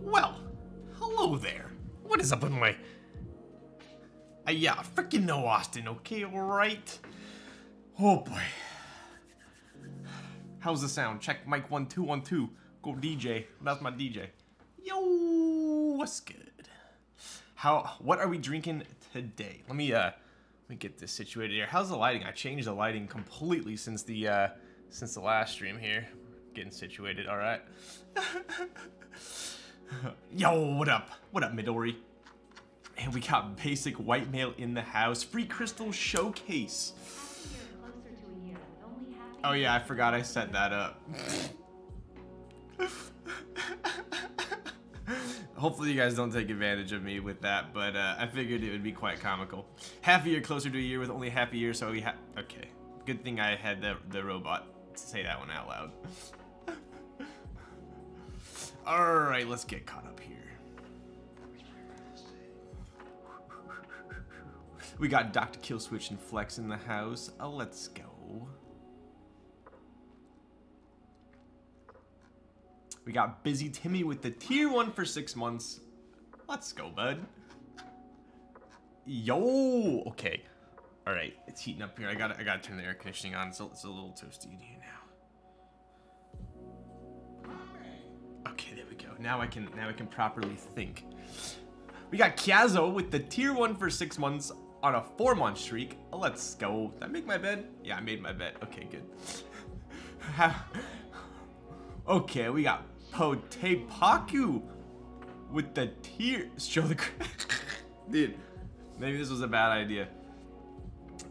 Well, hello there. What is up with my... yeah, I freaking know Austin, okay, alright? Oh boy. How's the sound? Check mic 1 2 1 2. Go DJ. That's my DJ. Yo, what's good? What are we drinking today? Let me get this situated here. How's the lighting? I changed the lighting completely since the last stream here. Getting situated, alright. Yo, what up? What up, Midori? And we got basic white mail in the house. Free crystal showcase. Oh yeah, I forgot I set that up. Hopefully you guys don't take advantage of me with that, but I figured it would be quite comical. Half a year closer to a year with only half a year, so we okay. Good thing I had the robot to say that one out loud. Alright, let's get caught up here. We got Dr. Killswitch and Flex in the house. Let's go. We got Busy Timmy with the tier 1 for 6 months. Let's go, bud. Yo, okay. Alright, it's heating up here. I gotta turn the air conditioning on, so it's a little toasty in here now. Okay, there we go. Now I can properly think. We got Kiazo with the tier 1 for 6 months on a 4-month streak. Let's go. Did I make my bed? Yeah, I made my bed. Okay, good. Okay, we got Potepaku with the tier. Show the dude. Maybe this was a bad idea.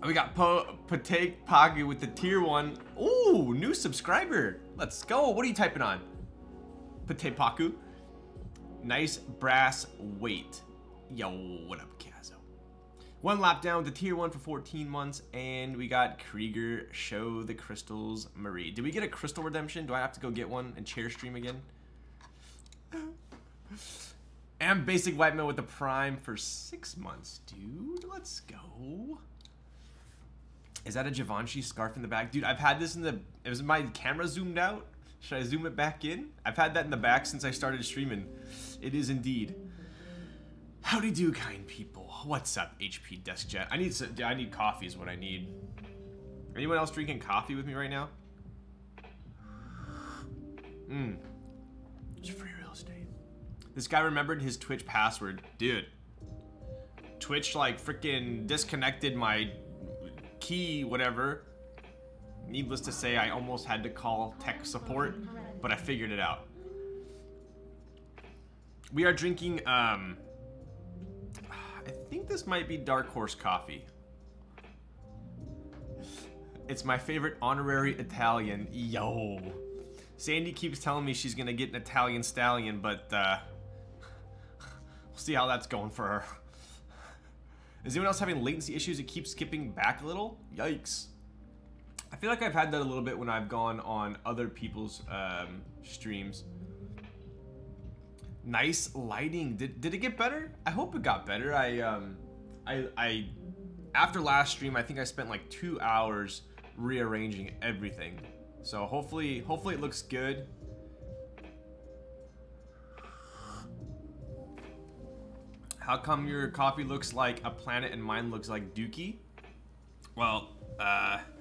We got Potepaku with the tier 1. Ooh, new subscriber. Let's go. What are you typing on? Potepaku. Nice brass weight. Yo, what up, Kazo? 1 lap down to tier 1 for 14 months, and we got Krieger, Show the Crystals, Marie. Did we get a crystal redemption? Do I have to go get one and chair stream again? And basic white mail with the prime for 6 months, dude. Let's go. Is that a Givenchy scarf in the back? Dude, I've had this in the... Is my camera zoomed out? Should I zoom it back in? I've had that in the back since I started streaming. It is indeed. Howdy do, kind people. What's up, HP Desk Jet? I need coffee is what I need. Anyone else drinking coffee with me right now? It's free real estate. This guy remembered his Twitch password. Dude. Twitch like freaking disconnected my key, whatever. Needless to say, I almost had to call tech support, but I figured it out. We are drinking, I think this might be Dark Horse coffee. It's my favorite honorary Italian. Yo. Sandy keeps telling me she's gonna get an Italian stallion, but we'll see how that's going for her. Is anyone else having latency issues? It keeps skipping back a little? Yikes. I feel like I've had that a little bit when I've gone on other people's streams. Nice lighting. Did it get better? I hope it got better. I after last stream, I think I spent like 2 hours rearranging everything. So hopefully it looks good. How come your coffee looks like a planet and mine looks like Dookie? Well,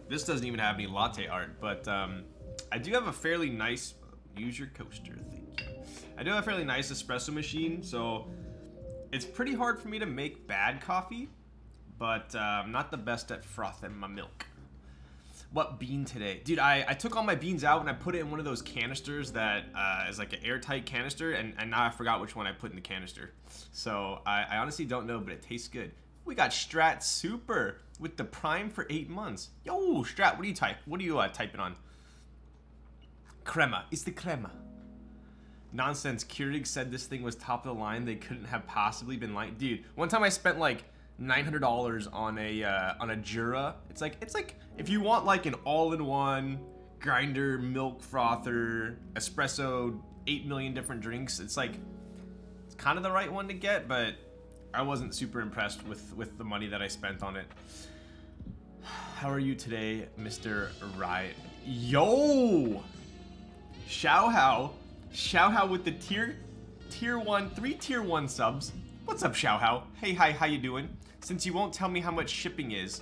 this doesn't even have any latte art, but I do have a fairly nice... Use your coaster, thank you. I do have a fairly nice espresso machine, so it's pretty hard for me to make bad coffee, but I'm not the best at frothing my milk. What bean today? Dude, I took all my beans out and I put it in one of those canisters that is like an airtight canister, and now I forgot which one I put in the canister. So I honestly don't know, but it tastes good. We got Strat Super with the Prime for 8 months. Yo, Strat, what do you type? What are you typing on? Crema. It's the crema. Nonsense. Keurig said this thing was top of the line. They couldn't have possibly been like... Dude, one time I spent like $900 on a Jura. It's like if you want like an all-in-one grinder, milk frother, espresso, 8 million different drinks, it's like it's kind of the right one to get, but I wasn't super impressed with the money that I spent on it. How are you today, Mr. Riot? Yo! Xiao Hao with the tier 1, 3 tier 1 subs. What's up, Xiao Hao? Hey, hi, how you doing? Since you won't tell me how much shipping is.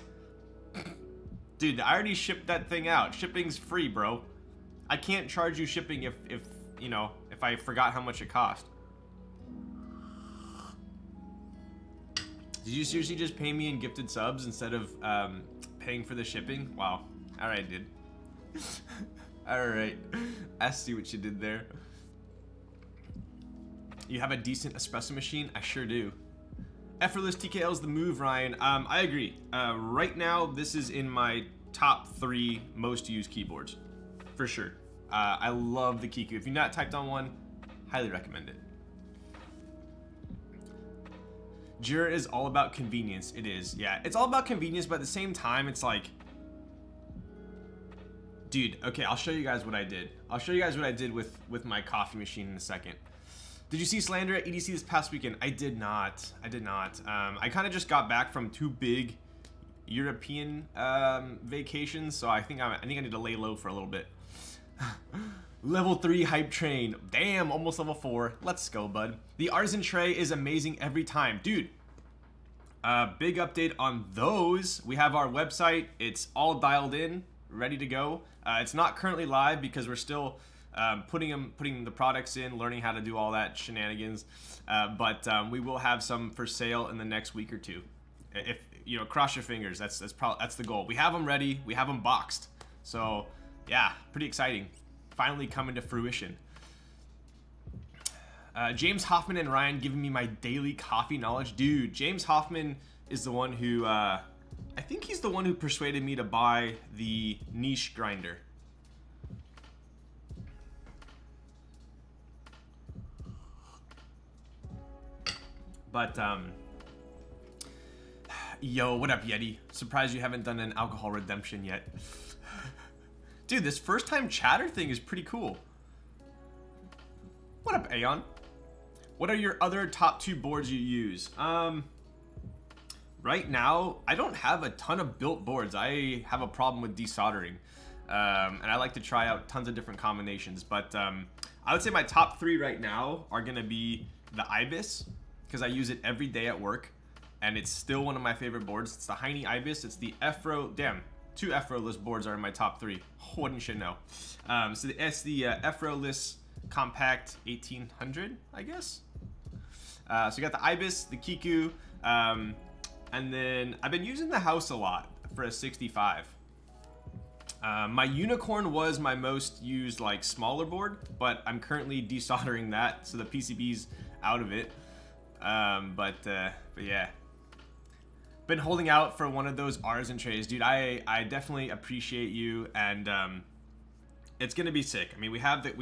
Dude, I already shipped that thing out. Shipping's free, bro. I can't charge you shipping if you know, if I forgot how much it cost. Did you seriously just pay me in gifted subs instead of paying for the shipping? Wow. Alright, dude. Alright. I see what you did there. You have a decent espresso machine? I sure do. Effortless TKL's the move, Ryan. I agree. Right now, this is in my top 3 most used keyboards. For sure. I love the Kiku. If you've not typed on one, highly recommend it. Jura is all about convenience. It is. Yeah, it's all about convenience, but at the same time, it's like... Dude, okay, I'll show you guys what I did. I'll show you guys what I did with my coffee machine in a second. Did you see Slander at EDC this past weekend? I did not. I did not. I kind of just got back from 2 big European vacations, so I think I need to lay low for a little bit. Level 3 hype train. Damn, almost level 4. Let's go, bud. The artisan tray is amazing every time. Dude, big update on those. We have our website. It's all dialed in, ready to go. It's not currently live because we're still putting the products in, learning how to do all that shenanigans. But we will have some for sale in the next week or 2. If you know, cross your fingers. That's the goal. We have them ready. We have them boxed. So yeah, pretty exciting. Finally coming to fruition. James Hoffman and Ryan giving me my daily coffee knowledge. Dude, James Hoffman is the one who, I think he's the one who persuaded me to buy the niche grinder. But, yo, what up, Yeti? Surprised you haven't done an alcohol redemption yet. Dude, this first time chatter thing is pretty cool. What up, Aeon? What are your other top 2 boards you use? Right now, I don't have a ton of built boards. I have a problem with desoldering. And I like to try out tons of different combinations. But I would say my top 3 right now are gonna be the Ibis, because I use it every day at work. And it's still one of my favorite boards. It's the Heine Ibis. It's the Efro, damn. 2 Efro-less boards are in my top 3. Wouldn't you know? So it's the Efro-less Compact 1800, I guess. So you got the Ibis, the Kiku, and then I've been using the House a lot for a 65. My Unicorn was my most used like smaller board, but I'm currently desoldering that, so the PCB's out of it. But yeah. Been holding out for one of those artisan trays, dude. I definitely appreciate you, and it's gonna be sick. I mean, we have the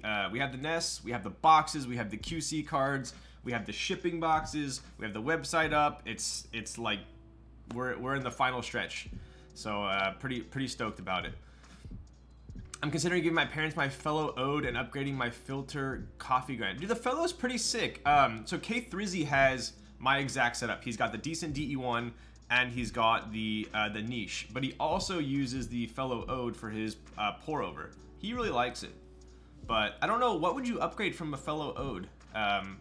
NES, we have the boxes, we have the QC cards, we have the shipping boxes, we have the website up. It's like we're in the final stretch, so pretty stoked about it. I'm considering giving my parents my Fellow Ode and upgrading my filter coffee grinder. Dude, the Fellow's pretty sick. So K Thrizzy has my exact setup. He's got the decent DE1 and he's got the niche, but he also uses the Fellow Ode for his pour over. He really likes it, but I don't know, what would you upgrade from a Fellow Ode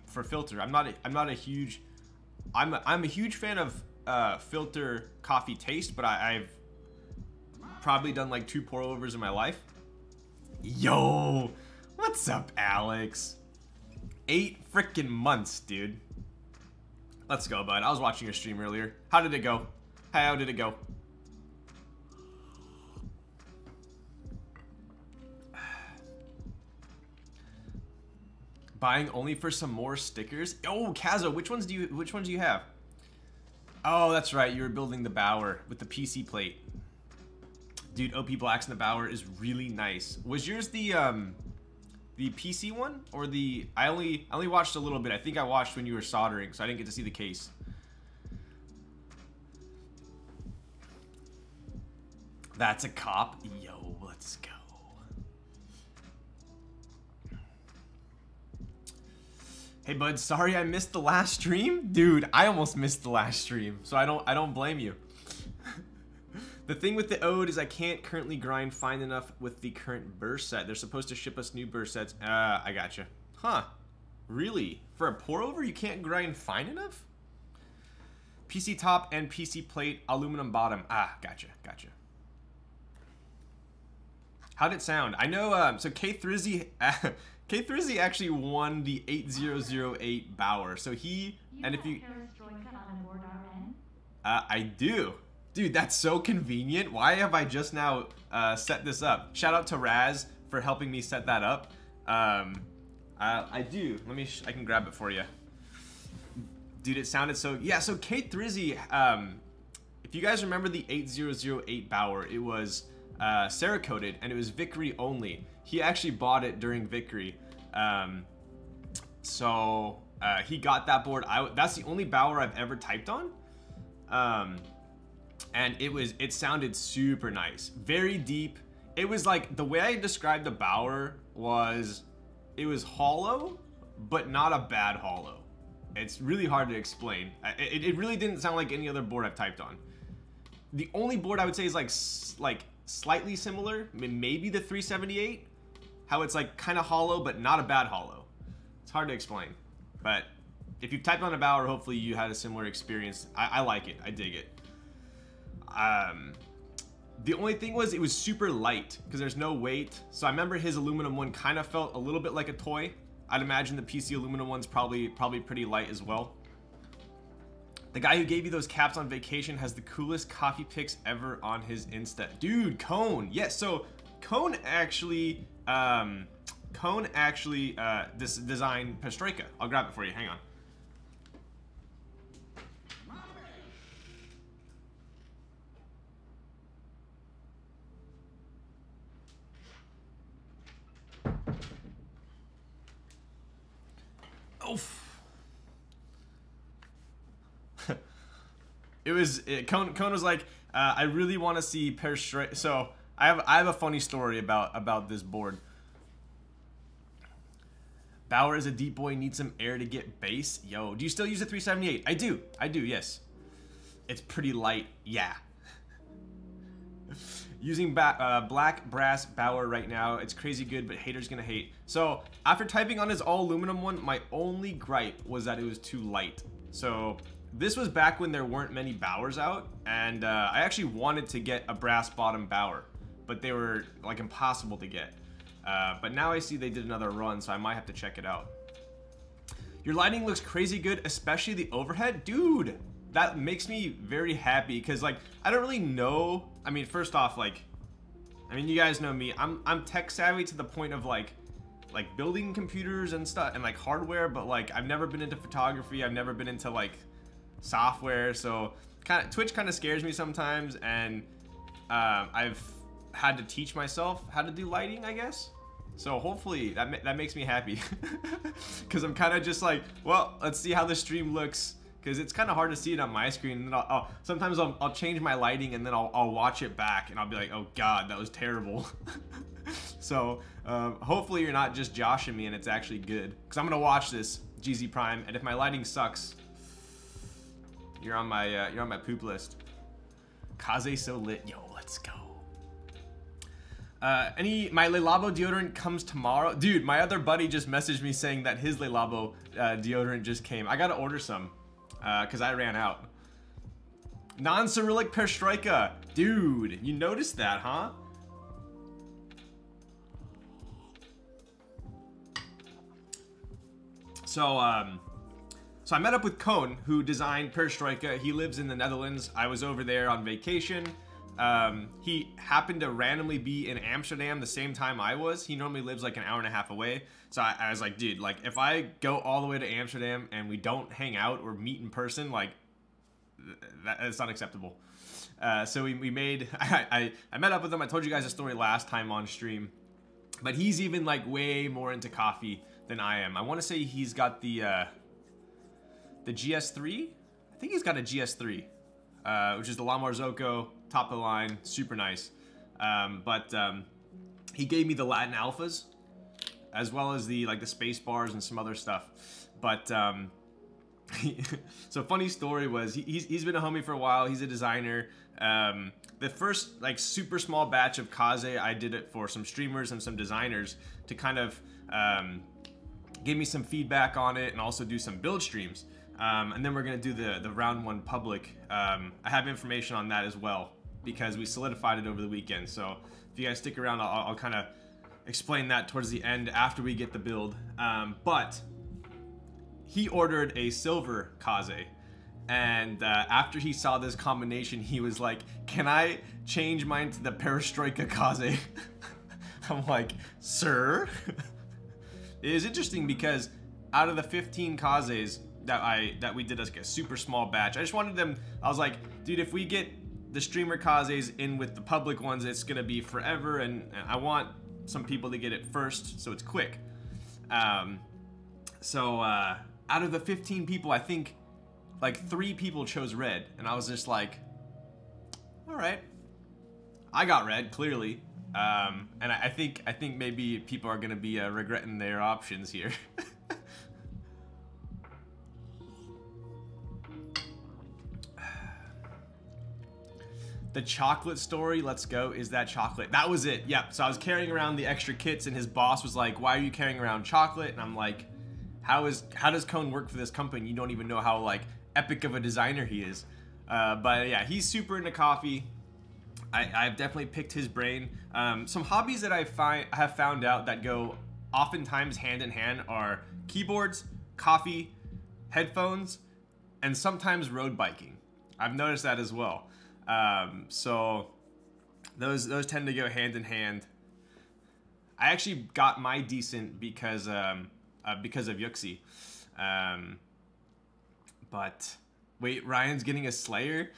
for filter? I'm a huge fan of filter coffee taste, but I've probably done like 2 pour overs in my life. Yo, what's up, Alex? 8 freaking months, dude. Let's go, bud. I was watching your stream earlier. How did it go? How did it go? Buying only for some more stickers? Oh, Kazo, which ones do you have? Oh, that's right. You were building the Bower with the PC plate. Dude, OP Blacks in the Bower is really nice. Was yours the PC one or the? I only watched a little bit. I think I watched when you were soldering, so I didn't get to see the case. That's a cop. Yo, let's go. Hey bud, sorry I missed the last stream. Dude, I almost missed the last stream, so I don't blame you. The thing with the Ode is I can't currently grind fine enough with the current burst set. They're supposed to ship us new burst sets. I gotcha. Huh. Really? For a pour over, you can't grind fine enough? PC top and PC plate, aluminum bottom. Ah, gotcha. How'd it sound? I know, so K3Z actually won the 8008 Bauer. So he, and if you... I do. Dude, that's so convenient. Why have I just now set this up? Shout out to Raz for helping me set that up. I do. I can grab it for you. Dude, it sounded so... Yeah, so K3Z, if you guys remember the 8008 Bauer, it was Cerakoted, and it was Vickery only. He actually bought it during Vickery. So he got that board. That's the only Bauer I've ever typed on. And it sounded super nice. Very deep. It was like, the way I described the Bauer was, it was hollow, but not a bad hollow. It's really hard to explain. It really didn't sound like any other board I've typed on. The only board I would say is like slightly similar, maybe the 378. How it's like kind of hollow, but not a bad hollow. It's hard to explain. But if you've typed on a Bauer, hopefully you had a similar experience. I like it. I dig it. The only thing was it was super light because there's no weight. So I remember his aluminum one kind of felt a little bit like a toy. I'd imagine the PC aluminum one's probably pretty light as well. The guy who gave you those caps on vacation has the coolest coffee picks ever on his Insta. Dude, Cone. Yes, so Cone actually designed Perestroika. I'll grab it for you. Hang on. Oof. Cone was like, I really want to see Perestroika. So I have a funny story about this board. Bauer is a deep boy, needs some air to get base. Yo, do you still use a 378? I do, yes. It's pretty light, yeah. Using black brass Bauer right now. It's crazy good, but haters gonna hate. So after typing on his all aluminum one, my only gripe was that it was too light. So this was back when there weren't many Bauers out, and I actually wanted to get a brass bottom Bauer, but they were like impossible to get. But now I see they did another run, so I might have to check it out. Your lighting looks crazy good, especially the overhead. Dude, that makes me very happy because, like, I don't really know. I mean, first off, like, I mean, you guys know me. I'm tech savvy to the point of like building computers and stuff and like hardware, but like I've never been into photography. I've never been into like software, so Twitch kind of scares me sometimes, and I've had to teach myself how to do lighting, I guess. So hopefully that makes me happy because I'm kind of just like, well, let's see how the stream looks, because it's kind of hard to see it on my screen, and then sometimes I'll change my lighting and then I'll watch it back and I'll be like, oh god, that was terrible. So hopefully you're not just joshing me and it's actually good, because I'm gonna watch this GZ Prime, and if my lighting sucks, you're on my poop list. Kaze so lit. Yo, let's go. My Le Labo deodorant comes tomorrow. Dude, my other buddy just messaged me saying that his Le Labo deodorant just came. I gotta order some because I ran out. Non-Cyrillic Perestroika. Dude, you noticed that, huh? So I met up with Cone, who designed Perestroika. He lives in the Netherlands. I was over there on vacation. He happened to randomly be in Amsterdam the same time I was. He normally lives like an hour and a half away. So I was like, dude, like if I go all the way to Amsterdam and we don't hang out or meet in person, like that's not acceptable. So we made, I met up with him. I told you guys a story last time on stream, but he's even like way more into coffee than I am. I want to say he's got the GS3. I think he's got a GS3, which is the La Marzocco, top of the line, super nice. He gave me the Latin alphas, as well as the space bars and some other stuff. But so funny story was he's been a homie for a while. He's a designer. The first super small batch of Kaze, I did it for some streamers and some designers to kind of give me some feedback on it and also do some build streams. And then we're gonna do the round 1 public. I have information on that as well because we solidified it over the weekend. So if you guys stick around, I'll kind of explain that towards the end after we get the build. But he ordered a silver Kaze, and after he saw this combination, he was like, "Can I change mine to the Perestroika Kaze?" I'm like, "Sir." It is interesting because out of the 15 Kazes that we did as a super small batch, I just wanted them. I was like, dude, if we get the streamer Kazes in with the public ones, it's gonna be forever, and I want some people to get it first, so it's quick. Out of the 15 people, I think like 3 people chose red, and I was just like, all right, I got red clearly, and I think maybe people are gonna be regretting their options here. The chocolate story, let's go. Is that chocolate? That was it. Yep. So I was carrying around the extra kits, and his boss was like, "Why are you carrying around chocolate?" And I'm like, how does Cone work for this company? You don't even know how epic of a designer he is. But yeah, he's super into coffee. I've definitely picked his brain. Some hobbies that I have found out that go oftentimes hand in hand are keyboards, coffee, headphones, and sometimes road biking. I've noticed that as well. So those tend to go hand in hand. I actually got my decent because of Yuxi. But wait, Ryan's getting a Slayer?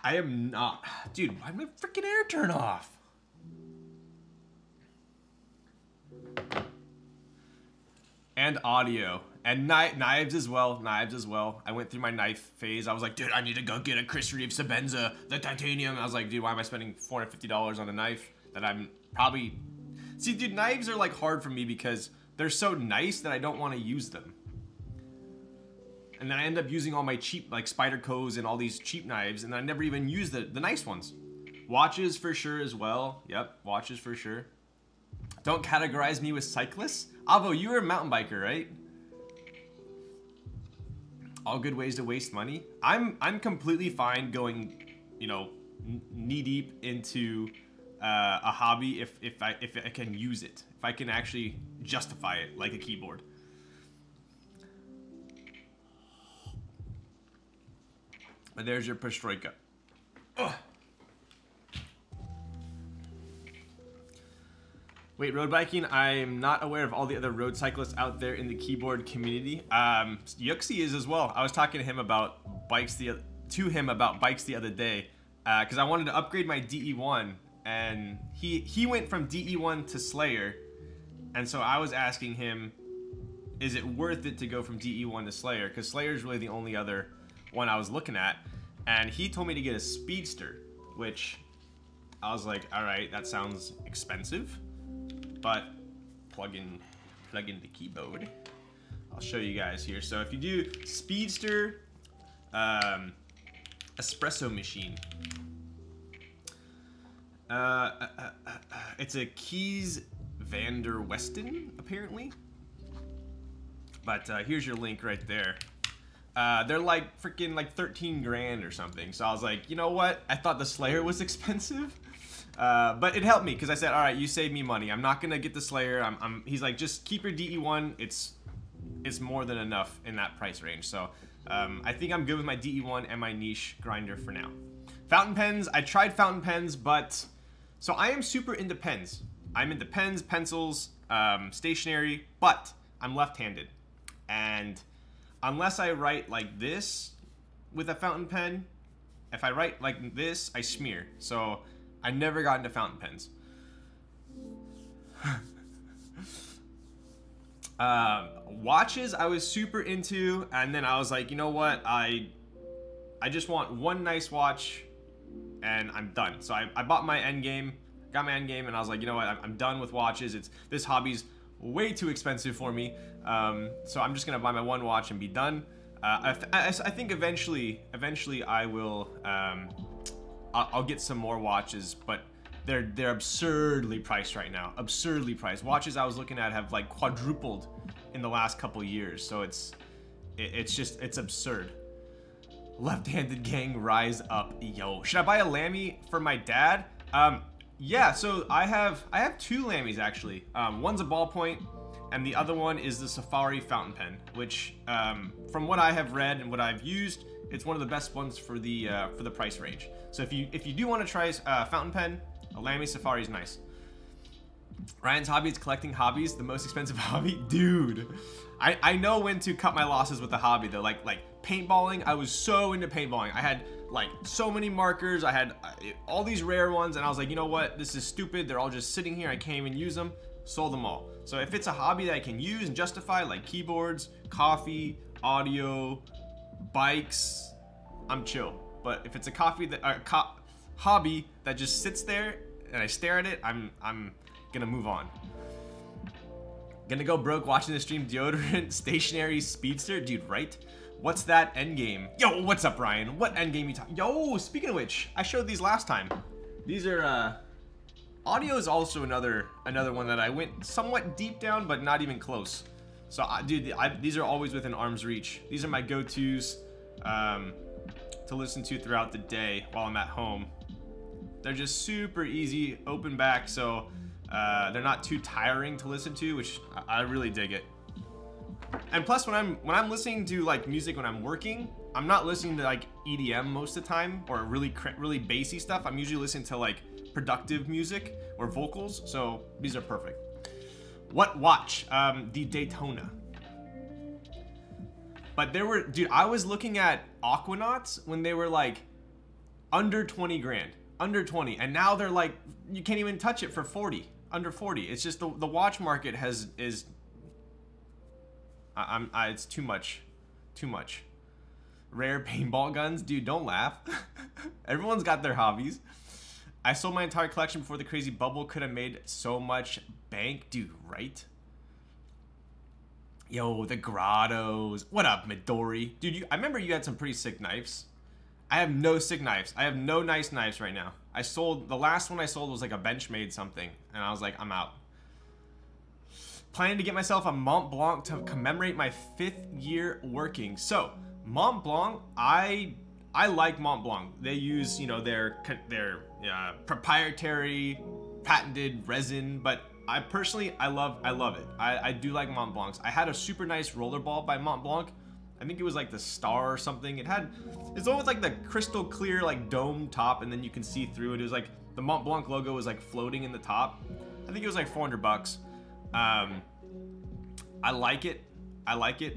I am not. Dude, why did my freaking air turn off? And audio. And knives as well. Knives as well. I went through my knife phase. I was like, dude, I need to go get a Chris Reeve Sabenza, the titanium. I was like, dude, why am I spending $450 on a knife that I'm probably... See, dude, knives are hard for me because they're so nice that I don't want to use them. And then I end up using all my cheap, Spyderco's and all these cheap knives, and I never even use the nice ones. Watches for sure as well. Yep, watches for sure. Don't categorize me with cyclists. Avo, you were a mountain biker, right? All good ways to waste money. I'm completely fine going, knee deep into a hobby if I can use it, if I can actually justify it, like a keyboard. But there's your Perestroika. Ugh. Wait, road biking? I'm not aware of all the other road cyclists out there in the keyboard community. Yuxi is as well. I was talking to him about bikes the other day because I wanted to upgrade my DE1, and he went from DE1 to Slayer, and so I was asking him, is it worth it to go from DE1 to Slayer? Because Slayer is really the only other one I was looking at, and he told me to get a Speedster, which I was like, all right, that sounds expensive. But plug in the keyboard. I'll show you guys here. So if you do Speedster, espresso machine. It's a Keys Van der Westen, apparently. But here's your link right there. They're freaking 13 grand or something. So I was like, you know what? I thought the Slayer was expensive. But it helped me because I said, all right, you saved me money. I'm not gonna get the Slayer. He's like, just keep your DE1. It's more than enough in that price range. So I think I'm good with my DE1 and my niche grinder for now. Fountain pens. I tried fountain pens, but so I am super into pens. I'm into pens, pencils, stationery, but I'm left-handed, and unless I write like this with a fountain pen, if I write like this, I smear. So I never got into fountain pens. Watches I was super into, and then I was like, you know what? I just want one nice watch and I'm done. So I bought my end game, got my end game, and I was like, you know what, I'm done with watches. This hobby's way too expensive for me. So I'm just gonna buy my one watch and be done. I think eventually I will. I'll get some more watches, but they're absurdly priced right now. Absurdly priced. Watches I was looking at have like quadrupled in the last couple years. So it's absurd. Left-handed gang, rise up. Yo, should I buy a Lamy for my dad? Yeah, so I have 2 Lamys actually. One's a ballpoint, and the other one is the Safari fountain pen, which from what I have read and what I've used, it's one of the best ones for the price range. So if you do want to try fountain pen, a Lamy Safari is nice. Ryan's hobby is collecting hobbies, the most expensive hobby, dude. I know when to cut my losses with the hobby though. Like paintballing, I was so into paintballing. I had like so many markers. I had all these rare ones, and I was like, you know what? This is stupid. They're all just sitting here. I can't even use them. Sold them all. So if it's a hobby that I can use and justify, like keyboards, coffee, audio, bikes, I'm chill. But if it's a hobby that just sits there and I stare at it, I'm gonna move on. Gonna go broke watching the stream. Deodorant, stationary, speedster, dude, right? What's that endgame? Yo, what's up, Ryan? What endgame you talking? Yo, speaking of which, I showed these last time. These are audio is also another one that I went somewhat deep down, but not even close. So, dude, these are always within arm's reach. These are my go-tos to listen to throughout the day while I'm at home. They're just super easy, open back, so they're not too tiring to listen to, which I really dig it. And plus, when I'm listening to like music when I'm working, I'm not listening to like EDM most of the time or really bassy stuff. I'm usually listening to like productive music or vocals. So these are perfect. What watch? The Daytona. But there were, dude, I was looking at Aquanauts when they were like under 20 grand, under 20, and now they're like, you can't even touch it for 40, under 40. It's just the watch market is it's too much. Rare paintball guns, dude, don't laugh. Everyone's got their hobbies. I sold my entire collection before the crazy bubble. Could have made so much bank, dude, right? Yo, the grottos. What up, Midori? Dude, I remember you had some pretty sick knives. I have no sick knives. I have no nice knives right now. The last one I sold was like a Benchmade something, and I was like, I'm out. Planning to get myself a Mont Blanc to commemorate my 5th year working. So, Mont Blanc, I like Mont Blanc. They use, you know, their proprietary patented resin, but I personally, I love it. I do like Mont Blancs. I had a super nice rollerball by Mont Blanc. I think it was like the Star or something. It's almost like the crystal clear like dome top, and then you can see through it. It was like the Mont Blanc logo was like floating in the top. I think it was like 400 bucks. I like it,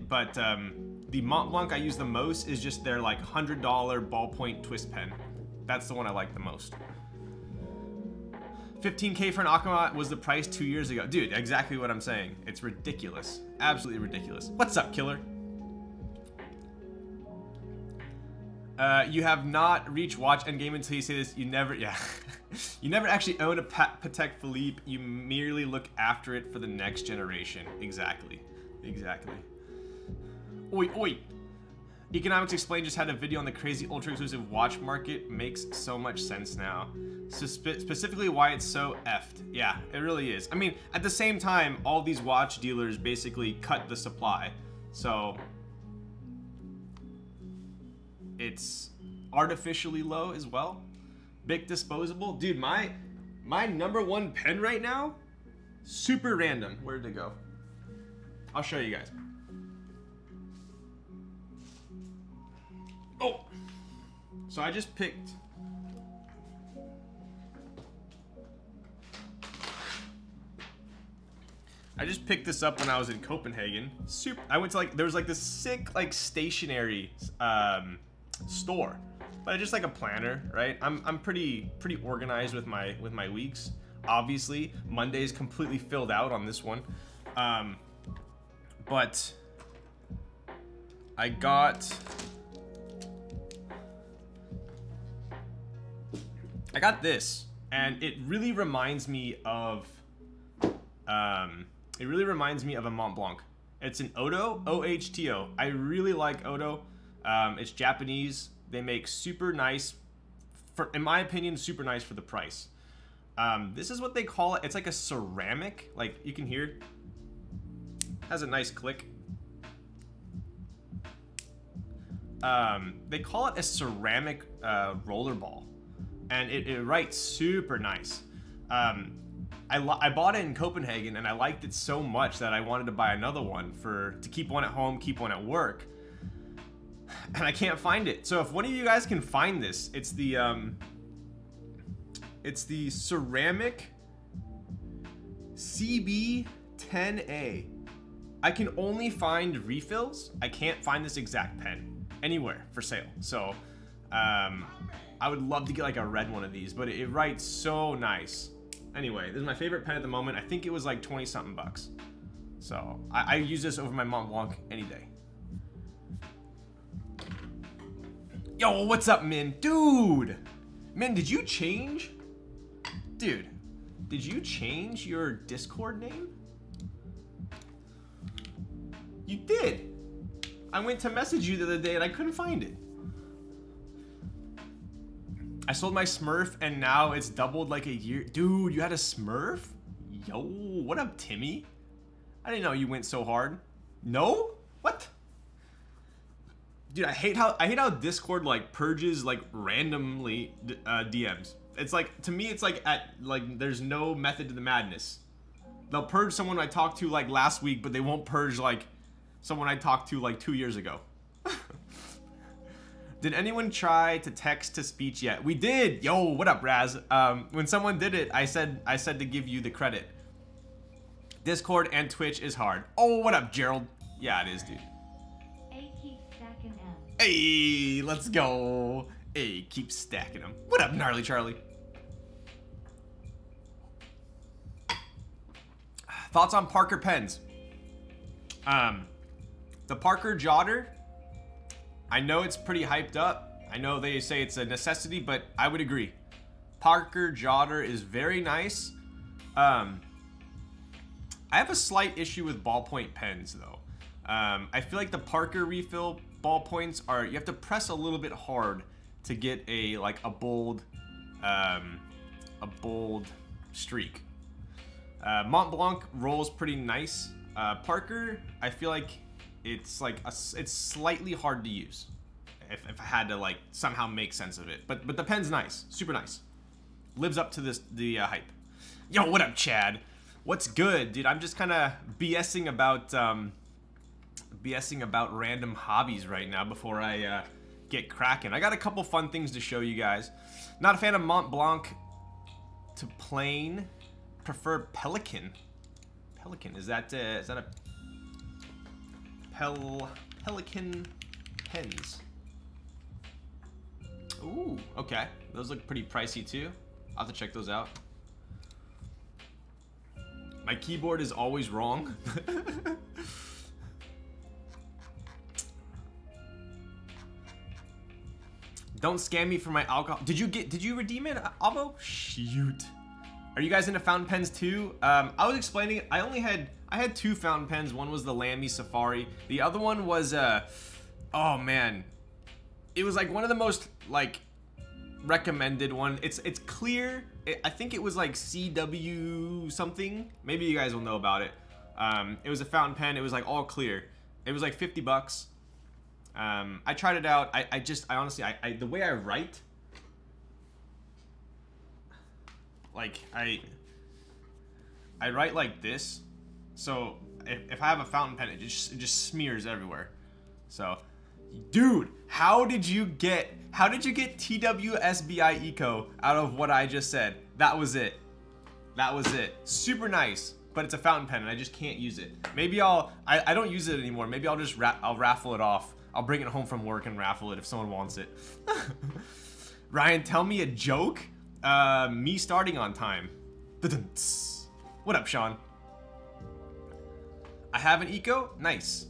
but the Mont Blanc I use the most is just their like $100 ballpoint twist pen. That's the one I like the most. 15K for an Aquanaut was the price 2 years ago. Dude, exactly what I'm saying. It's ridiculous. Absolutely ridiculous. What's up, killer? You have not reached watch endgame until you say this. You never, yeah. You never actually own a Patek Philippe. You merely look after it for the next generation. Exactly. Exactly. Oi, oi. Economics Explained just had a video on the crazy ultra exclusive watch market. Makes so much sense now. So specifically why it's so effed. Yeah, it really is. I mean, at the same time, all these watch dealers basically cut the supply. So it's artificially low as well. Big disposable. Dude, my #1 pen right now, super random. Where did it go? I'll show you guys. Oh! So I just picked... this up when I was in Copenhagen. I went to like, there was like this sick like stationery store, but just like a planner, right? I'm pretty organized with my weeks. Obviously, Monday's completely filled out on this one, but I got I got this, and it really reminds me of a Mont Blanc. It's an Odo, O-H-T-O. I really like Odo. It's Japanese. They make super nice, in my opinion, super nice for the price. This is what they call it. It's like a ceramic, like you can hear. Has a nice click. They call it a ceramic roller ball, and it writes super nice. I bought it in Copenhagen, and I liked it so much that I wanted to buy another one to keep one at home, keep one at work, and I can't find it. So if one of you guys can find this, it's the ceramic CB10A. I can only find refills. I can't find this exact pen anywhere for sale. So I would love to get like a red one of these, but it writes so nice. Anyway, this is my favorite pen at the moment. I think it was like 20 something bucks. So I use this over my Mont Blanc any day. Yo, what's up, Min? Dude! Min, did you change? Dude, did you change your Discord name? You did. I went to message you the other day and I couldn't find it. I sold my Smurf and now it's doubled like a year. Dude, you had a Smurf? Yo, what up, Timmy? I didn't know you went so hard. No? What? Dude, I hate how Discord like purges like randomly DMs. It's like, to me, it's like there's no method to the madness. They'll purge someone I talked to like last week, but they won't purge like someone I talked to like 2 years ago. Did anyone try to text to speech yet? We did. Yo, what up, Raz? When someone did it, I said to give you the credit. Discord and Twitch is hard. Oh, what up, Gerald? Yeah, it is, dude. Hey, keep stacking them. Hey, let's go. Hey, keep stacking them. What up, Gnarly Charlie? Thoughts on Parker pens? The Parker Jotter. I know it's pretty hyped up. I know they say it's a necessity, but I would agree. Parker Jotter is very nice. I have a slight issue with ballpoint pens, though. I feel like the Parker refill ballpoints you have to press a little bit hard to get a bold streak. Mont Blanc rolls pretty nice. Parker, I feel like it's slightly hard to use if I had to like somehow make sense of it. But the pen's nice, super nice. Lives up to the hype. Yo, what up, Chad? What's good, dude? I'm just kind of BSing about random hobbies right now before I get cracking. I got a couple fun things to show you guys. Not a fan of Mont Blanc to plain. Prefer Pelican. Pelican, is that a Pelican pens? Ooh, okay. Those look pretty pricey too. I'll have to check those out. My keyboard is always wrong. Don't scam me for my alcohol. Did you redeem it, Avo? Shoot. Are you guys into fountain pens too? I was explaining, I had two fountain pens. One was the Lamy Safari. The other one was, oh man. It was like one of the most like recommended one. It's clear. I think it was like CW something. Maybe you guys will know about it. It was a fountain pen. It was like all clear. It was like 50 bucks. I tried it out. I honestly, the way I write, like I write like this, so if I have a fountain pen, it just smears everywhere. So, dude, how did you get TWSBI Eco out of what I just said? That was it. That was it. Super nice, but it's a fountain pen and I just can't use it. Maybe I don't use it anymore. Maybe I'll raffle it off. I'll bring it home from work and raffle it if someone wants it. Ryan, tell me a joke. Me starting on time. What up, Sean? I have an Eco? Nice.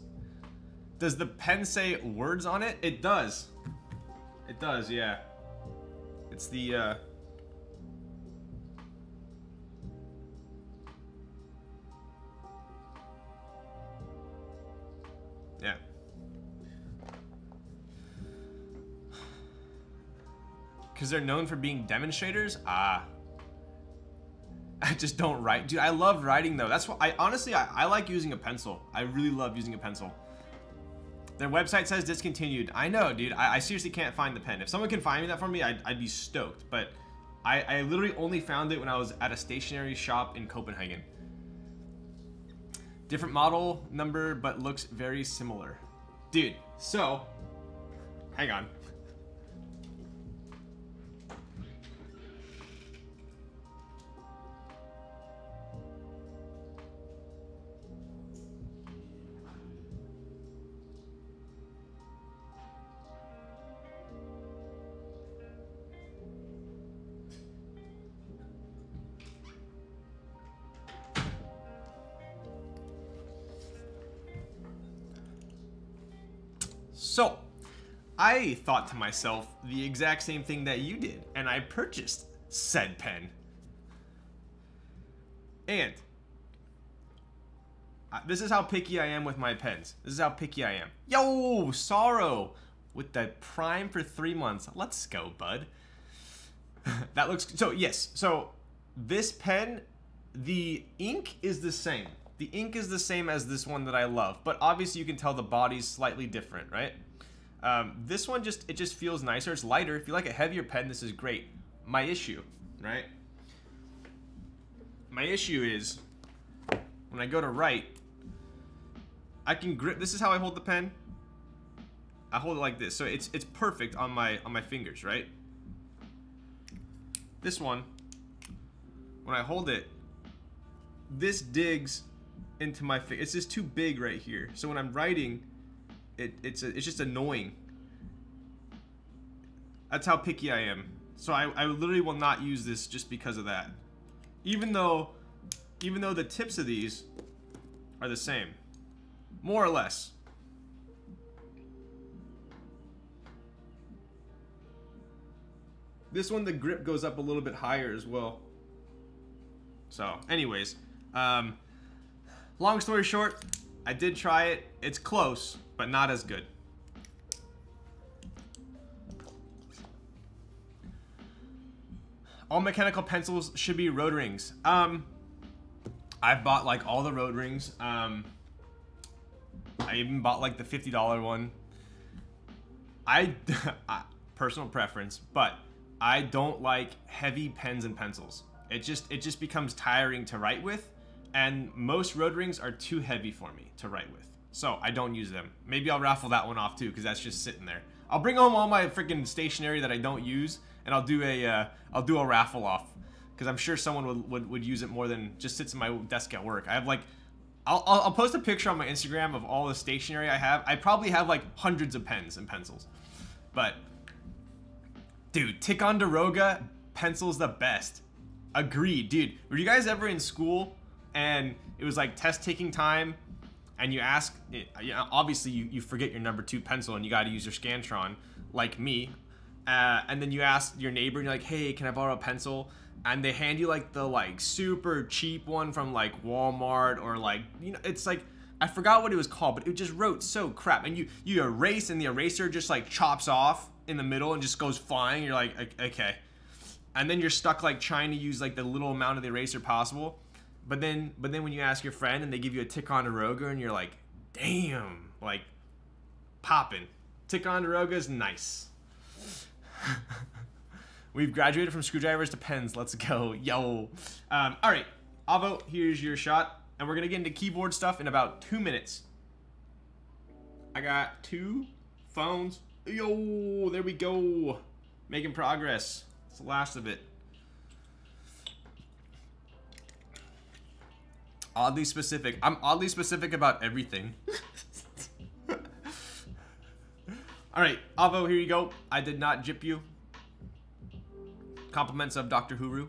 Does the pen say words on it? It does. It does, yeah. It's the, Because they're known for being demonstrators? Ah. I just don't write. Dude, I love writing though. That's what I honestly, I like using a pencil. I really love using a pencil. Their website says discontinued. I know, dude. I seriously can't find the pen. If someone can find me that for me, I'd be stoked. But I literally only found it when I was at a stationery shop in Copenhagen. Different model number, but looks very similar. Dude, so, hang on. So, I thought to myself the exact same thing that you did, and I purchased said pen. And this is how picky I am with my pens. This is how picky I am. Yo, Sorrow with the Prime for 3 months. Let's go, bud. That looks so. Yes. So this pen, the ink is the same. The ink is the same as this one that I love, but obviously you can tell the body's slightly different, right? This one just feels nicer. It's lighter. If you like a heavier pen, this is great. My issue, right? My issue is when I go to write, I can grip. This is how I hold the pen. I hold it like this, so it's perfect on my fingers, right? This one, when I hold it, this digs into my finger. It's just too big right here. So when I'm writing, it's just annoying. That's how picky I am. So I literally will not use this just because of that. Even though the tips of these are the same, more or less. This one, the grip goes up a little bit higher as well. So, anyways, long story short, I did try it. It's close, but not as good. All mechanical pencils should be road rings. I've bought like all the road rings. I even bought like the $50 one. Personal preference, but I don't like heavy pens and pencils. It just becomes tiring to write with, and most road rings are too heavy for me to write with. So I don't use them. Maybe I'll raffle that one off too, because that's just sitting there. I'll bring home all my freaking stationery that I don't use, and I'll do a raffle off, because I'm sure someone would use it more than just sits in my desk at work. I have like, I'll post a picture on my Instagram of all the stationery I have. I probably have like hundreds of pens and pencils, but dude, Ticonderoga pencil's the best. Agreed, dude. Were you guys ever in school and it was like test taking time, and you ask, obviously you forget your number 2 pencil and you got to use your Scantron, like me, and then you ask your neighbor and you're like, hey, can I borrow a pencil? And they hand you like the like super cheap one from like Walmart, or like, you know, it's like, I forgot what it was called, but it just wrote so crap, and you erase and the eraser just like chops off in the middle and just goes flying. You're like, okay. And then you're stuck like trying to use like the little amount of the eraser possible. But then when you ask your friend and they give you a Ticonderoga and you're like, damn, like popping. Ticonderoga's nice. We've graduated from screwdrivers to pens. Let's go. Yo. All right, Avo, here's your shot. And we're going to get into keyboard stuff in about 2 minutes. I got 2 phones. Yo, there we go. Making progress. It's the last of it. Oddly specific. I'm oddly specific about everything. All right, Avo, here you go. I did not jip you. Compliments of Dr. Huru.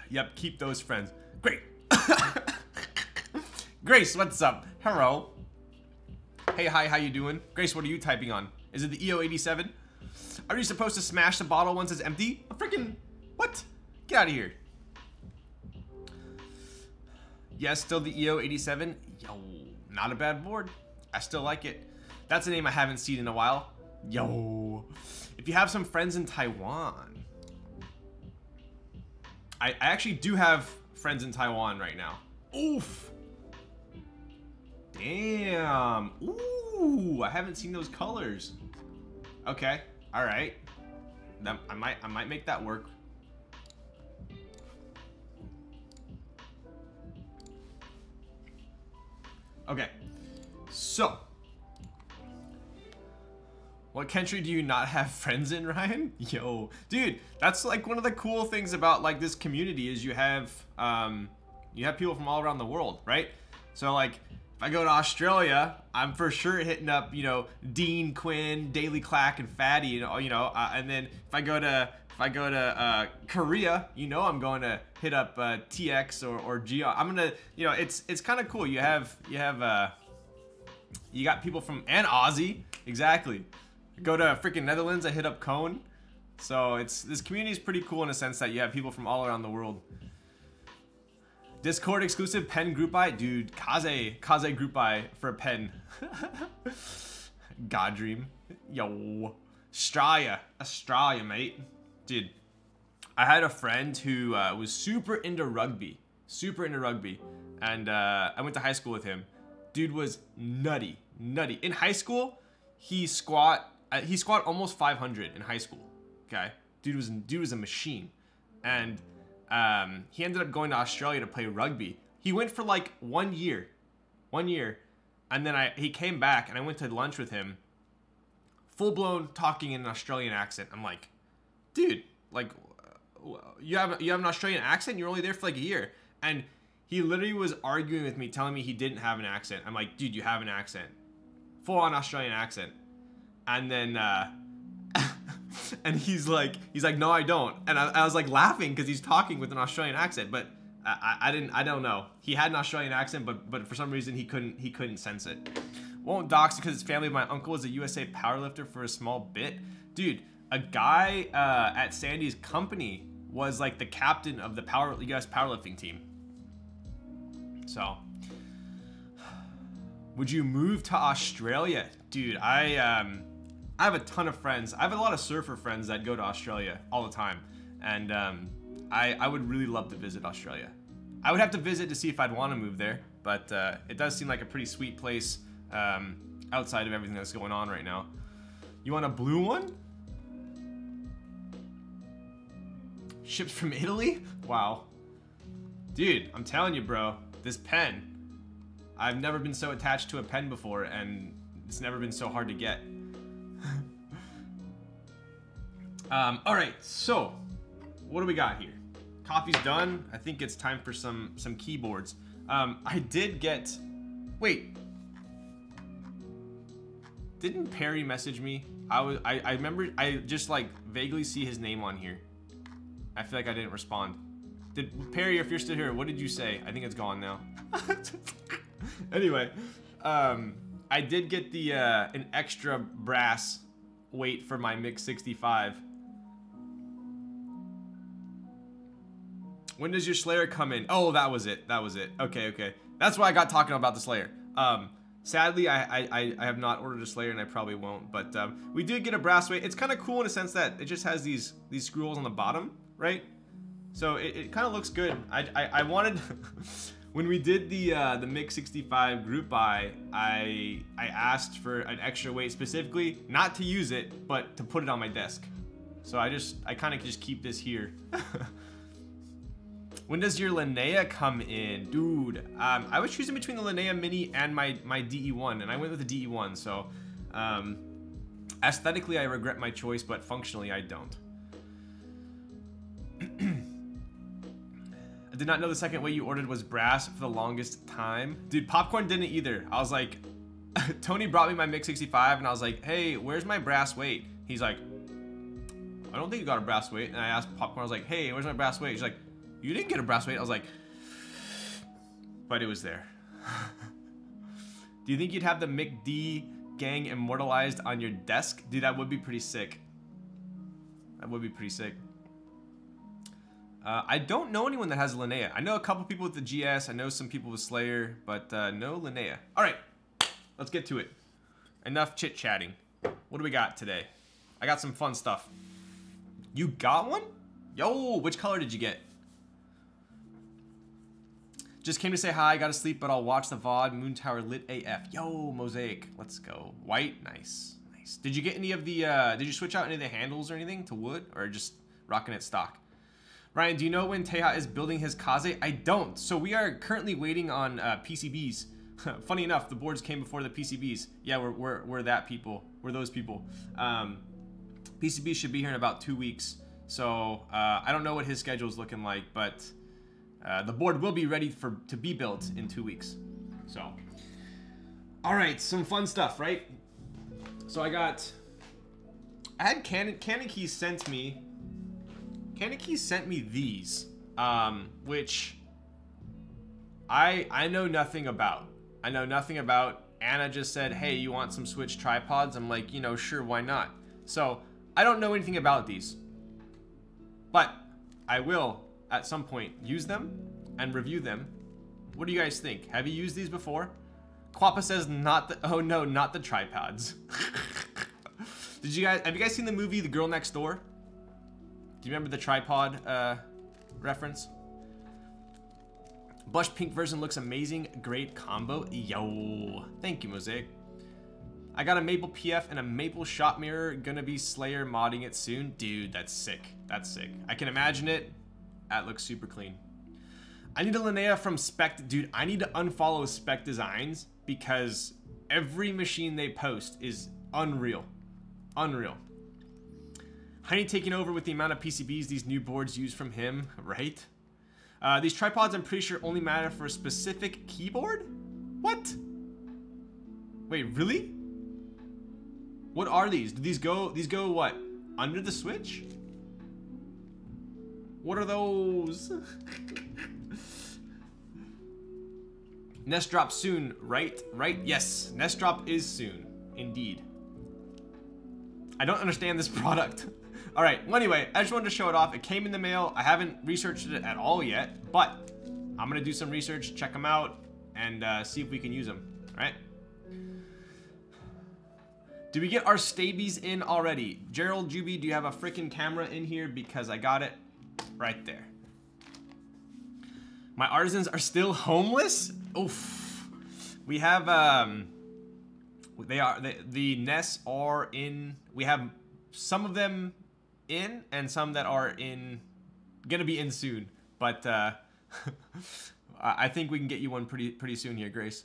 Yep, keep those friends. Great. Grace, what's up? Hello. Hey, hi, how you doing? Grace, what are you typing on? Is it the EO87? Are you supposed to smash the bottle once it's empty? A freaking... What? Get out of here. Yes, still the EO87. Yo, not a bad board. I still like it. That's a name I haven't seen in a while. Yo. If you have some friends in Taiwan. I actually do have friends in Taiwan right now. Oof. Damn. Ooh, I haven't seen those colors. Okay. All right. I might make that work. Okay. So, what country do you not have friends in, Ryan? Yo, dude, that's like one of the cool things about like this community is you have people from all around the world, right? So like if I go to Australia, I'm for sure hitting up, you know, Dean, Quinn, Daily Clack, and Fatty, and then if I go to Korea, you know, I'm going to hit up TX or Geo. I'm gonna, you know, it's kind of cool. You got people from and Aussie, exactly. Go to freaking Netherlands, I hit up Cone. So this community is pretty cool in a sense that you have people from all around the world. Discord exclusive pen group buy, dude. Kaze group buy for a pen. God Dream, yo, Australia, mate, dude. I had a friend who was super into rugby, and I went to high school with him. Dude was nutty. In high school, he squat almost 500 in high school. Okay, dude was a machine, and he ended up going to Australia to play rugby. He went for like 1 year, and then he came back, and I went to lunch with him. Full blown talking in an Australian accent. I'm like, dude, like, you have an Australian accent? You're only there for like a year, and he literally was arguing with me, telling me he didn't have an accent. I'm like, dude, you have an accent, full on Australian accent. And then and he's like, no, I don't. And I was like laughing because he's talking with an Australian accent, but I don't know. He had an Australian accent, but for some reason he couldn't sense it. Won't dox because his family. My uncle is a USA powerlifter for a small bit. Dude, a guy at Sandy's company was like the captain of the US powerlifting team. So, would you move to Australia? Dude, I have a ton of friends. I have a lot of surfer friends that go to Australia all the time. And I would really love to visit Australia. I would have to visit to see if I'd want to move there. But it does seem like a pretty sweet place outside of everything that's going on right now. You want a blue one? Shipped from Italy? Wow. Dude, I'm telling you, bro. This pen. I've never been so attached to a pen before, and it's never been so hard to get. All right, so what do we got here? Coffee's done. I think it's time for some keyboards. I did get. Wait. Didn't Perry message me? I remember. I just like vaguely see his name on here. I feel like I didn't respond. Did Perry, if you're still here, what did you say? I think it's gone now. Anyway, I did get the an extra brass weight for my Mix 65. When does your Slayer come in? Oh, that was it. Okay. That's why I got talking about the Slayer. Sadly, I have not ordered a Slayer, and I probably won't. But we did get a brass weight. It's kind of cool in a sense that it just has these screw holes on the bottom, right? So it kind of looks good. I wanted when we did the Mix 65 group buy, I asked for an extra weight specifically, not to use it, but to put it on my desk. So I kind of just keep this here. When does your Linnea come in? Dude, I was choosing between the Linnea Mini and my DE1, and I went with the DE1, so aesthetically I regret my choice, but functionally I don't. I did not know the second weight you ordered was brass for the longest time. Dude, Popcorn didn't either. I was like, Tony brought me my Mix 65, and I was like, hey, where's my brass weight? He's like, I don't think you got a brass weight. And I asked Popcorn, I was like, hey, where's my brass weight? He's like, you didn't get a brass weight. I was like, but it was there. Do you think you'd have the McD gang immortalized on your desk? Dude, that would be pretty sick. That would be pretty sick. I don't know anyone that has Linnea. I know a couple people with the GS. I know some people with Slayer, but no Linnea. All right, let's get to it. Enough chit-chatting. What do we got today? I got some fun stuff. You got one? Yo, which color did you get? Just came to say hi, gotta sleep, but I'll watch the VOD. Moontower lit AF. Yo, Mosaic, let's go. White, nice, nice. Did you get any of the, did you switch out any of the handles or anything to wood, or just rocking it stock? Ryan, do you know when Teja is building his Kaze? I don't. So we are currently waiting on PCBs. Funny enough, the boards came before the PCBs. Yeah, we're that people. We're those people. PCBs should be here in about 2 weeks. So I don't know what his schedule is looking like, but the board will be ready to be built in 2 weeks. So, all right, some fun stuff, right? So I had Canon Keys sent me. Canon Keys sent me these, which I know nothing about. I know nothing about. Anna just said, hey, you want some Switch tripods? I'm like, you know, sure, why not? So I don't know anything about these, but I will at some point use them and review them. What do you guys think? Have you used these before? Quappa says not the, oh no, not the tripods. Have you guys seen the movie The Girl Next Door? Do you remember the tripod reference? Blush pink version looks amazing. Great combo. Yo. Thank you, Mosaic. I got a maple PF and a maple shot mirror. Gonna be Slayer modding it soon. Dude, that's sick. That's sick. I can imagine it. That looks super clean. I need a Linnea from Spec. Dude, I need to unfollow Spec Designs because every machine they post is unreal. Unreal. Honey taking over with the amount of PCBs these new boards use from him, right? These tripods, I'm pretty sure, only matter for a specific keyboard? What? Wait, really? What are these? Do these go what? Under the Switch? What are those? Nest drop soon, right? Right? Yes, Nest drop is soon, indeed. I don't understand this product. All right, well anyway, I just wanted to show it off. It came in the mail. I haven't researched it at all yet, but I'm gonna do some research, check them out, and see if we can use them, all right? Do we get our stabies in already? Gerald, Juby, do you have a freaking camera in here? Because I got it right there. My artisans are still homeless? Oof. We have, the nests are in, we have some of them in and some that are gonna be in soon. But I think we can get you one pretty soon here, Grace.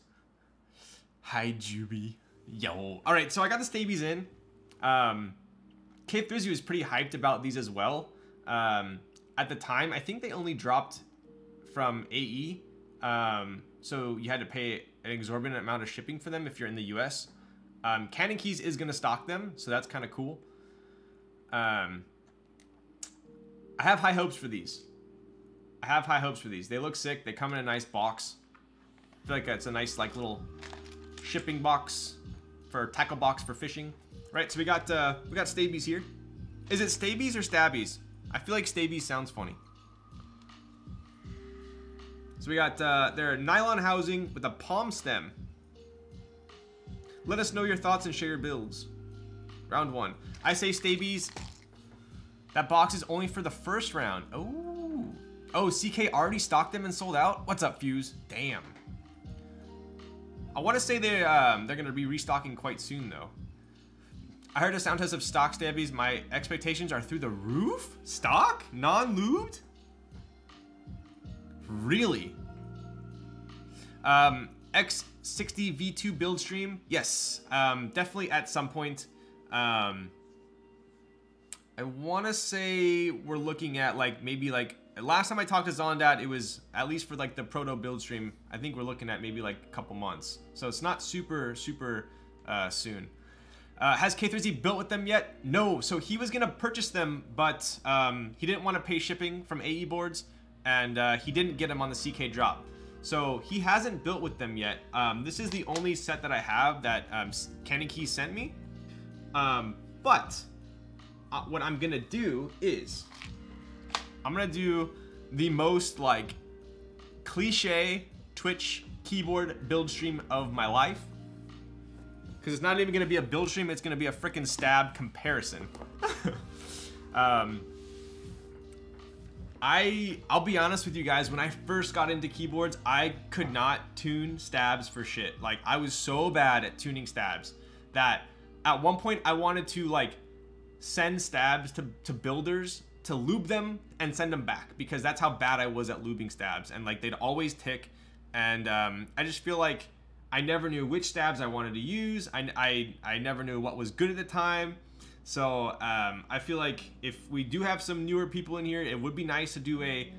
Hi, Juby. Yo. All right, so I got the stabies in. Cave Thrizzy was pretty hyped about these as well. At the time, I think they only dropped from AE. So you had to pay an exorbitant amount of shipping for them if you're in the US. Canon Keys is gonna stock them, so that's kind of cool. I have high hopes for these. I have high hopes for these. They look sick. They come in a nice box. I feel like it's a nice like little shipping box for tackle box for fishing. Right, so we got stabies here. Is it stabies or stabbies? I feel like stabies sounds funny. So we got their nylon housing with a palm stem. Let us know your thoughts and share your builds. Round 1. I say stabies. That box is only for the first round. Oh, CK already stocked them and sold out? What's up, Fuse? Damn. I want to say they're going to be restocking quite soon, though. I heard a sound test of stock stabies. My expectations are through the roof? Stock? Non-lubed? Really? X60 V2 build stream? Yes. Definitely at some point. I want to say we're looking at like maybe like last time I talked to Zondat, it was at least for like the proto build stream. I think we're looking at maybe like a couple months, so it's not super soon. Has K3Z built with them yet? No. So he was gonna purchase them, but he didn't want to pay shipping from AE boards, and he didn't get them on the CK drop. So he hasn't built with them yet. This is the only set that I have that Canon Key sent me. But what I'm gonna do is I'm gonna do the most like cliche Twitch keyboard build stream of my life. because it's not even going to be a build stream. It's going to be a freaking stab comparison. I'll be honest with you guys, when I first got into keyboards, I could not tune stabs for shit. Like, I was so bad at tuning stabs that at one point I wanted to like send stabs to builders to lube them and send them back, because that's how bad I was at lubing stabs, and like they'd always tick, and I just feel like I never knew which stabs I wanted to use. I never knew what was good at the time. So I feel like if we do have some newer people in here, it would be nice to do a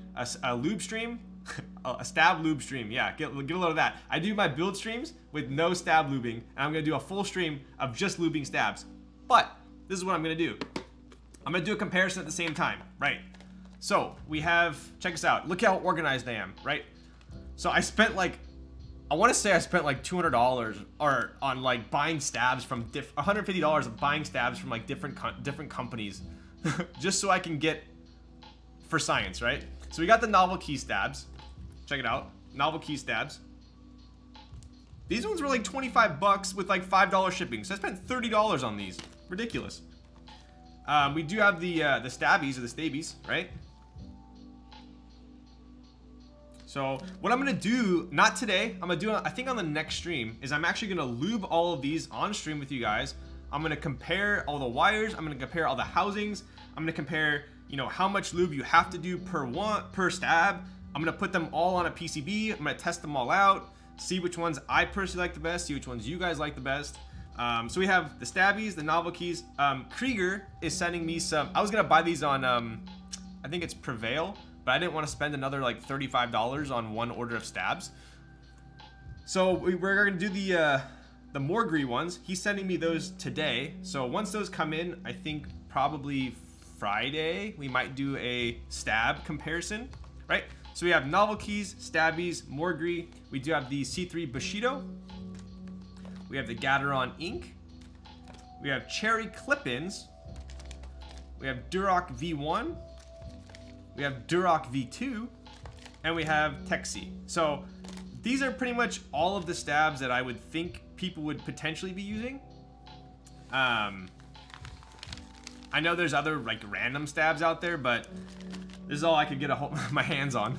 lube stream, a stab lube stream. Yeah, get a load of that. I do my build streams with no stab lubing, and I'm gonna do a full stream of just lubing stabs. But this is what I'm gonna do. I'm gonna do a comparison at the same time, right? So we have, check this out. Look how organized I am, right? So I spent like, I want to say I spent like $200 or on like buying stabs from $150 of buying stabs from like different companies, just so I can get for science, right? So we got the novel key stabs. Check it out, novel key stabs. These ones were like 25 bucks with like $5 shipping. So I spent $30 on these. Ridiculous. We do have the stabbies or the stabies, right? So what I'm gonna do, not today, I'm gonna do, I think on the next stream, is I'm actually gonna lube all of these on stream with you guys. I'm gonna compare all the wires, I'm gonna compare all the housings, I'm gonna compare, you know, how much lube you have to do per stab. I'm gonna put them all on a PCB, I'm gonna test them all out, see which ones I personally like the best, see which ones you guys like the best. So we have the stabbies, the novel keys. Krieger is sending me some, I was gonna buy these on, I think it's Prevail, but I didn't want to spend another like $35 on one order of stabs. So we're gonna do the Morgree ones. He's sending me those today. So once those come in, I think probably Friday, we might do a stab comparison, right? So we have novel keys, stabbies, Morgree. We do have the C3 Bushido. We have the Gateron Ink. We have Cherry Clip-ins. We have Durock V1. We have Durock V2. And we have Texi. So these are pretty much all of the stabs that I would think people would potentially be using. I know there's other like random stabs out there, but this is all I could get my hands on.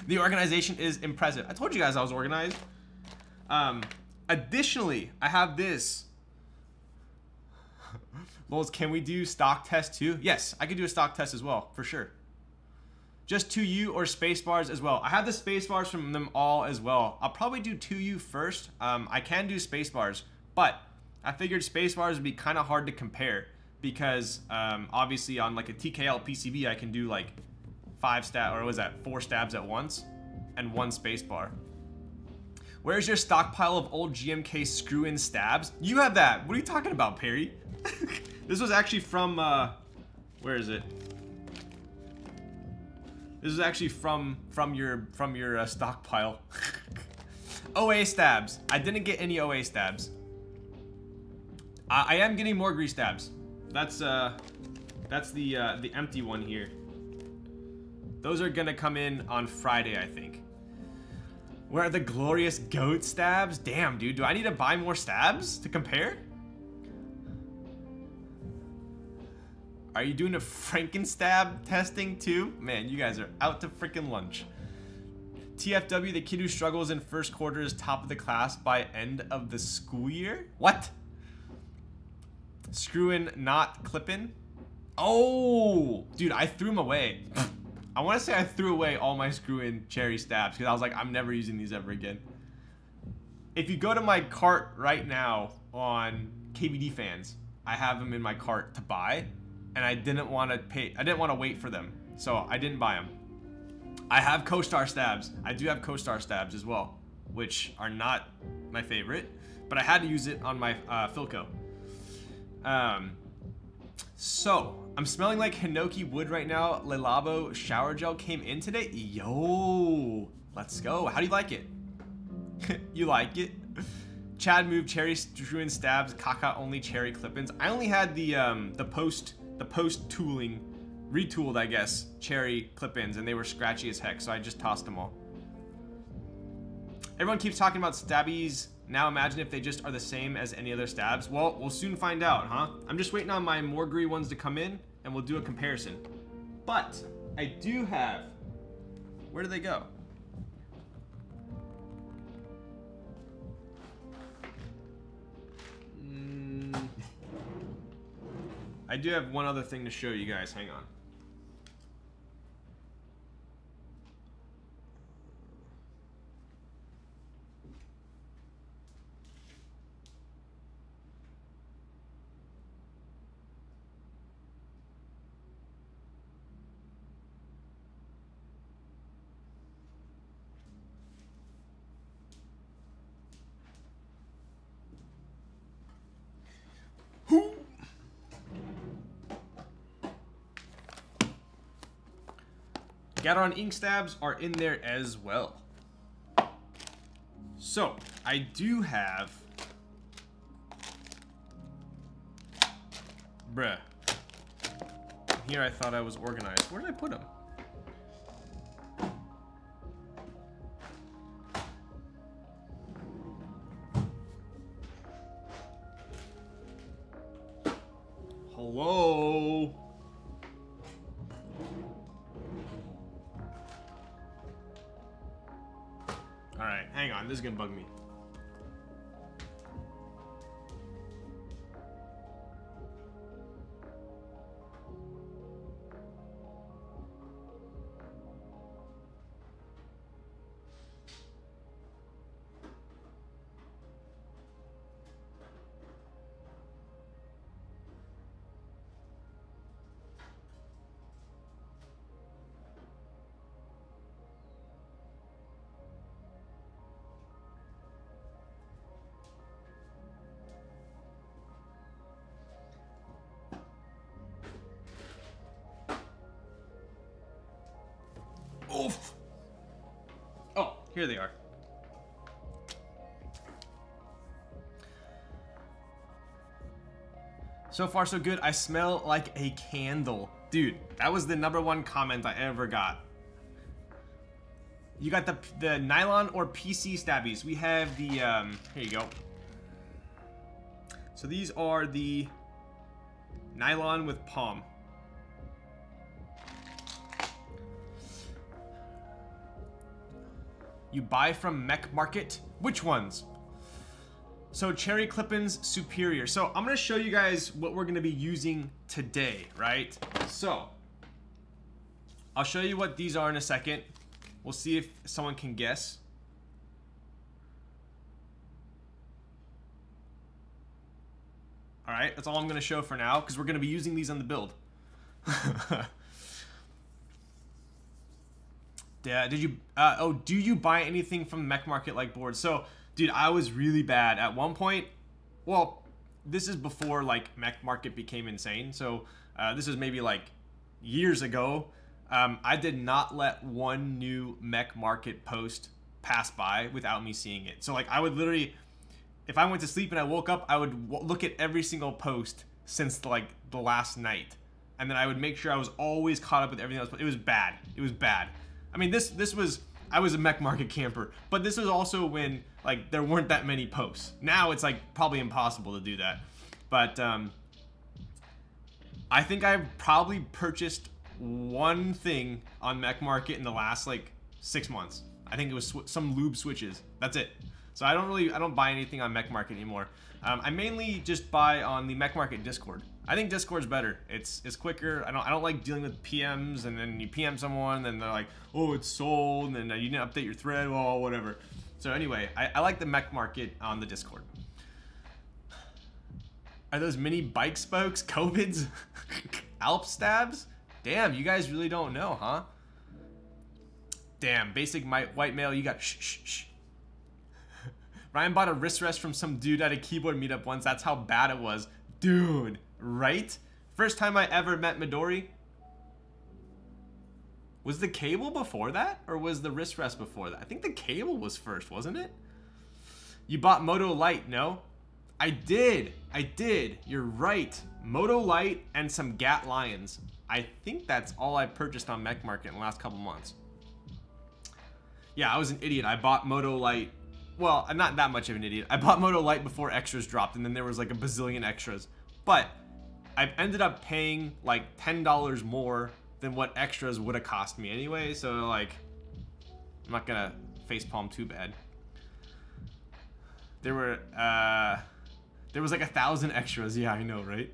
The organization is impressive. I told you guys I was organized. Additionally, I have this. Lols, can we do stock test too? Yes, I could do a stock test as well, for sure. Just 2U or space bars as well. I have the space bars from them all as well. I'll probably do 2U first. I can do space bars, but I figured space bars would be kind of hard to compare because obviously on like a TKL PCB, I can do like 4 stabs at once and 1 space bar. Where's your stockpile of old GMK screw-in stabs? You have that. What are you talking about, Perry? This was actually from, where is it? This is actually from your stockpile. OA stabs. I didn't get any OA stabs. I am getting more grease stabs. That's the empty one here. Those are gonna come in on Friday, I think. Where are the glorious goat stabs? Damn, dude, do I need to buy more stabs to compare? Are you doing a Frankenstab testing too? Man, you guys are out to freaking lunch. TFW, the kid who struggles in first quarter is top of the class by end of the school year? What? Screw in, not clip in? Oh, dude, I threw them away. I want to say I threw away all my screw-in cherry stabs because I was like, I'm never using these ever again. If you go to my cart right now on KBD Fans, I have them in my cart to buy, and I didn't want to pay. I didn't want to wait for them, so I didn't buy them. I have Co-Star stabs. I do have Co-Star stabs as well, which are not my favorite, but I had to use it on my Philco. So, I'm smelling like Hinoki wood right now. Le Labo shower gel came in today. Yo, let's go. How do you like it? You like it? Chad moved cherry strewn stabs, Kaka only cherry clip-ins. I only had the post tooling, retooled, I guess, cherry clip-ins, and they were scratchy as heck, so I just tossed them all. Everyone keeps talking about stabbies Now imagine if they just are the same as any other stabs. Well, we'll soon find out, huh? I'm just waiting on my Morgri ones to come in, and we'll do a comparison. But I do have... Where do they go? I do have one other thing to show you guys. Hang on. Gateron ink stabs are in there as well. So, I do have... Bruh. Here I thought I was organized. Where did I put them? Hello? Alright, hang on. This is gonna bug me. Oof. Oh, here they are. So far, so good. I smell like a candle. Dude, that was the #1 comment I ever got. You got the nylon or PC stabbies. We have the, here you go. So these are the nylon with palm. You buy from Mech Market? Which ones? So Cherry Clippins Superior. So I'm gonna show you guys what we're gonna be using today, right? So I'll show you what these are in a second. We'll see if someone can guess. All right, that's all I'm gonna show for now because we're gonna be using these on the build. Yeah, did you, oh, do you buy anything from Mech Market like boards? So, dude, I was really bad at one point. Well, this is before like Mech Market became insane. So, this is maybe like years ago. I did not let one new Mech Market post pass by without me seeing it. So, like, I would literally, if I went to sleep and I woke up, I would look at every single post since like the last night. And then I would make sure I was always caught up with everything else. But it was bad. It was bad. I mean, this was, I was a Mech Market camper, but this was also when, like, there weren't that many posts. Now it's, like, probably impossible to do that. But, I think I've probably purchased one thing on Mech Market in the last, like, 6 months. I think it was some lube switches. That's it. So I don't buy anything on Mech Market anymore. I mainly just buy on the Mech Market Discord. I think Discord's better. It's quicker. I don't like dealing with PMs, and then you PM someone, and then they're like, oh, it's sold, and then you didn't update your thread, well, whatever. So anyway, I like the Mech Market on the Discord. Are those mini bike spokes COVIDs? Alp stabs? Damn, you guys really don't know, huh? Damn, basic white male, you got shh. Ryan bought a wrist rest from some dude at a keyboard meetup once. That's how bad it was. Dude, right? First time I ever met Midori. Was the cable before that? Or was the wrist rest before that? I think the cable was first, wasn't it? You bought Moto Light, no? I did. You're right. Moto Light and some Gat Lions. I think that's all I purchased on Mech Market in the last couple months. Yeah, I was an idiot. I bought Moto Light well, I'm not that much of an idiot. I bought Moto Light before extras dropped, and then there was like a bazillion extras. But I ended up paying like $10 more than what extras would have cost me anyway. So like, I'm not gonna facepalm too bad. There was like 1,000 extras. Yeah, I know, right?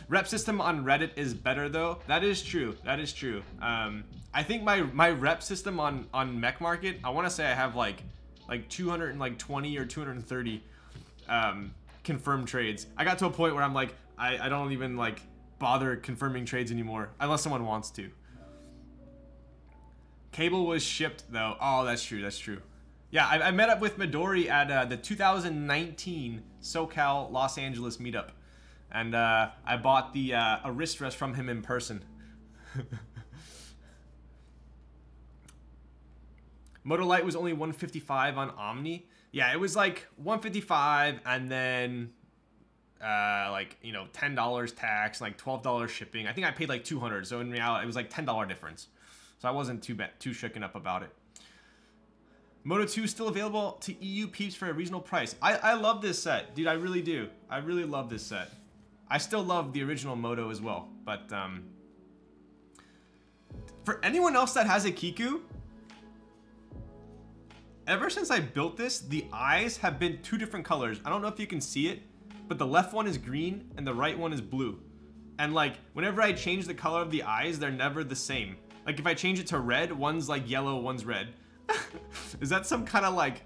Rep system on Reddit is better though. That is true. That is true. I think my rep system on Mech Market, I want to say I have like 220 or 230 confirmed trades. I got to a point where I'm like, I don't even like bother confirming trades anymore unless someone wants to. Cable was shipped though. Oh, that's true. That's true. Yeah, I met up with Midori at the 2019 SoCal Los Angeles meetup. And I bought the a wrist dress from him in person. Moto Light was only 155 on Omni. Yeah, it was like 155 and then like, you know, $10 tax, like $12 shipping. I think I paid like 200. So in reality, it was like $10 difference. So I wasn't too shooken up about it. Moto 2 is still available to EU peeps for a reasonable price. I love this set, dude. I really do. I really love this set. I still love the original Moto as well, but for anyone else that has a Kiku, ever since I built this, the eyes have been 2 different colors. I don't know if you can see it, but the left one is green and the right one is blue. And like, whenever I change the color of the eyes, they're never the same. Like if I change it to red, one's like yellow, one's red. Is that some kind of like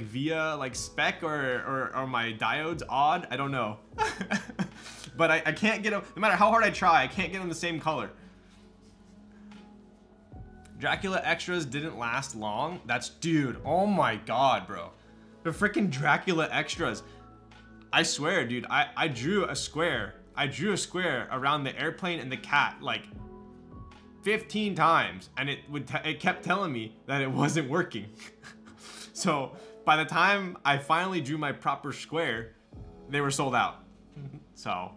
via like spec or are my diodes odd? I don't know. But I can't get them, no matter how hard I try, I can't get them the same color. Dracula extras didn't last long. That's, dude, oh my god, bro. The freaking Dracula extras. I swear, dude, I drew a square. I drew a square around the airplane and the cat like 15 times, and it kept telling me that it wasn't working. So by the time I finally drew my proper square, they were sold out. So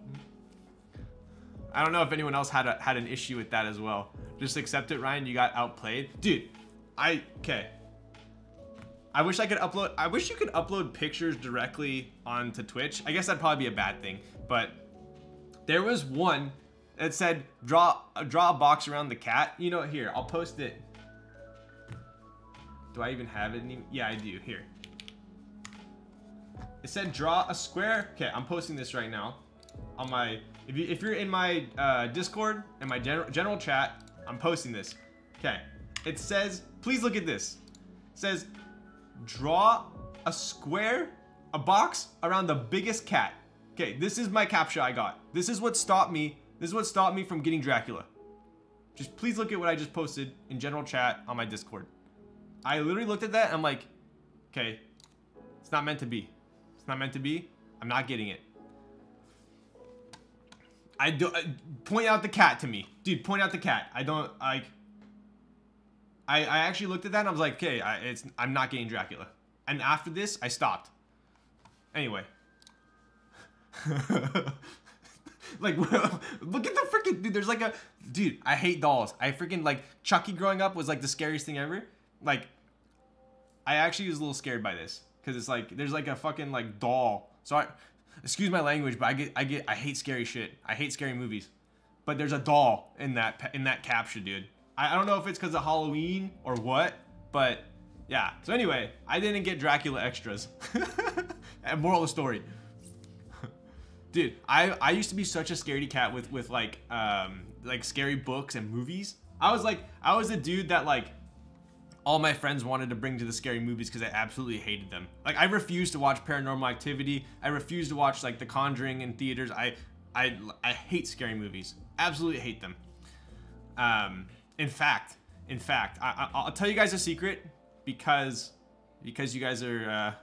I don't know if anyone else had an issue with that as well. Just accept it, Ryan. You got outplayed, dude. Okay. I wish I could upload. I wish you could upload pictures directly onto Twitch. I guess that'd probably be a bad thing, but there was one that said draw a box around the cat. You know, here, I'll post it. Do I even have it? Yeah, I do. Here. It said draw a square. Okay, I'm posting this right now on my. If you're in my Discord and my general chat, I'm posting this. Okay. It says, please look at this. It says, draw a square, a box around the biggest cat. Okay, this is my captcha I got. This is what stopped me. This is what stopped me from getting Dracula. Just please look at what I just posted in general chat on my Discord. I literally looked at that and I'm like, okay, it's not meant to be. It's not meant to be. I'm not getting it. Point out the cat to me. Dude, point out the cat. I actually looked at that and I was like, okay, I'm not getting Dracula. And after this, I stopped. Anyway. Like, look at the freaking, dude, there's like a, dude, I hate dolls. I freaking, like, Chucky growing up was like the scariest thing ever. Like, I actually was a little scared by this. Because it's like, there's like a fucking, like, doll. So excuse my language, but I hate scary shit. I hate scary movies. But there's a doll in that capture, dude. I don't know if it's because of Halloween or what, but yeah. So anyway, I didn't get Dracula extras. And moral of the story. Dude, I used to be such a scaredy cat with like scary books and movies. I was a dude that like all my friends wanted to bring to the scary movies because I absolutely hated them. Like I refused to watch Paranormal Activity. I refused to watch like The Conjuring in theaters. I hate scary movies. Absolutely hate them. In fact, I'll tell you guys a secret because you guys are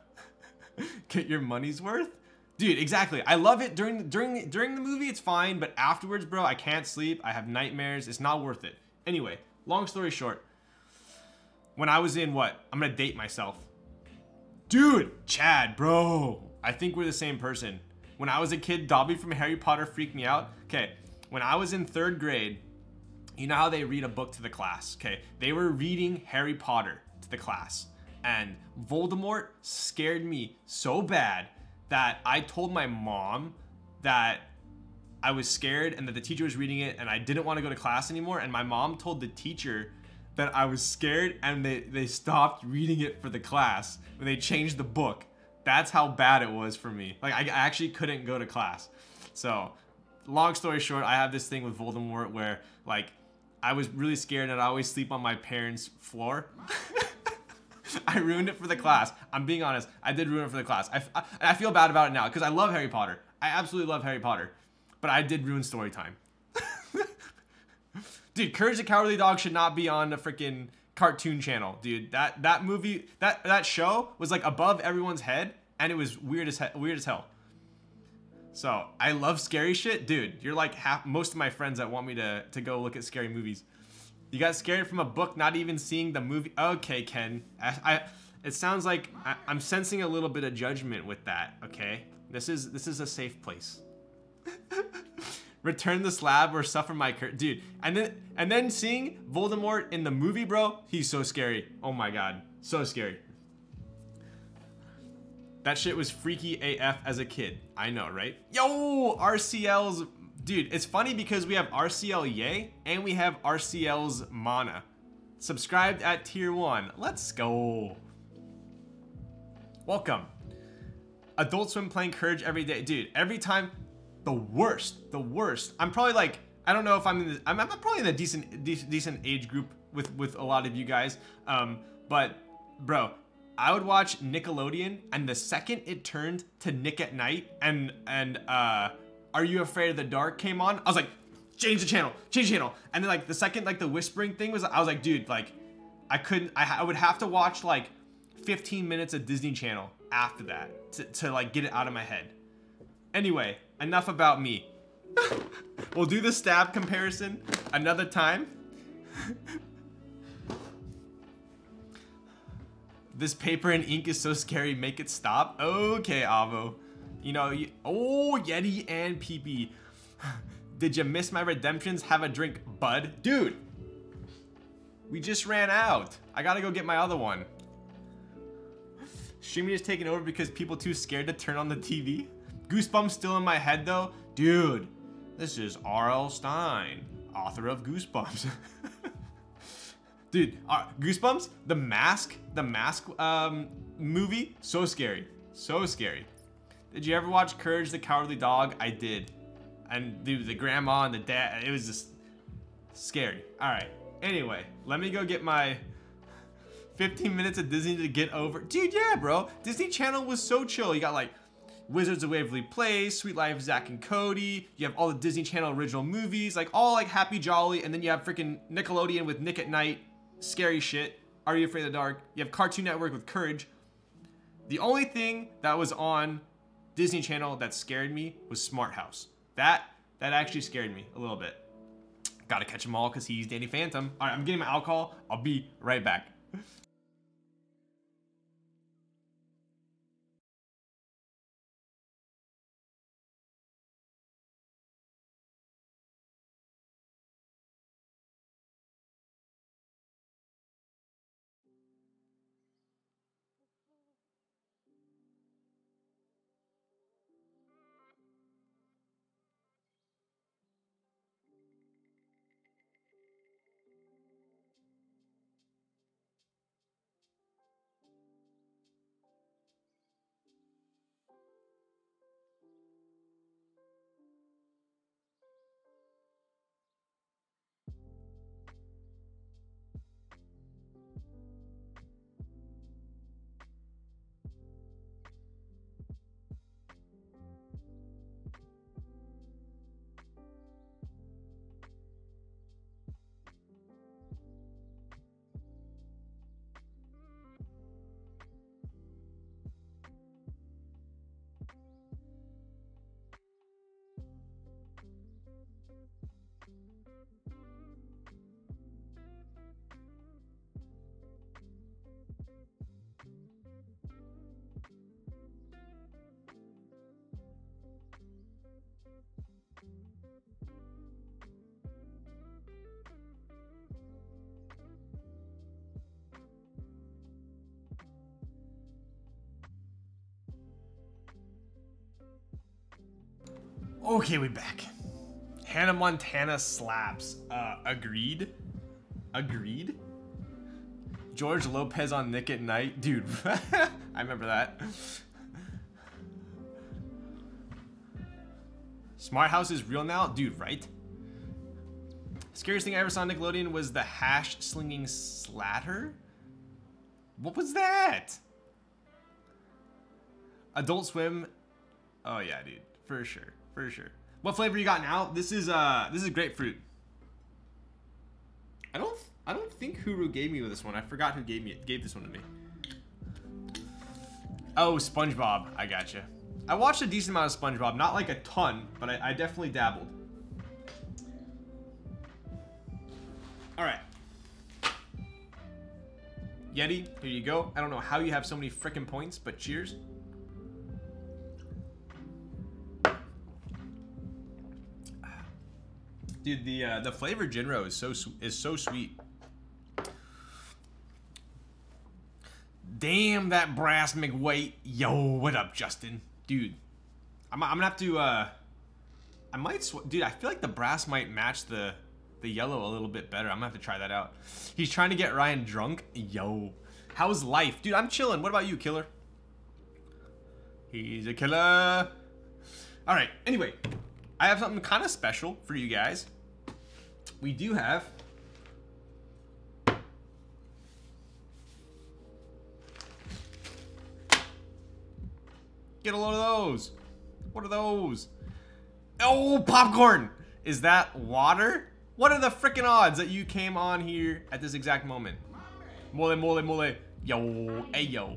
get your money's worth. Dude, exactly. I love it during the movie. It's fine, but afterwards, bro, I can't sleep. I have nightmares. It's not worth it. Anyway, long story short, when I was in what? I'm gonna date myself. Dude, Chad, bro. I think we're the same person. When I was a kid, Dobby from Harry Potter freaked me out. Okay, when I was in 3rd grade, You know how they read a book to the class, okay? They were reading Harry Potter to the class, and Voldemort scared me so bad that I told my mom that I was scared and that the teacher was reading it and I didn't want to go to class anymore. And my mom told the teacher that I was scared and they stopped reading it for the class when they changed the book. That's how bad it was for me. Like, I actually couldn't go to class. So, long story short, I have this thing with Voldemort where, like, I was really scared and I always sleep on my parents' floor. I ruined it for the class. I'm being honest. I did ruin it for the class. I feel bad about it now because I love Harry Potter. I absolutely love Harry Potter. But I did ruin story time. Dude, Courage the Cowardly Dog should not be on the freaking cartoon channel, dude. That movie, that show was like above everyone's head and it was weird as hell. So, I love scary shit. Dude, you're like most of my friends that want me to go look at scary movies. You got scared from a book, not even seeing the movie? Okay, Ken. It sounds like I'm sensing a little bit of judgment with that, okay? This is a safe place. Return the slab or suffer my curse. Dude, and then seeing Voldemort in the movie, bro, he's so scary. Oh my god. So scary. That shit was freaky AF as a kid. I know, right? Yo, RCL's... Dude, it's funny because we have RCL Yay and we have RCL's Mana. Subscribed at tier 1. Let's go. Welcome. Adult Swim playing Courage every day. Dude, every time... The worst. I'm probably like, I don't know if I'm probably in a decent age group with a lot of you guys. But bro, I would watch Nickelodeon and the second it turned to Nick at Night and Are You Afraid of the Dark came on, I was like, change the channel. And then like the second like the whispering thing was, I was like, dude, like I would have to watch like 15 minutes of Disney Channel after that to like get it out of my head. Anyway, enough about me. We'll do the stab comparison another time. This paper and ink is so scary, make it stop. Okay, Avo. You know, oh, Yeti and PP. Did you miss my redemptions? Have a drink, bud. Dude, we just ran out. I gotta go get my other one. Streaming is taking over because people too scared to turn on the TV. Goosebumps still in my head though. Dude, this is R.L. Stine, author of Goosebumps. Dude, Goosebumps, the mask movie, so scary. Did you ever watch Courage the Cowardly Dog? I did. And dude, the grandma and the dad, it was just scary. All right, anyway, let me go get my 15 minutes of Disney to get over. Dude, yeah, bro, Disney Channel was so chill. You got like Wizards of Waverly Place, Sweet Life of Zack and Cody. You have all the Disney Channel original movies, like all like happy jolly. And then you have freaking Nickelodeon with Nick at Night, scary shit. Are You Afraid of the Dark? You have Cartoon Network with Courage. The only thing that was on Disney Channel that scared me was Smart House. That actually scared me a little bit. Gotta catch them all because he's Danny Phantom. All right, I'm getting my alcohol. I'll be right back. Okay, we back. Hannah Montana slaps. Agreed. Agreed. George Lopez on Nick at Night. Dude, I remember that. Smart House is real now? Dude, right? Scariest thing I ever saw on Nickelodeon was the hash slinging slatter? What was that? Adult Swim. Oh yeah, dude. For sure. For sure. What flavor you got now? This is grapefruit. I don't think Huru gave me this one. I forgot who gave this one to me. Oh, SpongeBob. I gotcha. I watched a decent amount of SpongeBob, not like a ton, but I definitely dabbled. All right. Yeti, here you go. I don't know how you have so many frickin' points, but cheers. Dude, the flavor Jinro is so sweet. Damn, that brass McWhite. Yo, what up, Justin? Dude, I'm gonna have to, I might, dude, I feel like the brass might match the yellow a little bit better. I'm gonna have to try that out. He's trying to get Ryan drunk. Yo, how's life? Dude, I'm chilling. What about you, killer? He's a killer. All right, anyway, I have something kind of special for you guys. We do have get a load of those. What are those? Oh, popcorn. Is that water? What are the freaking odds that you came on here at this exact moment? Mole, mole, mole. Yo, ayo,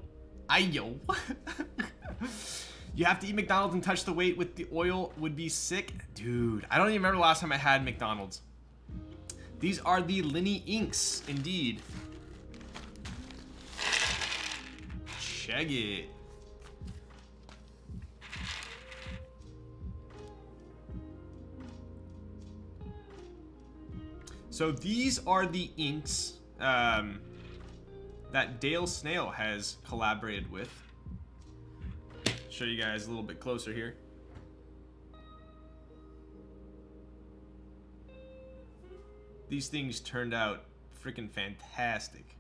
ayo. You have to eat McDonald's and touch the weight with the oil would be sick. Dude, I don't even remember the last time I had McDonald's. These are the Linny Inks, indeed. Check it. So these are the inks that Dale Snail has collaborated with. Show you guys a little bit closer here. These things turned out freaking fantastic.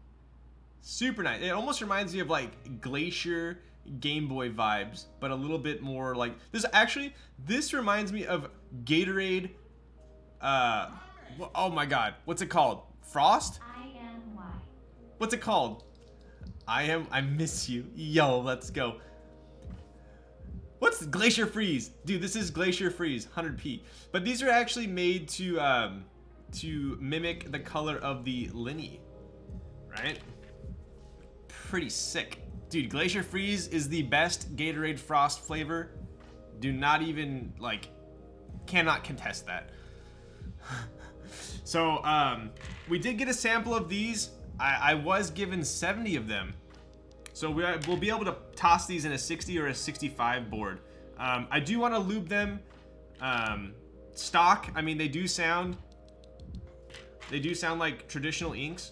Super nice. It almost reminds me of like Glacier Game Boy vibes, but a little bit more like this. Actually, this reminds me of Gatorade. Oh my God, what's it called? Frost? I-M-Y. What's it called? I miss you. Yo, let's go. What's Glacier Freeze? Dude, this is Glacier Freeze, 100p. But these are actually made to mimic the color of the Linny, right? Pretty sick. Dude, Glacier Freeze is the best Gatorade Frost flavor. Do not even, like, cannot contest that. So, we did get a sample of these. I was given 70 of them. So we'll be able to toss these in a 60 or a 65 board. I do want to lube them stock. I mean, they do sound like traditional inks.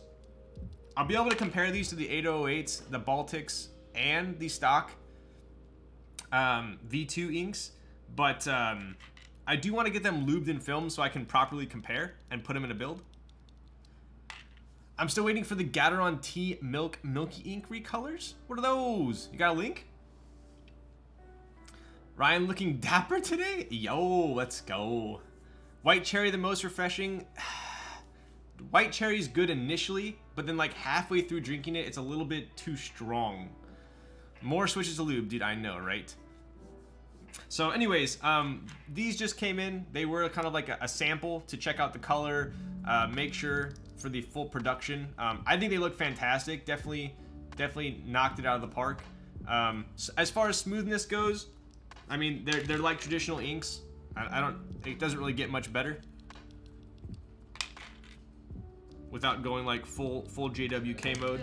I'll be able to compare these to the 8008s, the Baltics, and the stock V2 inks. But I do want to get them lubed in film so I can properly compare and put them in a build. I'm still waiting for the Gateron Tea Milky Ink recolors. What are those? You got a link? Ryan looking dapper today? Yo, let's go. White cherry the most refreshing. White cherry's good initially, but then like halfway through drinking it, it's a little bit too strong. More switches to lube, dude, I know, right? So anyways, these just came in. They were kind of like a sample to check out the color, make sure for the full production. I think they look fantastic. Definitely knocked it out of the park. As far as smoothness goes, I mean, they're like traditional inks. It doesn't really get much better without going like full JWK mode.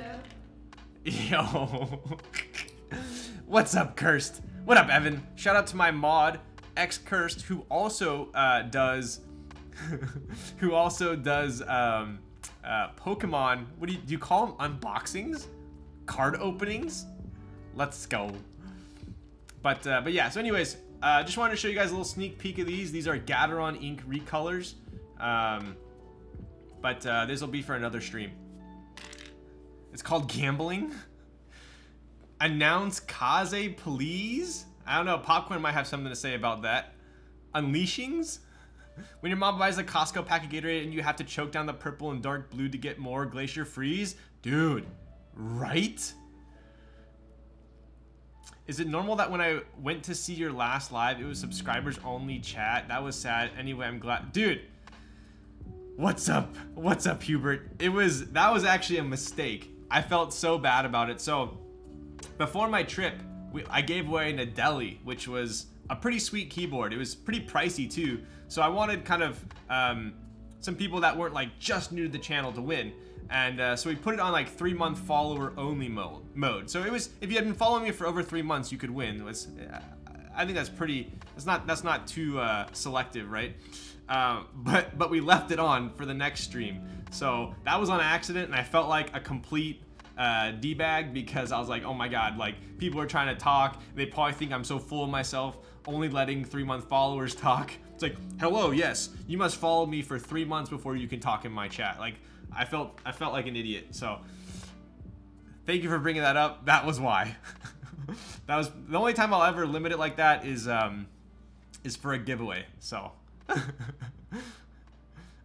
Yo, what's up, Cursed? What up, Evan? Shout out to my mod X Cursed, who also does Pokemon. What do you call them? Unboxings, card openings. Let's go. But yeah. So anyways, just wanted to show you guys a little sneak peek of these. These are Gateron ink recolors. But this will be for another stream. It's called Gambling. Announce Kaze, please. I don't know. Popcorn might have something to say about that. Unleashings. When your mom buys a Costco pack of Gatorade and you have to choke down the purple and dark blue to get more Glacier Freeze. Dude, right? Is it normal that when I went to see your last live, it was subscribers only chat? That was sad. Anyway, I'm glad. Dude, what's up? What's up, Hubert? That was actually a mistake. I felt so bad about it. So before my trip, I gave away an Adeli, which was a pretty sweet keyboard. It was pretty pricey too. So I wanted kind of some people that weren't like just new to the channel to win. And so we put it on like 3-month follower only mode. So it was, if you had been following me for over 3 months, you could win. I think that's pretty, that's not too selective, right? But we left it on for the next stream. So that was on accident, and I felt like a complete D-bag because I was like, oh my god, like people are trying to talk. They probably think I'm so full of myself, only letting 3-month followers talk. It's like, hello, yes, you must follow me for 3 months before you can talk in my chat. Like, I felt like an idiot. So thank you for bringing that up. That was why. That was the only time I'll ever limit it like that is for a giveaway. So I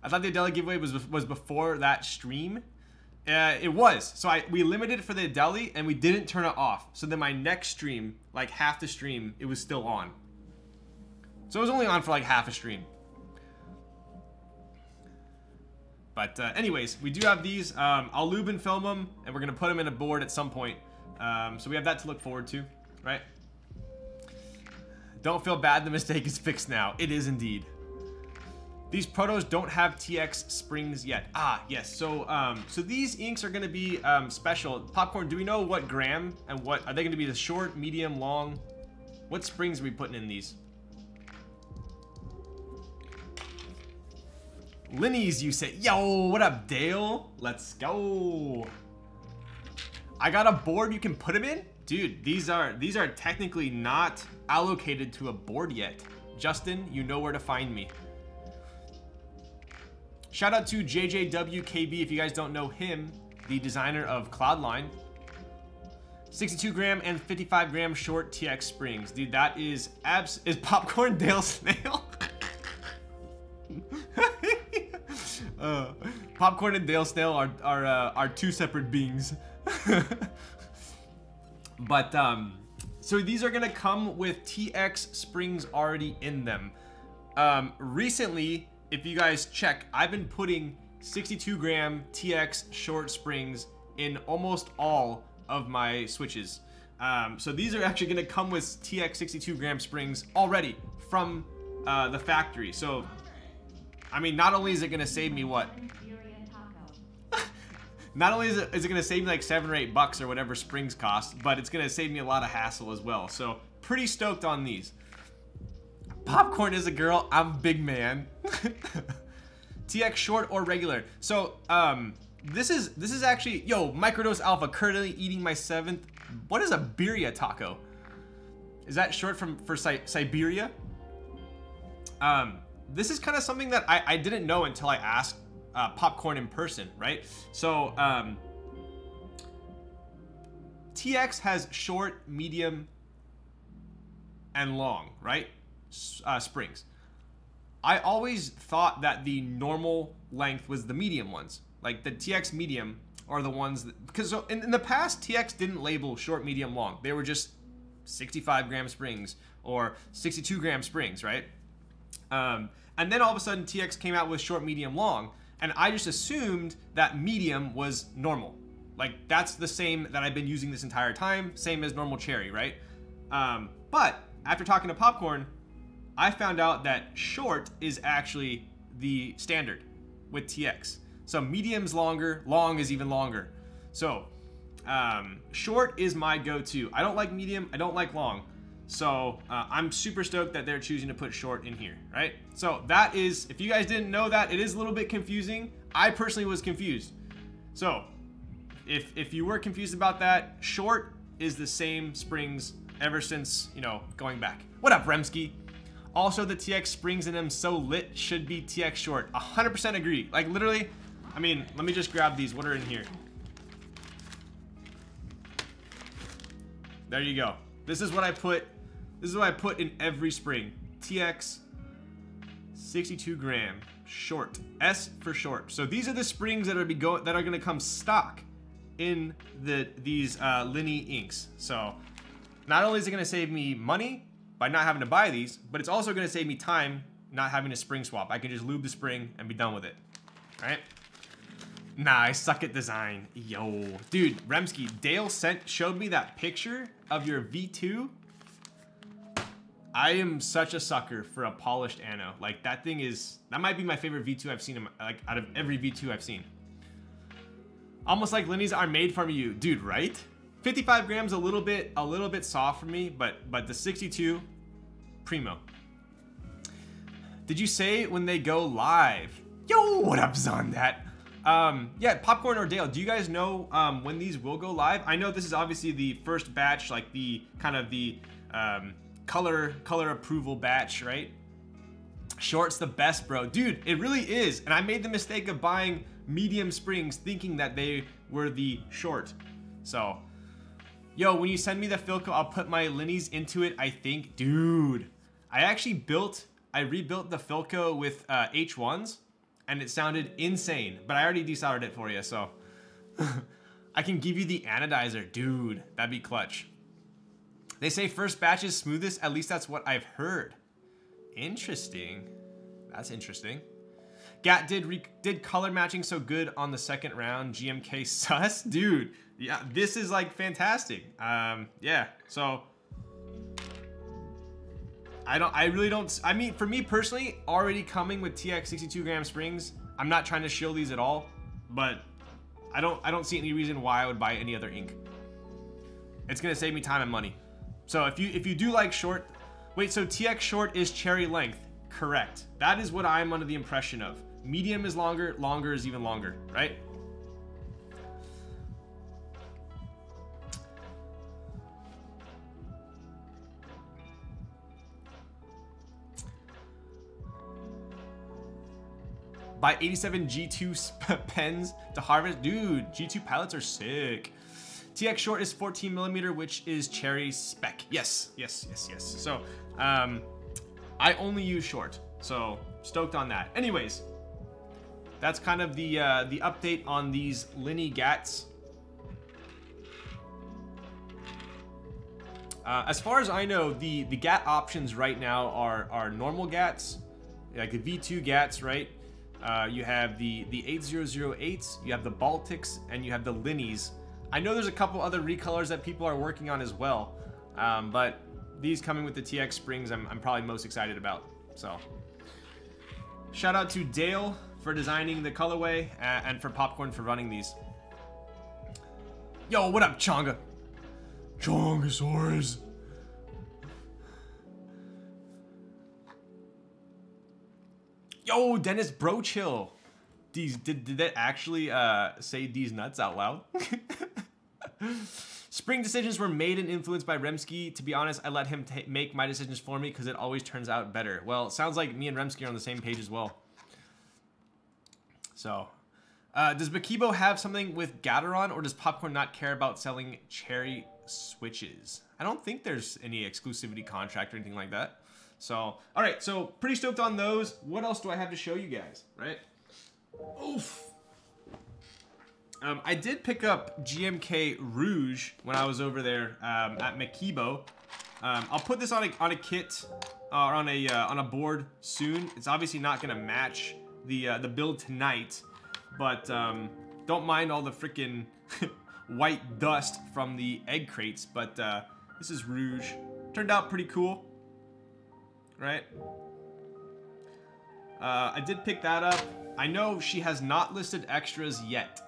thought the Adeli giveaway was before that stream. It was. So we limited it for the Adeli and we didn't turn it off. So then my next stream, like half the stream, it was still on. So it was only on for like half a stream. But anyways, we do have these. I'll lube and film them, and we're gonna put them in a board at some point. So we have that to look forward to, right? Don't feel bad, the mistake is fixed now. It is indeed. These protos don't have TX springs yet. Ah, yes. So so these inks are gonna be special. Popcorn, do we know what gram and what are they gonna be? The short, medium, long? What springs are we putting in these? Linny's, you say. Yo, what up, Dale? Let's go. I got a board you can put them in? Dude, these are technically not allocated to a board yet. Justin, you know where to find me. Shout out to JJWKB if you guys don't know him, the designer of Cloudline. 62 gram and 55 gram short TX springs. Dude, that is Popcorn Dale Snail? Popcorn and Dale Snail are two separate beings. But so these are gonna come with TX springs already in them. Recently, if you guys check, I've been putting 62 gram TX short springs in almost all of my switches. So these are actually gonna come with TX 62 gram springs already from the factory. So I mean, not only is it gonna save me what? Not only is it gonna save me like $7 or $8 or whatever springs cost, but it's gonna save me a lot of hassle as well. So pretty stoked on these. Popcorn is a girl, I'm big man. TX short or regular. So this is actually, yo, Microdose Alpha, currently eating my 7th. What is a birria taco? Is that short for Siberia? This is kind of something that I didn't know until I asked Popcorn in person, right? So TX has short, medium, and long, right? Springs. I always thought that the normal length was the medium ones. Like the TX medium are the ones that, because so in the past TX didn't label short, medium, long. They were just 65 gram springs or 62 gram springs, right? And then all of a sudden TX came out with short, medium, long, and I just assumed that medium was normal. Like that's the same that I've been using this entire time, same as normal cherry, right? But after talking to Popcorn, I found out that short is actually the standard with TX. So medium's longer, long is even longer. So short is my go-to. I don't like medium, I don't like long. So I'm super stoked that they're choosing to put short in here, right? So that is, if you guys didn't know that, it is a little bit confusing. I personally was confused. So if you were confused about that, short is the same springs ever since, you know, going back. What up, Remsky? Also, the TX springs in them so lit should be TX short. 100% agree. Like, literally, I mean, let me just grab these. What are in here? There you go. This is what I put. This is what I put in every spring. TX 62 gram short. S for short. So these are the springs that are going to come stock in these Linny inks. So not only is it going to save me money by not having to buy these, but it's also going to save me time not having to spring swap. I can just lube the spring and be done with it. All right? Nah, I suck at design. Yo, dude, Remsky, Dale showed me that picture of your V2. I am such a sucker for a polished ano. Like, that might be my favorite V2 I've seen, like, out of every V2 I've seen. Almost like Linny's are made for you, dude, right? 55 grams a little bit soft for me, but the 62, primo. Did you say when they go live? Yo, what up, Zondat? Yeah, Popcorn or Dale, do you guys know when these will go live? I know this is obviously the first batch, like the kind of the color approval batch, right? Short's the best, bro. Dude, it really is. And I made the mistake of buying medium springs thinking that they were the short. So, yo, when you send me the Philco, I'll put my Linnies into it, I think. Dude, I rebuilt the Philco with H1s. And it sounded insane, but I already desoldered it for you, so. I can give you the anodizer. Dude, that'd be clutch. They say first batch is smoothest, at least that's what I've heard. Interesting. That's interesting. Gat did color matching so good on the second round. GMK sus? Dude, yeah, this is like fantastic. Yeah, so. I mean, for me personally, already coming with TX 62 gram springs, I'm not trying to shill these at all, but I don't see any reason why I would buy any other ink. It's gonna save me time and money. So if you do like short, wait, so TX short is cherry length, correct? That is what I'm under the impression of. Medium is longer, longer is even longer, right? Buy 87 G2 pens to harvest. Dude, G2 palettes are sick. TX short is 14 millimeter, which is cherry spec. Yes. So, I only use short, so stoked on that. Anyways, that's kind of the update on these Linny Gats. As far as I know, the Gat options right now are normal Gats, like the V2 Gats, right? You have the 8008s, you have the Baltics, and you have the Linnies. I know there's a couple other recolors that people are working on as well, but these coming with the TX springs, I'm probably most excited about. So, shout out to Dale for designing the colorway and for Popcorn for running these. Yo, what up, Chonga? Chongasaurus. Yo, Dennis Bro Chill. Did that actually say these nuts out loud? Spring decisions were made and influenced by Remsky. To be honest, I let him make my decisions for me because it always turns out better. Well, it sounds like me and Remsky are on the same page as well. So, does Makibo have something with Gateron, or does Popcorn not care about selling cherry switches? I don't think there's any exclusivity contract or anything like that. So, all right, so pretty stoked on those. What else do I have to show you guys, right? Oof. I did pick up GMK Rouge when I was over there at Makibo. I'll put this on a kit or on a board soon. It's obviously not gonna match the build tonight, but don't mind all the freaking white dust from the egg crates. But this is Rouge. Turned out pretty cool. Right? I did pick that up. I know she has not listed extras yet.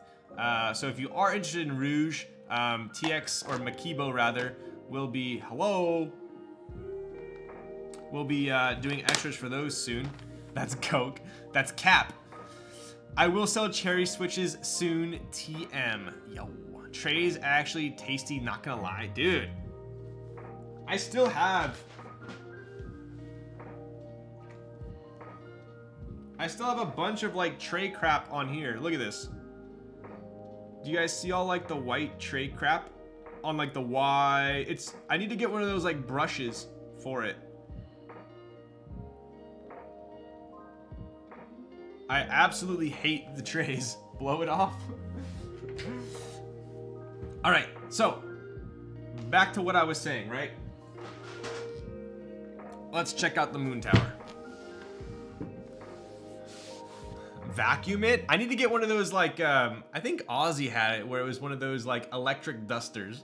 So if you are interested in Rouge, TX, or Makibo rather, will be, we'll be doing extras for those soon. That's Coke. That's Cap. I will sell cherry switches soon, TM. Yo, Trey's actually tasty, not gonna lie. Dude, I still have a bunch of like tray crap on here. Look at this. Do you guys see all like the white tray crap on like the Y? I need to get one of those like brushes for it. I absolutely hate the trays. Blow it off. All right, so back to what I was saying, right? Let's check out the Moontower. Vacuum it? I need to get one of those like, I think Ozzy had it where it was one of those like electric dusters.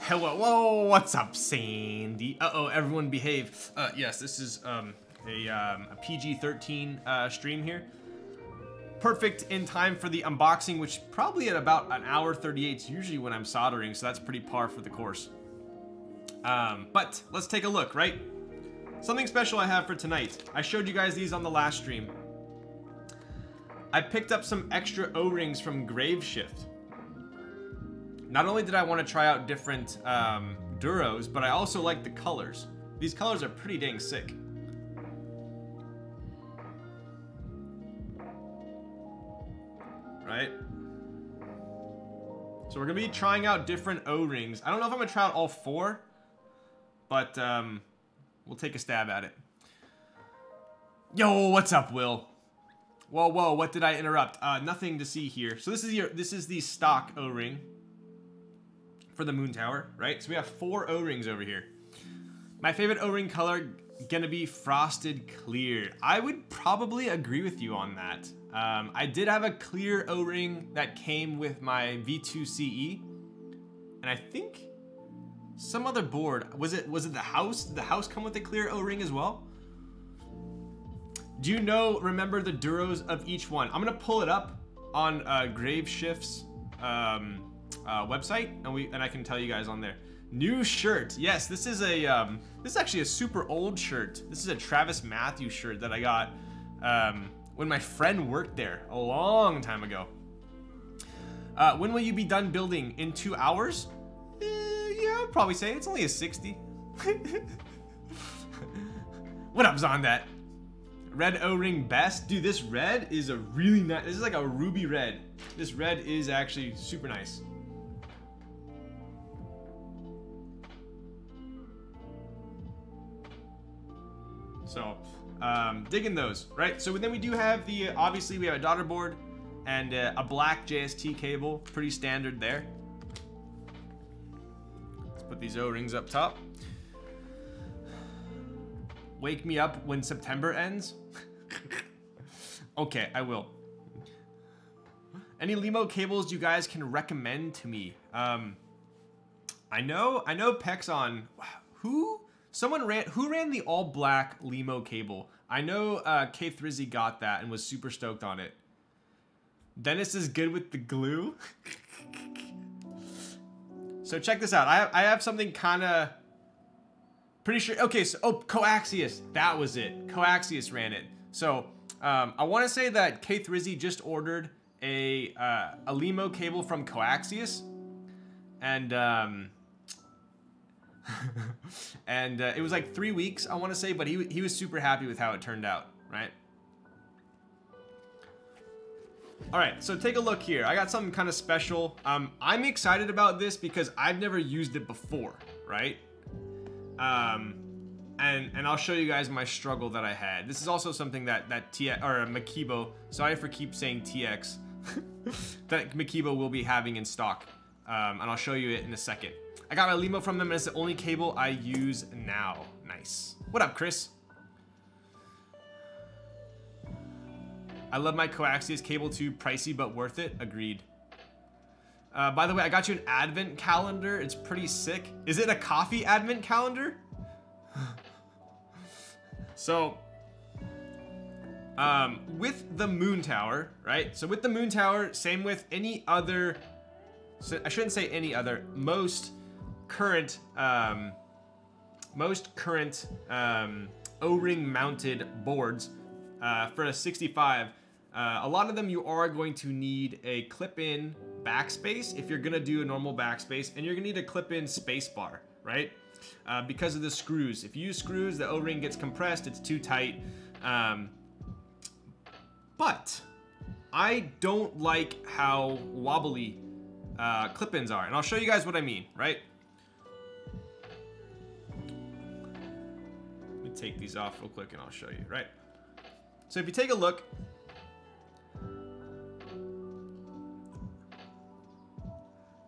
Hello, whoa, what's up, Sandy? Uh-oh, everyone behave. Yes, this is a PG-13 stream here. Perfect in time for the unboxing, which probably at about an hour 38 is usually when I'm soldering, so that's pretty par for the course. But let's take a look, right? Something special I have for tonight. I showed you guys these on the last stream. I picked up some extra O-rings from Graveshift. Not only did I want to try out different Duros, but I also like the colors. These colors are pretty dang sick. Right? So we're gonna be trying out different O-rings. I don't know if I'm gonna try out all 4, but we'll take a stab at it. Yo, what's up, Will? Whoa, whoa, what did I interrupt? Nothing to see here. So this is the stock O-ring for the Moontower, right? So we have 4 O-rings over here. My favorite O-ring color gonna be frosted clear. I would probably agree with you on that. I did have a clear O-ring that came with my V2CE, and I think some other board. Was it the house? Did the house come with a clear O-ring as well? Do you remember the Duros of each one? I'm gonna pull it up on Graveshift's website, and I can tell you guys on there. New shirt. Yes, this is actually a super old shirt. This is a Travis Matthews shirt that I got when my friend worked there a long time ago. When will you be done building? In 2 hours? Yeah, I'd probably say it's only a 60. What up's on that? Red O-ring best? Dude, this red is a really nice, this is like a ruby red. This red is actually super nice. So, digging those, right? So then we do have obviously we have a daughter board and a black JST cable, pretty standard there. Let's put these O-rings up top. Wake me up when September ends. Okay, I will. Any Limo cables you guys can recommend to me? I know Pexon. Who ran the all black Limo cable? I know K3Z got that and was super stoked on it. Dennis is good with the glue. So check this out. I have something kind of pretty sure. Okay, so Coaxius, that was it. Coaxius ran it. So I want to say that K3Z just ordered a Limo cable from Coaxius, and and it was like 3 weeks, I want to say, but he was super happy with how it turned out, right? All right, so take a look here. I got something kind of special. I'm excited about this because I've never used it before, right? And I'll show you guys my struggle that I had. This is also something that Makibo, sorry for keep saying TX, that Makibo will be having in stock. And I'll show you it in a second. I got my Limo from them, and it's the only cable I use now. Nice. What up, Chris? I love my Coaxius cable too. Pricey but worth it. Agreed. By the way, I got you an advent calendar. It's pretty sick. Is it a coffee advent calendar? So, with the Moontower, right? So with the Moontower, same with any other, so I shouldn't say any other, most current O-ring mounted boards for a 65. A lot of them you are going to need a clip-in backspace if you're gonna do a normal backspace, and you're gonna need to clip in spacebar, right? Because of the screws. If you use screws, the O-ring gets compressed, it's too tight. But I don't like how wobbly clip-ins are, and I'll show you guys what I mean, right? Let me take these off real quick and I'll show you, right? So if you take a look,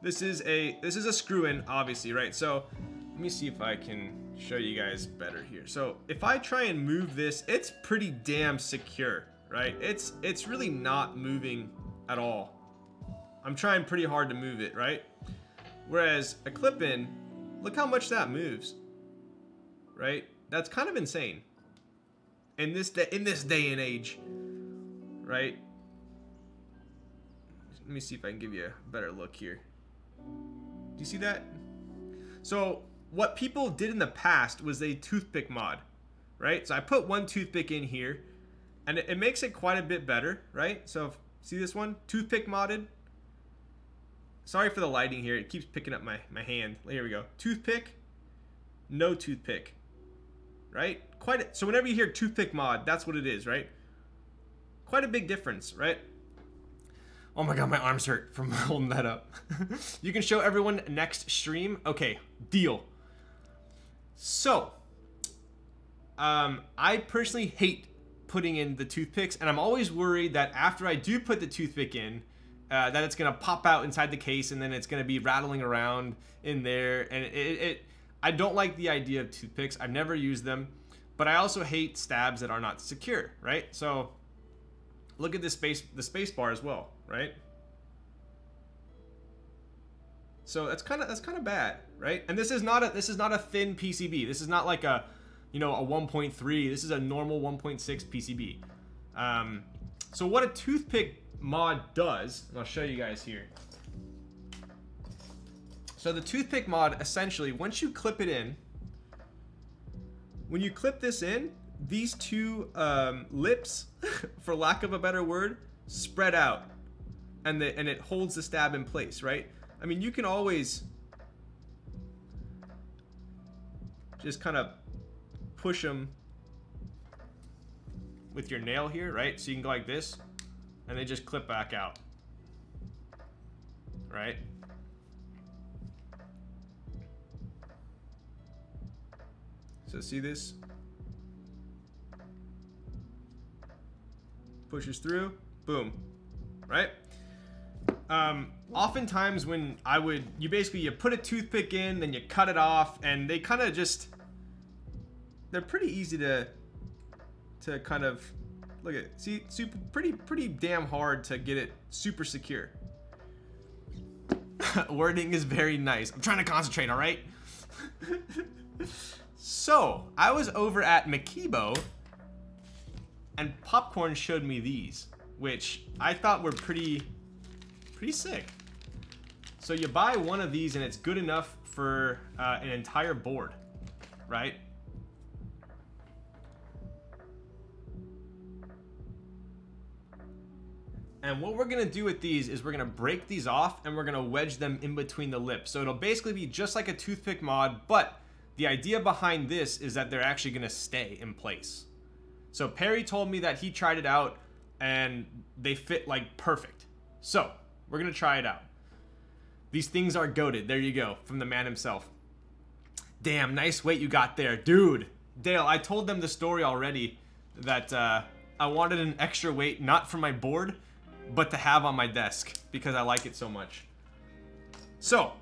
this is a screw-in, obviously, right? So let me see if I can show you guys better here. So if I try and move this, it's pretty damn secure, right? It's really not moving at all. I'm trying pretty hard to move it, right? Whereas a clip-in, look how much that moves, right? That's kind of insane in this day and age, right? Let me see if I can give you a better look here. Do you see that? So what people did in the past was a toothpick mod, right? So I put one toothpick in here, and it makes it quite a bit better, right? So see this one, toothpick modded. Sorry for the lighting here, it keeps picking up my hand. Here we go, toothpick, no toothpick, right? So whenever you hear toothpick mod, that's what it is, right? Quite a big difference, right? Oh my god, my arms hurt from holding that up. You can show everyone next stream. Okay, deal. So, I personally hate putting in the toothpicks, and I'm always worried that after I do put the toothpick in, that it's gonna pop out inside the case, and then it's gonna be rattling around in there, and I don't like the idea of toothpicks. I've never used them, but I also hate stabs that are not secure, right? So, look at this the space bar as well, right? So that's kind of bad, right? And this is not a thin PCB. This is not like a, you know, a 1.3. This is a normal 1.6 PCB. So what a toothpick mod does, and I'll show you guys here. So the toothpick mod, essentially, once you clip it in, when you clip this in, these two lips, for lack of a better word, spread out, and it holds the stab in place, right? I mean, you can always just kind of push them with your nail here, right? So you can go like this, and they just clip back out, right? So see this? Pushes through, boom, right? Oftentimes when you put a toothpick in, then you cut it off, and they kind of just, they're pretty easy to kind of, look at, see, pretty damn hard to get it super secure. Wording is very nice. I'm trying to concentrate, all right? So, I was over at Makibo, and Popcorn showed me these, which I thought were pretty sick. So you buy one of these and it's good enough for an entire board, right? And what we're gonna do with these is we're gonna break these off and we're gonna wedge them in between the lips. So it'll basically be just like a toothpick mod, but the idea behind this is that they're actually gonna stay in place. So Perry told me that he tried it out and they fit like perfect. So we're gonna try it out. These things are goated. There you go, from the man himself. Damn, nice weight you got there, dude. Dale, I told them the story already that I wanted an extra weight, not for my board, but to have on my desk because I like it so much. So,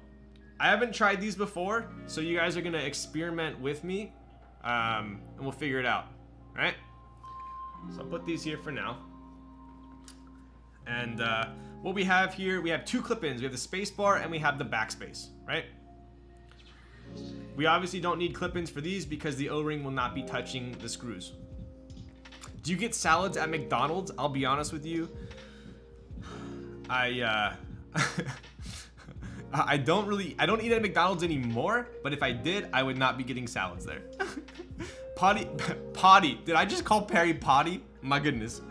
I haven't tried these before, so you guys are gonna experiment with me, and we'll figure it out, all right? So I'll put these here for now. And what we have here, we have two clip-ins. We have the space bar and we have the backspace, right? We obviously don't need clip-ins for these because the O-ring will not be touching the screws. Do you get salads at McDonald's? I'll be honest with you. I don't eat at McDonald's anymore, but if I did, I would not be getting salads there. Potty. Did I just call Perry Potty? My goodness.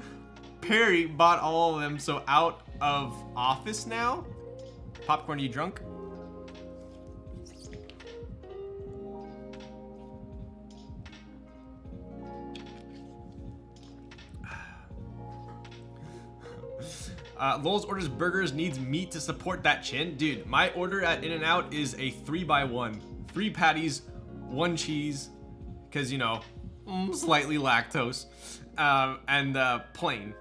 Perry bought all of them, so out of office now, popcorn, are you drunk? Lowell's orders burgers, needs meat to support that chin. Dude, my order at In-N-Out is a 3x1. 3 patties, 1 cheese, because, you know, slightly lactose, and plain.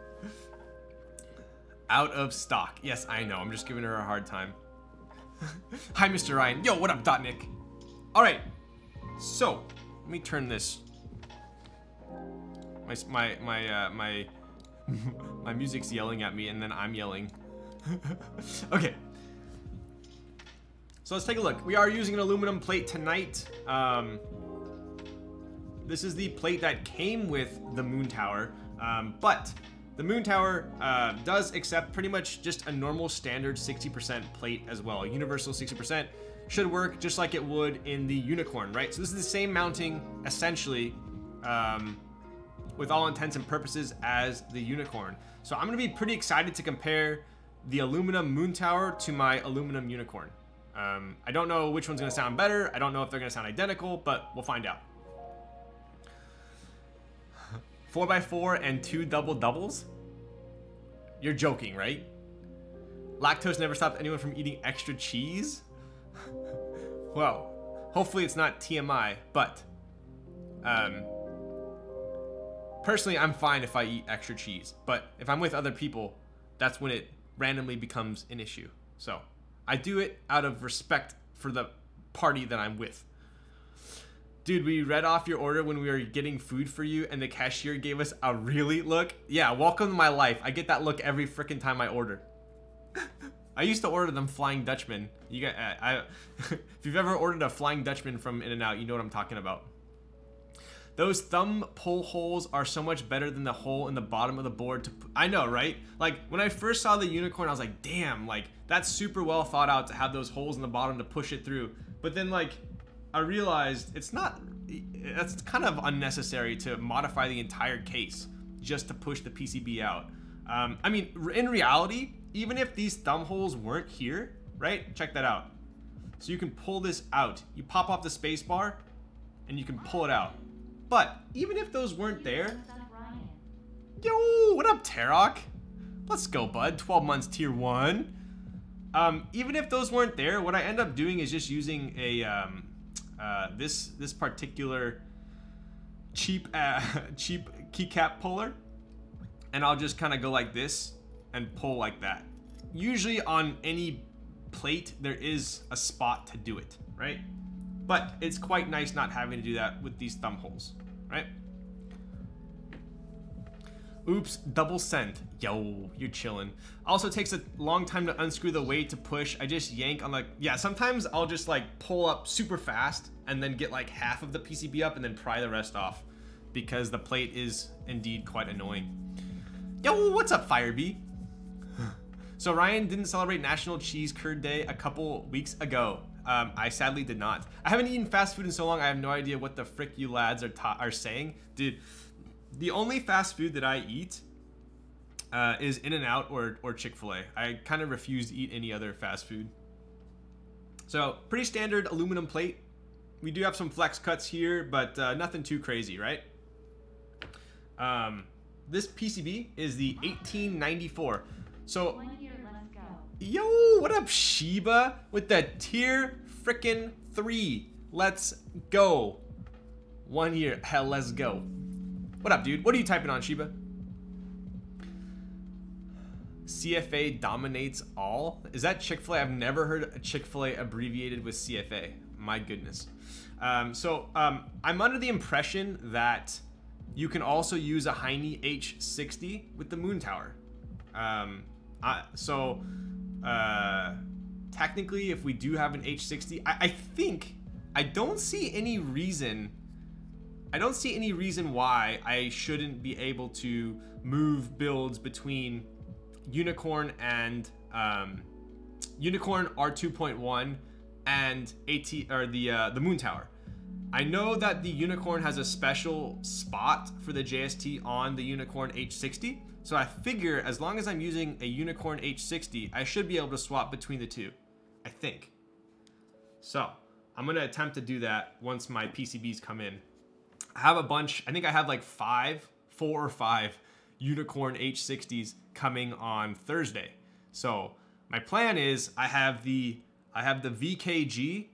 Out of stock. Yes, I know. I'm just giving her a hard time. Hi, Mr. Ryan. Yo, what up, Dotnik? All right. So, let me turn this. My music's yelling at me, and then I'm yelling. Okay. So let's take a look. We are using an aluminum plate tonight. This is the plate that came with the Moontower, but the Moontower does accept pretty much just a normal standard 60% plate as well. Universal 60% should work just like it would in the Unicorn, right? So this is the same mounting, essentially, with all intents and purposes as the Unicorn. So I'm gonna be pretty excited to compare the aluminum Moontower to my aluminum Unicorn. I don't know which one's gonna sound better. I don't know if they're gonna sound identical, but we'll find out. 4x4 and 2 double doubles? You're joking, right? Lactose never stopped anyone from eating extra cheese? Well, hopefully it's not TMI, but personally, I'm fine if I eat extra cheese, but if I'm with other people, that's when it randomly becomes an issue. So I do it out of respect for the party that I'm with. Dude, we read off your order when we were getting food for you, and the cashier gave us a really look. Yeah, welcome to my life. I get that look every freaking time I order. I used to order them Flying Dutchman. You got, if you've ever ordered a Flying Dutchman from In-N-Out, you know what I'm talking about. Those thumb pull holes are so much better than the hole in the bottom of the board. I know, right? Like, when I first saw the Unicorn, I was like, damn, like, that's super well thought out to have those holes in the bottom to push it through. But then, like, I realized it's not, that's kind of unnecessary to modify the entire case just to push the PCB out. I mean, in reality, even if these thumb holes weren't here, right? Check that out. So you can pull this out. You pop off the space bar and you can pull it out. But even if those weren't there, yo, what up, Tarok? Let's go, bud. 12 months tier 1. Even if those weren't there, what I end up doing is just using a this particular cheap keycap puller, and I'll just kind of go like this and pull like that. Usually on any plate there is a spot to do it, right? But it's quite nice not having to do that with these thumb holes, right? Oops, double sent. Yo, you're chilling. Also takes a long time to unscrew the weight to push. I just yank on, like, yeah, sometimes I'll just like pull up super fast and then get like half of the PCB up and then pry the rest off because the plate is indeed quite annoying. Yo, what's up, Firebee? So Ryan didn't celebrate National Cheese Curd Day a couple weeks ago. I sadly did not. I haven't eaten fast food in so long, I have no idea what the frick you lads are saying. Dude, the only fast food that I eat is In-N-Out or Chick-fil-A. I kind of refuse to eat any other fast food. So, pretty standard aluminum plate. We do have some flex cuts here, but nothing too crazy, right? This PCB is the 1894. So, yo, what up, Sheba? With the tier frickin' 3. Let's go. 1 year. Hell, let's go. What up, dude? What are you typing on, Sheba? CFA dominates all? Is that Chick-fil-A? I've never heard a Chick-fil-A abbreviated with CFA. My goodness. I'm under the impression that you can also use a Heine H60 with the Moontower. Technically, if we do have an H60, I don't see any reason why I shouldn't be able to move builds between Unicorn and Unicorn R2.1 and the Moontower. I know that the Unicorn has a special spot for the JST on the Unicorn H60, so I figure as long as I'm using a Unicorn H60, I should be able to swap between the two. I think. So I'm going to attempt to do that once my PCBs come in. I have a bunch. I think I have like 4 or 5 unicorn H60s coming on Thursday. So my plan is I have the VKG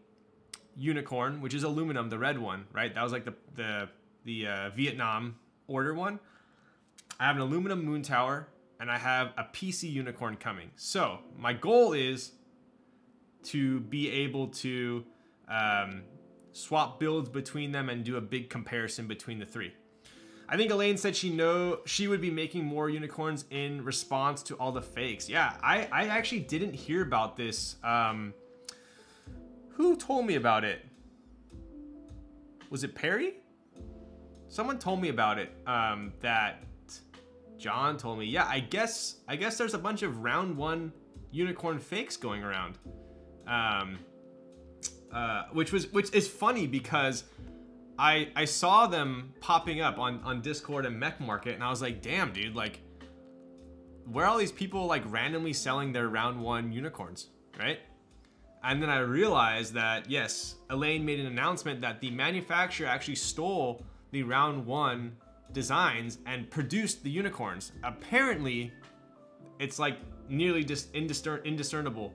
unicorn, which is aluminum, the red one, right? That was like the Vietnam order one. I have an aluminum Moontower, and I have a PC unicorn coming. So my goal is to be able to swap builds between them and do a big comparison between the 3. I think Elaine said she would be making more unicorns in response to all the fakes. Yeah, I actually didn't hear about this. Who told me about it? Was it Perry? Someone told me about it. That John told me. Yeah, I guess there's a bunch of round 1 unicorn fakes going around. Which is funny because I saw them popping up on Discord and Mech Market, and I was like, damn, dude, like, where are all these people like randomly selling their round 1 unicorns, right? And then I realized that, yes, Elaine made an announcement that the manufacturer actually stole the round 1 designs and produced the unicorns. Apparently, it's like nearly just indiscernible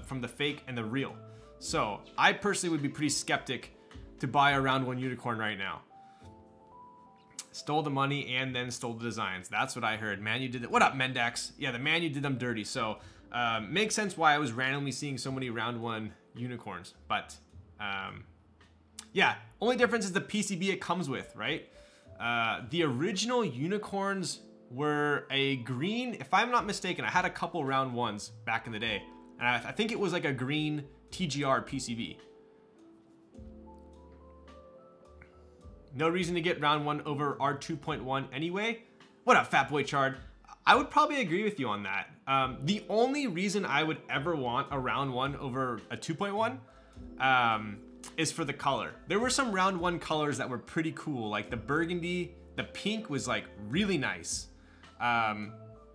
from the fake and the real. So I personally would be pretty skeptic to buy a round 1 unicorn right now. Stole the money and then stole the designs. That's what I heard. Manu did it. What up, Mendax? Yeah, the Manu did them dirty. So makes sense why I was randomly seeing so many round 1 unicorns. But yeah, only difference is the PCB it comes with, right? The original unicorns were a green, if I'm not mistaken. I had a couple round 1s back in the day, and I think it was like a green TGR PCB. No reason to get round 1 over R2.1 anyway. What up, Fatboy Chard? I would probably agree with you on that. The only reason I would ever want a round 1 over a 2.1 is for the color. There were some round 1 colors that were pretty cool, like the burgundy. The pink was like really nice.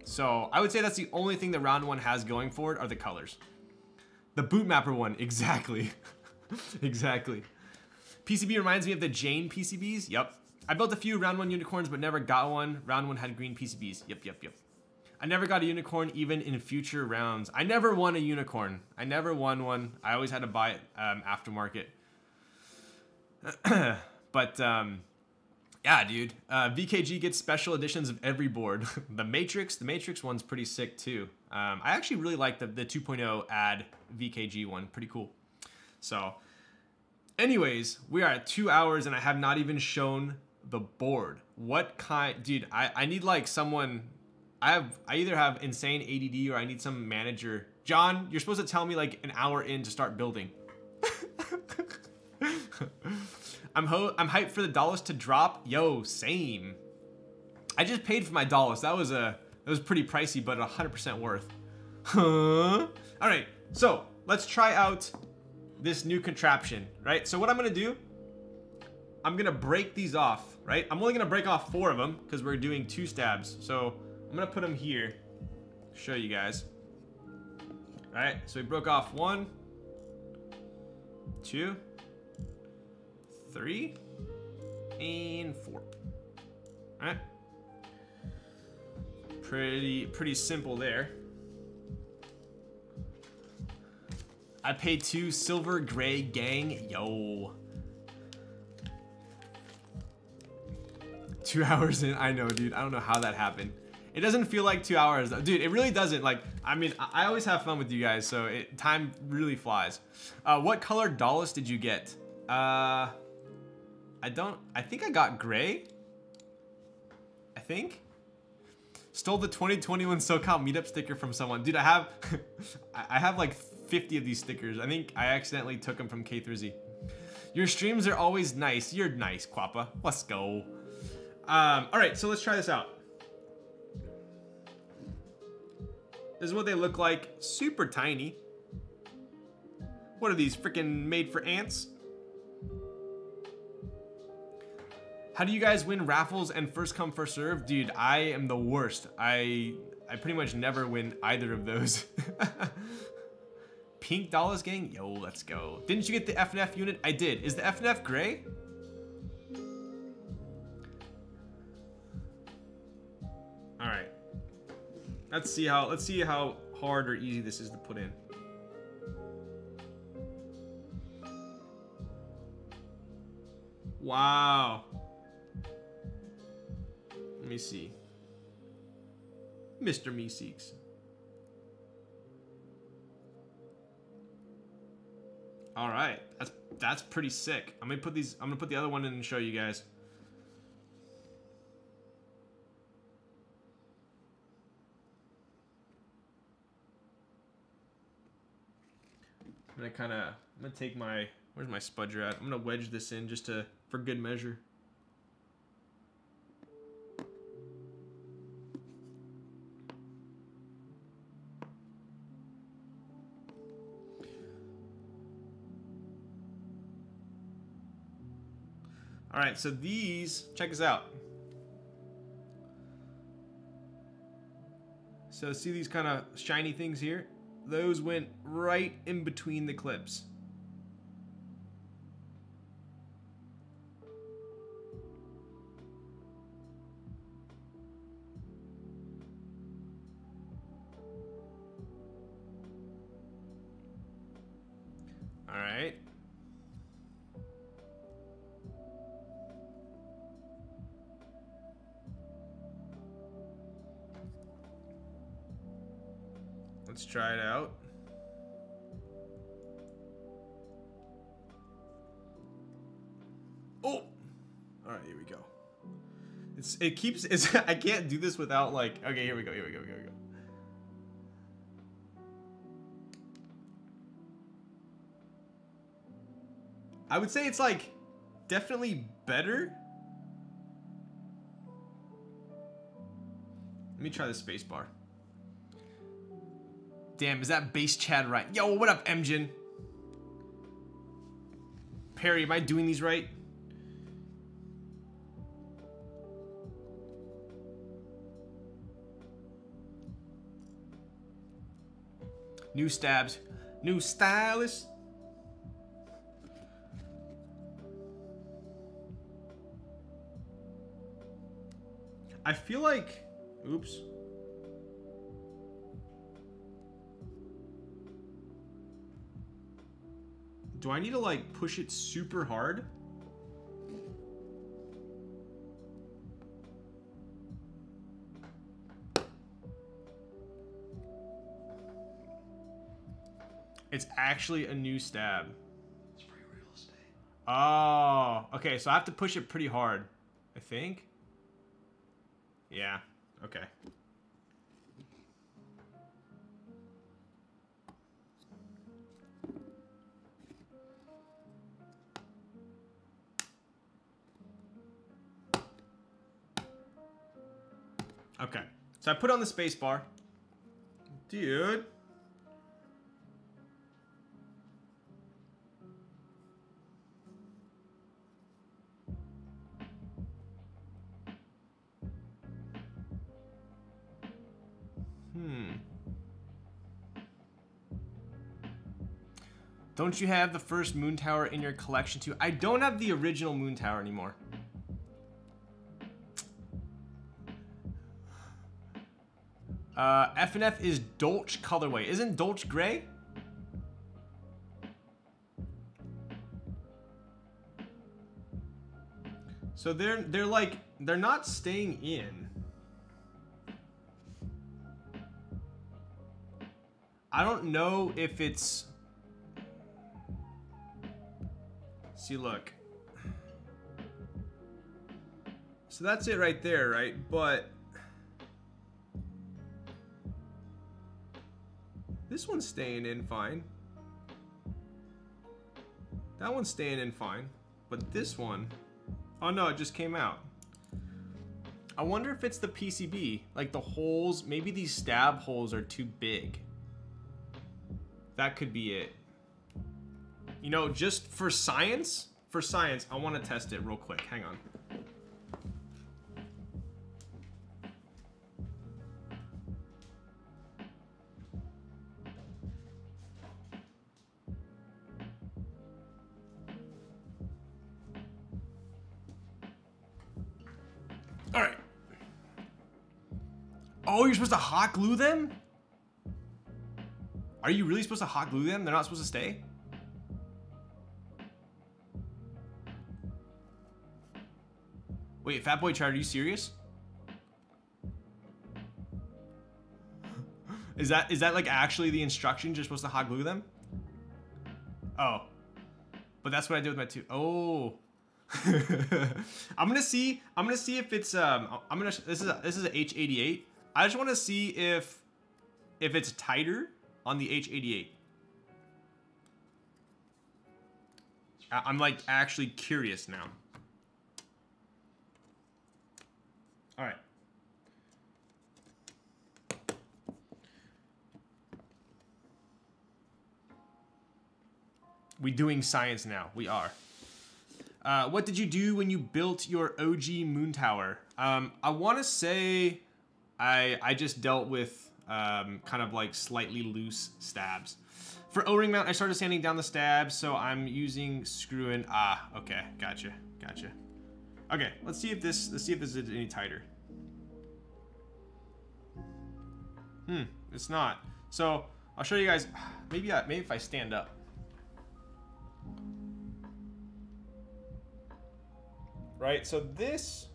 So I would say that's the only thing the round 1 has going for it are the colors. The Bootmapper one, exactly. Exactly. PCB reminds me of the Jane PCBs. Yep. I built a few round 1 unicorns, but never got one. Round 1 had green PCBs. Yep. I never got a unicorn even in future rounds. I never won a unicorn. I never won one. I always had to buy it aftermarket. But yeah, dude. VKG gets special editions of every board. The Matrix one's pretty sick too. I actually really like the 2.0 add VKG one. Pretty cool. So anyways, we are at 2 hours and I have not even shown the board. What kind, dude, I need like someone, I either have insane ADD or I need some manager. John, you're supposed to tell me like an hour in to start building. I'm hyped for the dollars to drop. Yo, same. I just paid for my dollars. That was pretty pricey, but 100% worth. Huh? All right, so let's try out this new contraption, right? So what I'm gonna do, I'm gonna break these off, right? I'm only gonna break off 4 of them because we're doing 2 stabs. So I'm gonna put them here, show you guys. All right, so we broke off 1, 2, 3, and 4. All right, pretty simple there. I paid 2 silver gray gang. Yo. 2 hours in. I know, dude. I don't know how that happened. It doesn't feel like 2 hours, though. Dude, it really doesn't. Like, I mean, I always have fun with you guys, so time really flies. What color dollars did you get? I think I got gray. I think. Stole the 2021 SoCal meetup sticker from someone. Dude, I have like 50 of these stickers. I think I accidentally took them from K3Z. Your streams are always nice. You're nice, Quappa. Let's go. All right, so let's try this out. This is what they look like. Super tiny. What are these, freaking made for ants? How do you guys win raffles and first come, first serve? Dude, I am the worst. I pretty much never win either of those. pink Dallas gang? Yo, let's go. Didn't you get the FNF unit? I did. Is the FNF gray? All right. Let's see how hard or easy this is to put in. Wow. Let me see. Mr. Meeseeks. All right, that's pretty sick. I'm gonna put the other one in and show you guys. I'm gonna take my, where's my spudger at? I'm gonna wedge this in just for good measure. All right, so these, check this out. So see these kind of shiny things here? Those went right in between the clips. All right. Let's try it out. Oh! All right, here we go. I can't do this without like, okay, here we go. I would say it's like definitely better. Let me try the space bar. Damn, is that base Chad right? Yo, what up, Emjin? Perry, am I doing these right? New stabs. New stylist. I feel like... Oops. Do I need to like push it super hard? It's actually a new stab. It's free real estate. Oh, okay, so I have to push it pretty hard, I think. Yeah, okay. Okay, so I put on the space bar. Dude. Don't you have the first Moontower in your collection too? I don't have the original Moontower anymore. FNF is Dolch colorway. Isn't Dolch gray? So they're not staying in. I don't know if it's... See, look. So that's it right there, right? But this one's staying in fine. That one's staying in fine. But this one, oh no, it just came out. I wonder if it's the PCB. Like the holes, maybe these stab holes are too big. That could be it. You know, just for science, I want to test it real quick. Hang on. All right. Oh, you're supposed to hot glue them? Are you really supposed to hot glue them? They're not supposed to stay? Wait, Fatboy Chart, are you serious? Is that like actually the instructions? You're supposed to hot glue them? Oh. But that's what I did with my two. Oh. I'm gonna see if it's this is an H88. I just want to see if it's tighter on the H88. I'm like actually curious now. All right. We doing science now. We are. What did you do when you built your OG Moontower? I want to say I just dealt with kind of like slightly loose stabs. For O-ring mount, I started sanding down the stabs, so I'm using screw-in. Ah, okay, gotcha. Okay, let's see if this is any tighter. It's not. So I'll show you guys. Maybe if I stand up. Right, so this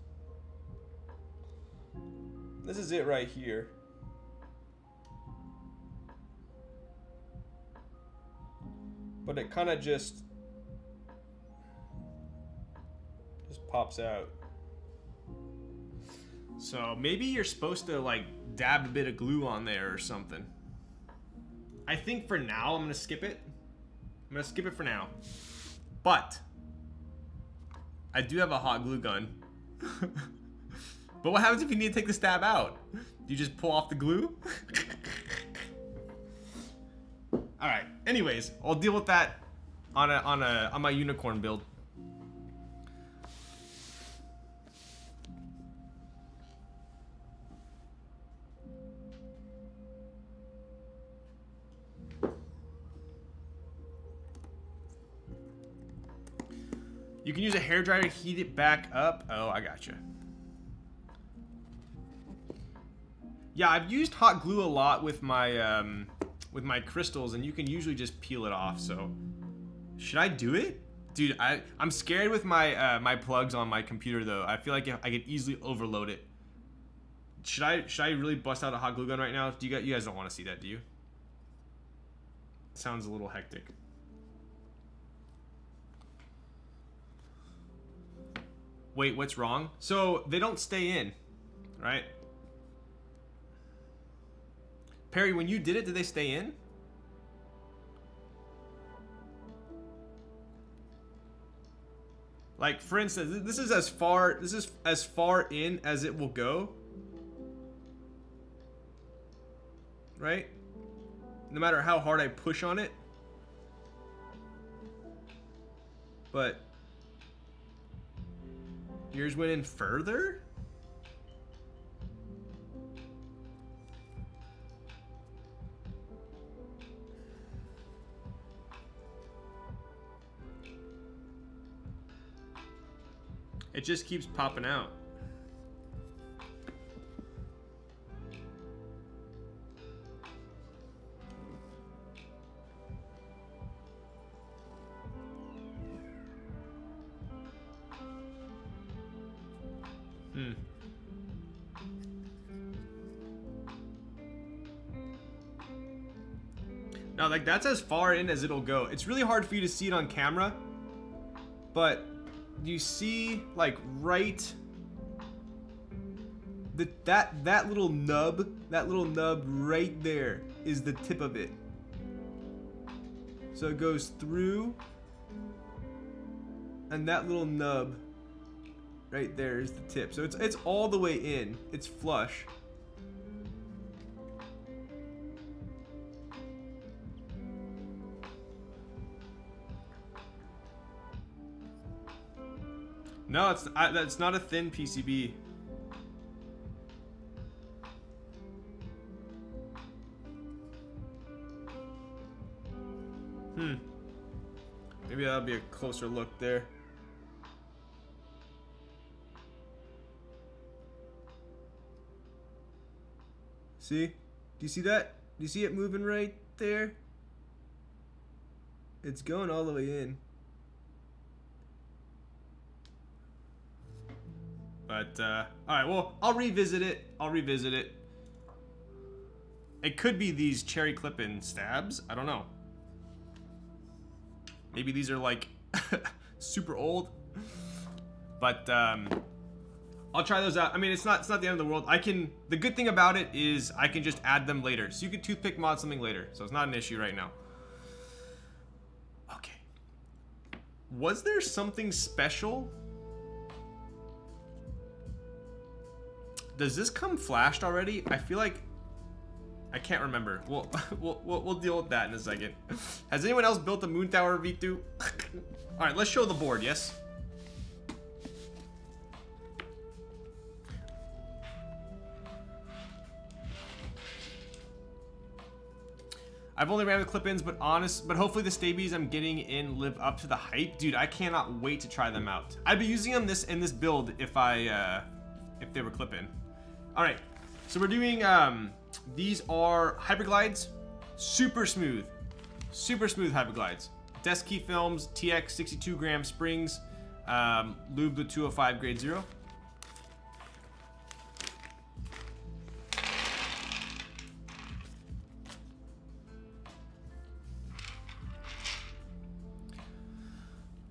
is it right here. But it kind of just pops out. So maybe you're supposed to like dab a bit of glue on there or something. I think for now I'm gonna skip it. I'm gonna skip it for now. But I do have a hot glue gun. But what happens if you need to take the stab out? Do you just pull off the glue? All right. Anyways, I'll deal with that on my unicorn build. You can use a hairdryer to heat it back up. Oh, I gotcha. Yeah, I've used hot glue a lot with my crystals, and you can usually just peel it off. So, should I do it, dude? I'm scared with my my plugs on my computer though. I feel like I could easily overload it. Should I really bust out a hot glue gun right now? You guys don't want to see that, do you? Sounds a little hectic. Wait, what's wrong? So they don't stay in, right? Perry, when you did it, did they stay in? Like, for instance, this is as far in as it will go. Right? No matter how hard I push on it. But yours went in further? It just keeps popping out. No, like that's as far in as it'll go. It's really hard for you to see it on camera, but you see like right that little nub right there is the tip of it. So it goes through, and that little nub right there is the tip. So it's all the way in. It's flush. No, that's not a thin PCB. Maybe that'll be a closer look there. See? Do you see that? Do you see it moving right there? It's going all the way in. But, alright, well, I'll revisit it. It could be these cherry clip-in stabs. I don't know. Maybe these are, like, super old. But, I'll try those out. I mean, it's not the end of the world. The good thing about it is I can just add them later. So you can toothpick mod something later. So it's not an issue right now. Okay. Was there something special? Does this come flashed already? I feel like I can't remember. We'll deal with that in a second. Has anyone else built a Moontower V2? All right, let's show the board. Yes. I've only ran with clip-ins, but hopefully the stabies I'm getting in live up to the hype. Dude, I cannot wait to try them out. I'd be using them in this build if they were clip-in. All right, so we're doing, these are Hyperglides, super smooth Hyperglides. Desk key films, TX 62 gram springs, lubed with 205 grade 0.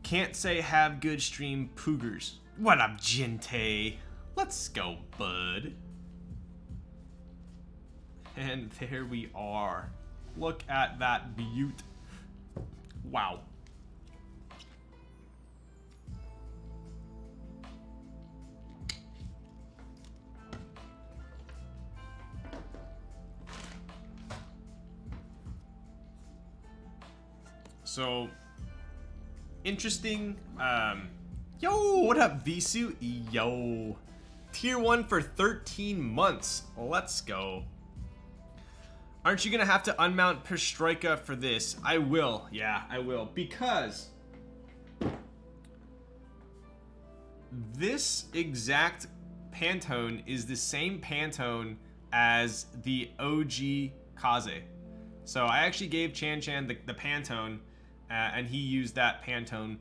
Can't say have good stream poogers. What up, gente? Let's go, bud. And there we are. Look at that beaut. Wow. So interesting. Yo, what up, Visu? Yo. Tier 1 for 13 months. Let's go. Aren't you gonna have to unmount Perestroika for this? I will. Yeah, I will. Because this exact Pantone is the same Pantone as the OG Kaze. So I actually gave Chan the Pantone, and he used that Pantone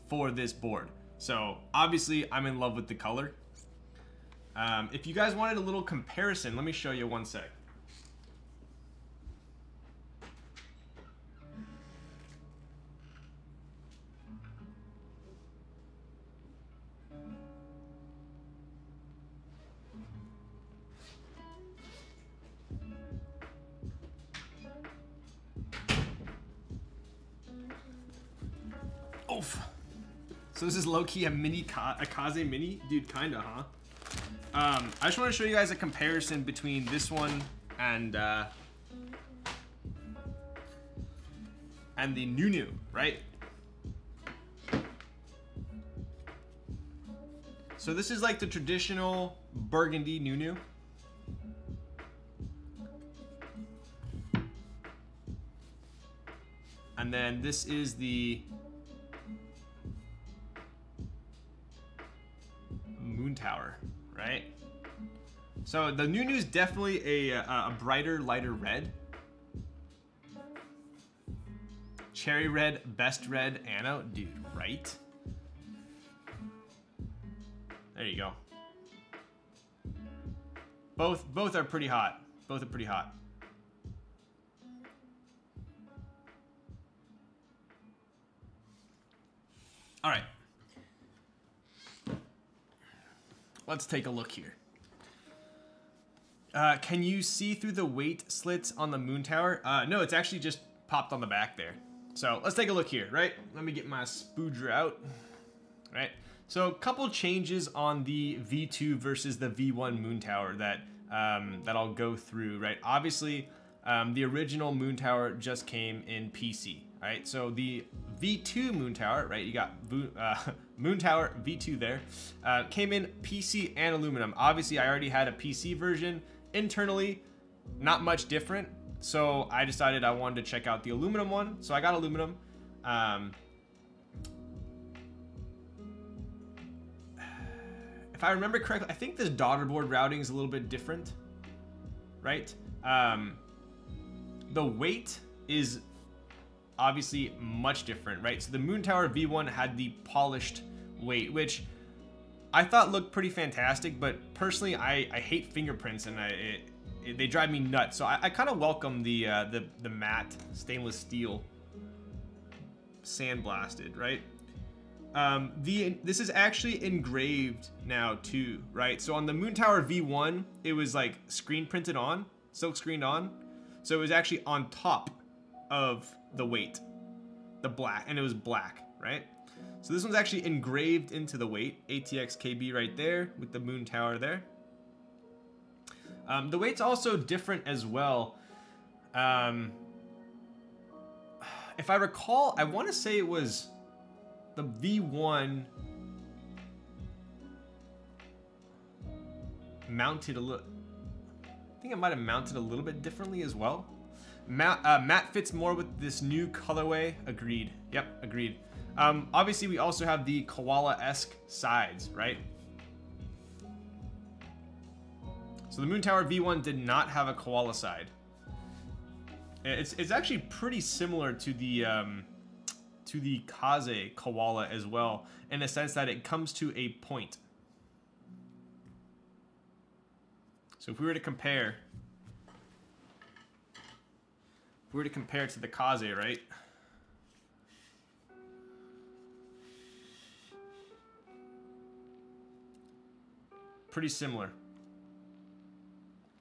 for this board. So obviously I'm in love with the color. If you guys wanted a little comparison, let me show you one sec. Oof. So this is low-key a Kaze mini? Dude, kinda, huh? I just want to show you guys a comparison between this one and the Nunu, right? So this is like the traditional burgundy Nunu. And then this is the Moontower, right? So the Nunu is definitely a brighter, lighter red. Cherry red, best red, Anno, dude, right? There you go. Both are pretty hot. Both are pretty hot. All right. Let's take a look here. Can you see through the weight slits on the Moontower? No, it's actually just popped on the back there. So let's take a look here, right? Let me get my spoodger out, right? So a couple changes on the V2 versus the V1 Moontower that I'll go through, right? Obviously, the original Moontower just came in PC, right? So the V2 Moontower, right? You got Moontower V2 there, came in PC and aluminum. Obviously, I already had a PC version. Internally, not much different. So I decided I wanted to check out the aluminum one. So I got aluminum. If I remember correctly, I think this daughterboard routing is a little bit different. right? The weight is obviously much different, right? So the Moontower V1 had the polished weight, which I thought looked pretty fantastic, but personally I hate fingerprints and they drive me nuts. So I kind of welcome the matte stainless steel sandblasted, right? This is actually engraved now too, right? So on the Moontower V1, it was like screen printed on, silk screened on. So it was actually on top of the weight, the black, and it was black, right? So this one's actually engraved into the weight, Atxkb right there with the Moontower there. The weight's also different as well. If I recall, I want to say it was the V1 mounted a little. I think it might have mounted a little bit differently as well. Matte fits more with this new colorway. Agreed. Yep, agreed. Obviously, we also have the koala-esque sides, right? So the Moontower V1 did not have a koala side. It's actually pretty similar to the Kaze koala as well, in the sense that it comes to a point. So if we were to compare, to the Kaze, right? Pretty similar.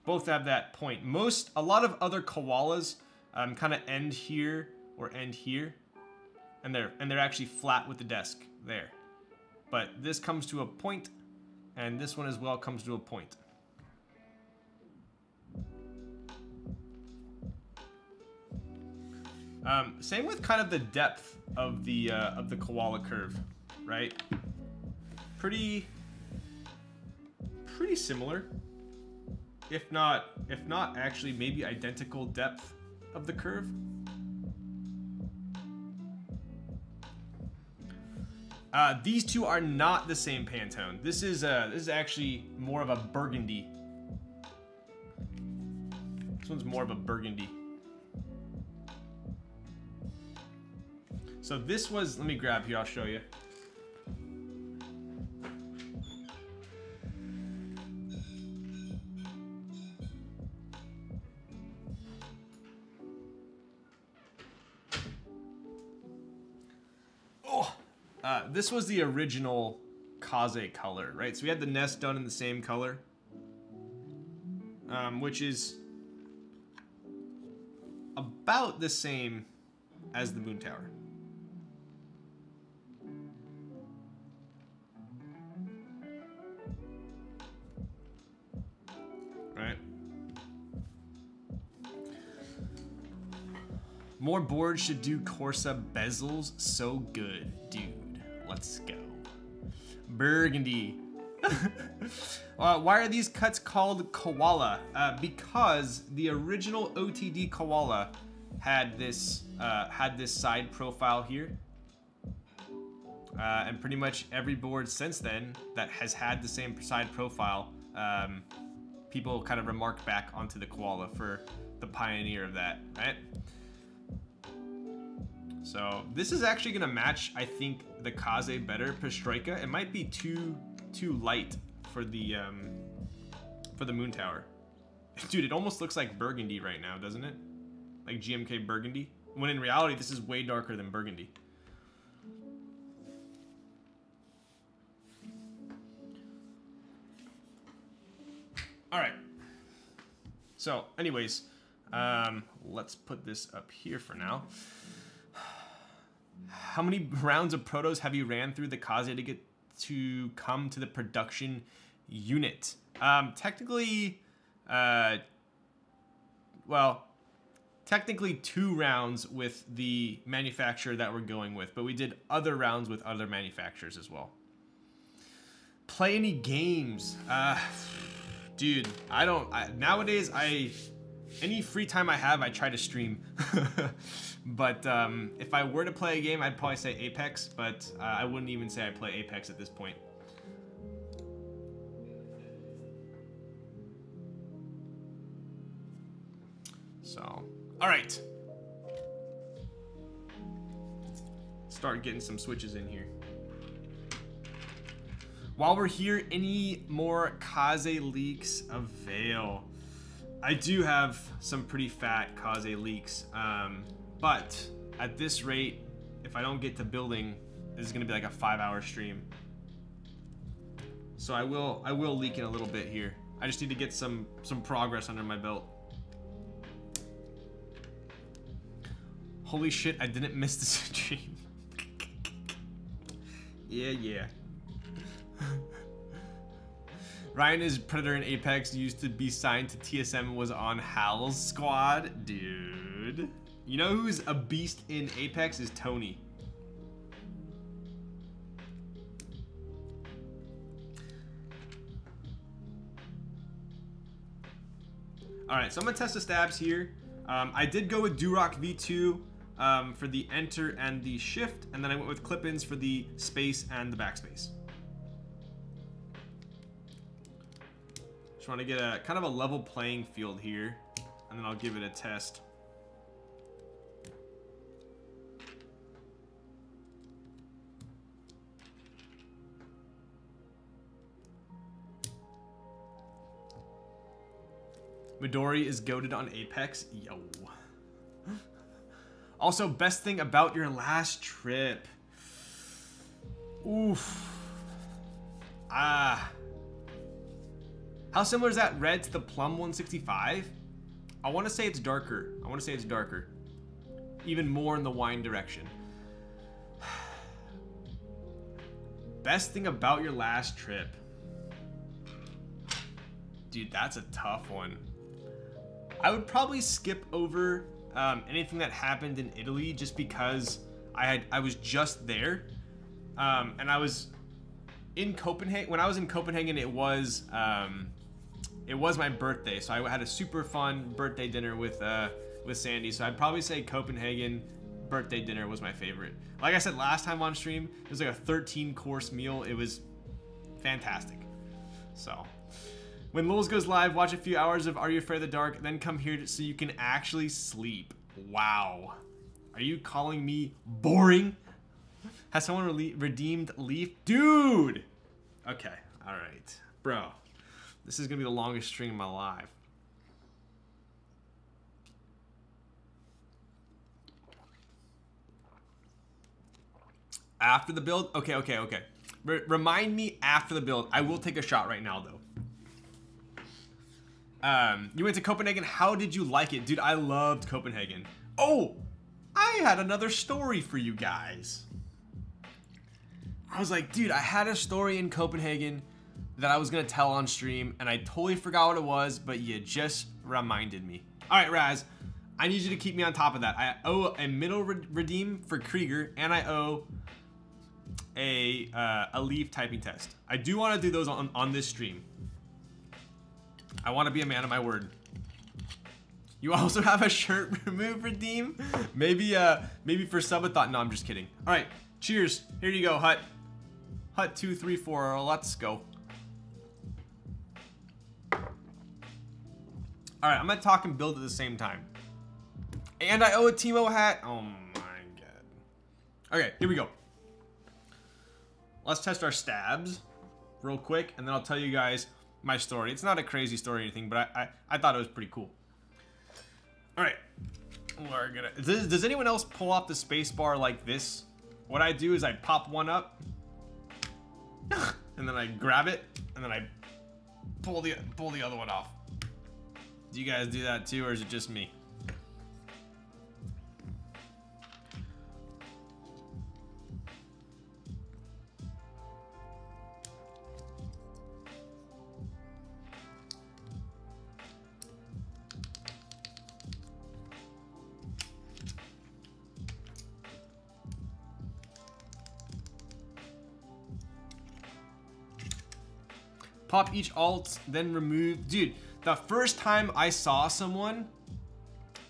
Both have that point. A lot of other koalas kind of end here or end here, and they're actually flat with the desk there. But this comes to a point, and this one as well comes to a point. Same with kind of the depth of the koala curve, right? Pretty similar, if not actually maybe identical depth of the curve. These two are not the same Pantone. This is actually more of a burgundy. This one's more of a burgundy. So this was, let me grab here, I'll show you. This was the original Kaze color, right? So we had the nest done in the same color, which is about the same as the Moontower. Right? More boards should do Corsa bezels. So good, dude. Let's go. Burgundy. Why are these cuts called koala? Because the original OTD koala had this side profile here, and pretty much every board since then that has had the same side profile, people kind of remark back onto the koala for the pioneer of that, right? So this is actually gonna match, I think, the Kaze better. Pestroika. It might be too light for the Moontower. Dude, it almost looks like burgundy right now, doesn't it? Like GMK burgundy. When in reality, this is way darker than burgundy. All right. So, anyways, let's put this up here for now. How many rounds of protos have you ran through the Kaze to get to come to the production unit? Technically, technically 2 rounds with the manufacturer that we're going with, but we did other rounds with other manufacturers as well. Play any games? Dude, nowadays any free time I have, I try to stream. But if I were to play a game, I'd probably say Apex, but I wouldn't even say I play Apex at this point. All right. Start getting some switches in here. While we're here, any more Kaze leaks avail? I do have some pretty fat Kaze leaks, but at this rate, if I don't get to building, this is gonna be like a 5-hour stream. So I will leak in a little bit here. I just need to get some progress under my belt. Holy shit, I didn't miss the stream. Yeah. Ryan is Predator in Apex, used to be signed to TSM and was on Hal's squad. Dude. You know who's a beast in Apex is Tony. Alright, so I'm gonna test the stabs here. I did go with Durock V2 for the enter and the shift, and then I went with clip-ins for the space and the backspace. Just want to get a kind of a level playing field here, and then I'll give it a test. Midori is goated on Apex. Yo. Also, best thing about your last trip. Oof. Ah. How similar is that red to the Plum 165? I want to say it's darker. Even more in the wine direction. Best thing about your last trip. Dude, that's a tough one. I would probably skip over anything that happened in Italy just because I was just there, and I was in Copenhagen. When I was in Copenhagen, it was my birthday, so I had a super fun birthday dinner with Sandy. So I'd probably say Copenhagen birthday dinner was my favorite. Like I said last time on stream, it was like a 13-course meal. It was fantastic. So. When Lulz goes live, watch a few hours of Are You Afraid of the Dark, then come here so you can actually sleep. Wow. Are you calling me boring? Has someone redeemed Leaf? Dude! Okay, alright. Bro, this is going to be the longest stream of my life. After the build? Okay. Remind me after the build. I will take a shot right now, though. You went to Copenhagen. How did you like it? Dude, I loved Copenhagen. Oh, I had another story for you guys. I was like, dude, I had a story in Copenhagen that I was going to tell on stream, and I totally forgot what it was, but you just reminded me. All right, Raz, I need you to keep me on top of that. I owe a middle redeem for Krieger, and I owe a Leaf typing test. I do want to do those on this stream. I want to be a man of my word. You also have a shirt remove redeem? Maybe for Subathon. No, I'm just kidding. All right, cheers. Here you go, Hut. Hut 2, 3, 4. Let's go. All right, I'm gonna talk and build at the same time. And I owe a Timo hat. Oh my god. Okay, here we go. Let's test our stabs real quick, and then I'll tell you guys my story. It's not a crazy story or anything, but I thought it was pretty cool. All right, we're gonna. Does anyone else pull off the space bar like this? What I do is I pop one up, and then I grab it, and then I pull the other one off. Do you guys do that too, or is it just me? Pop each alt, then remove. Dude, the first time I saw someone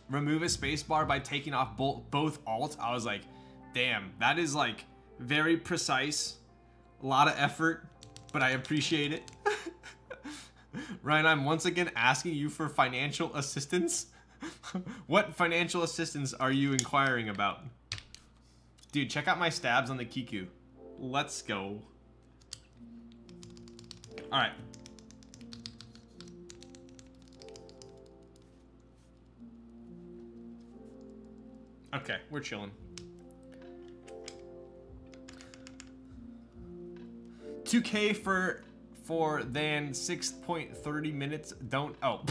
remove a spacebar by taking off both alts, I was like, damn, that is like very precise. A lot of effort, but I appreciate it. Ryan, I'm once again asking you for financial assistance. What financial assistance are you inquiring about? Dude, check out my stabs on the Kiku. Let's go. Alright. Okay, we're chilling. 2K for than 6.30 minutes. Don't. Oh.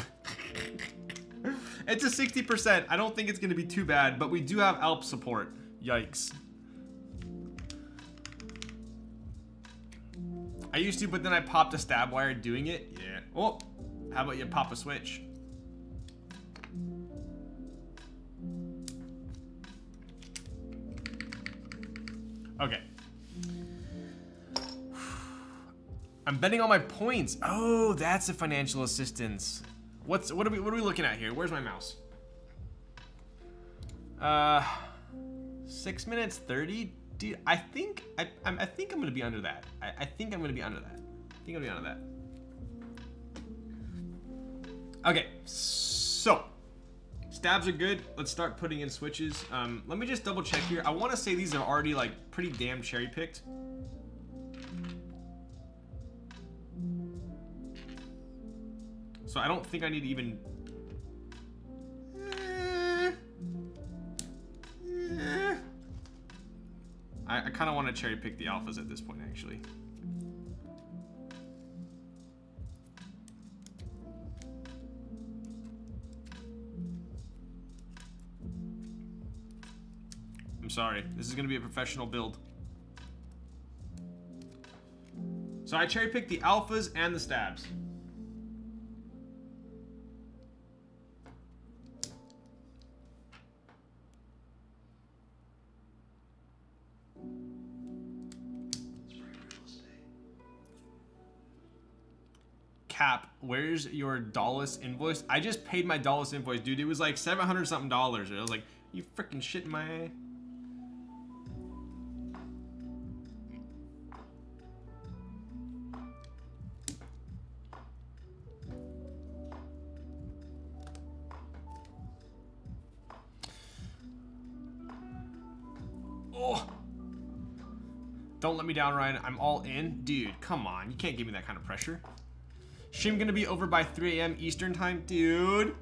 It's a 60%. I don't think it's going to be too bad, but we do have ALP support. Yikes. I used to, but then I popped a stab wire doing it. Yeah. Oh, how about you pop a switch? Okay. I'm betting on my points. Oh, that's a financial assistance. What are we looking at here? Where's my mouse? 6 minutes 30. Dude, I think I'm gonna be under that. I think I'm gonna be under that. Okay, so stabs are good. Let's start putting in switches. Let me just double check here. I want to say these are already like pretty damn cherry picked. So I don't think I need to even. I kind of want to cherry pick the alphas at this point, actually. I'm sorry. This is going to be a professional build. So I cherry picked the alphas and the stabs. Cap, where's your Dallas invoice? I just paid my Dallas invoice, dude. It was like $700 something. I was like, you freaking shitting my eye. Oh, don't let me down, Ryan. I'm all in, dude. Come on, you can't give me that kind of pressure. Stream gonna be over by 3 AM Eastern time, dude.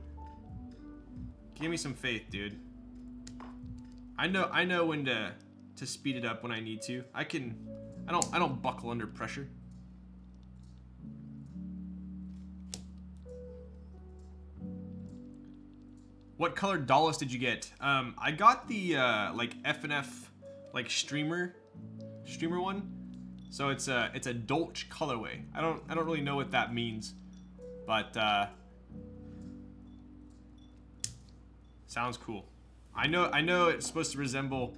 Give me some faith, dude. I know when to speed it up when I need to. I don't buckle under pressure. What color Dallas did you get? I got the like F&F like streamer one. So it's a Dolce colorway. I don't really know what that means, but sounds cool. I know it's supposed to resemble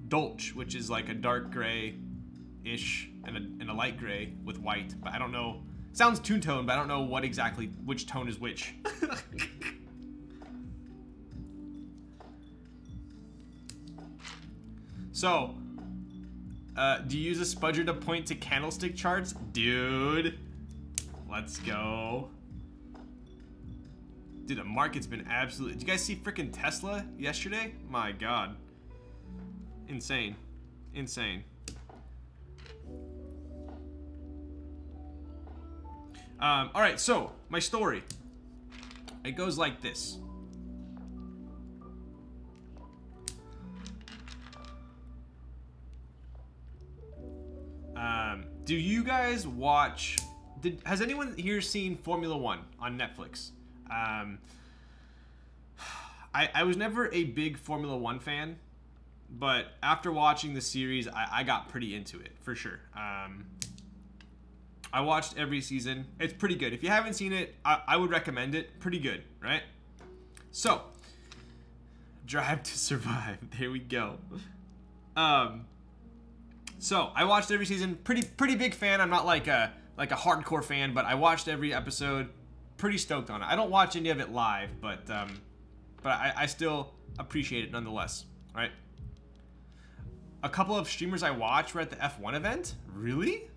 Dolce, which is like a dark gray-ish and a light gray with white, but I don't know. Sounds two-tone, but I don't know which tone is which. So. Do you use a spudger to point to candlestick charts? Dude, let's go. Dude, the market's been absolutely... Did you guys see freaking Tesla yesterday? My God. Insane. Insane. All right, so my story. It goes like this. Do you guys watch... Has anyone here seen Formula 1 on Netflix? I was never a big Formula 1 fan, but after watching the series, I got pretty into it, for sure. I watched every season. It's pretty good. If you haven't seen it, I would recommend it. Pretty good, right? So, Drive to Survive. There we go. So I watched every season. Pretty big fan. I'm not like a hardcore fan, but I watched every episode. Pretty stoked on it. I don't watch any of it live, but I still appreciate it nonetheless. Right? A couple of streamers I watched were at the F1 event. Really?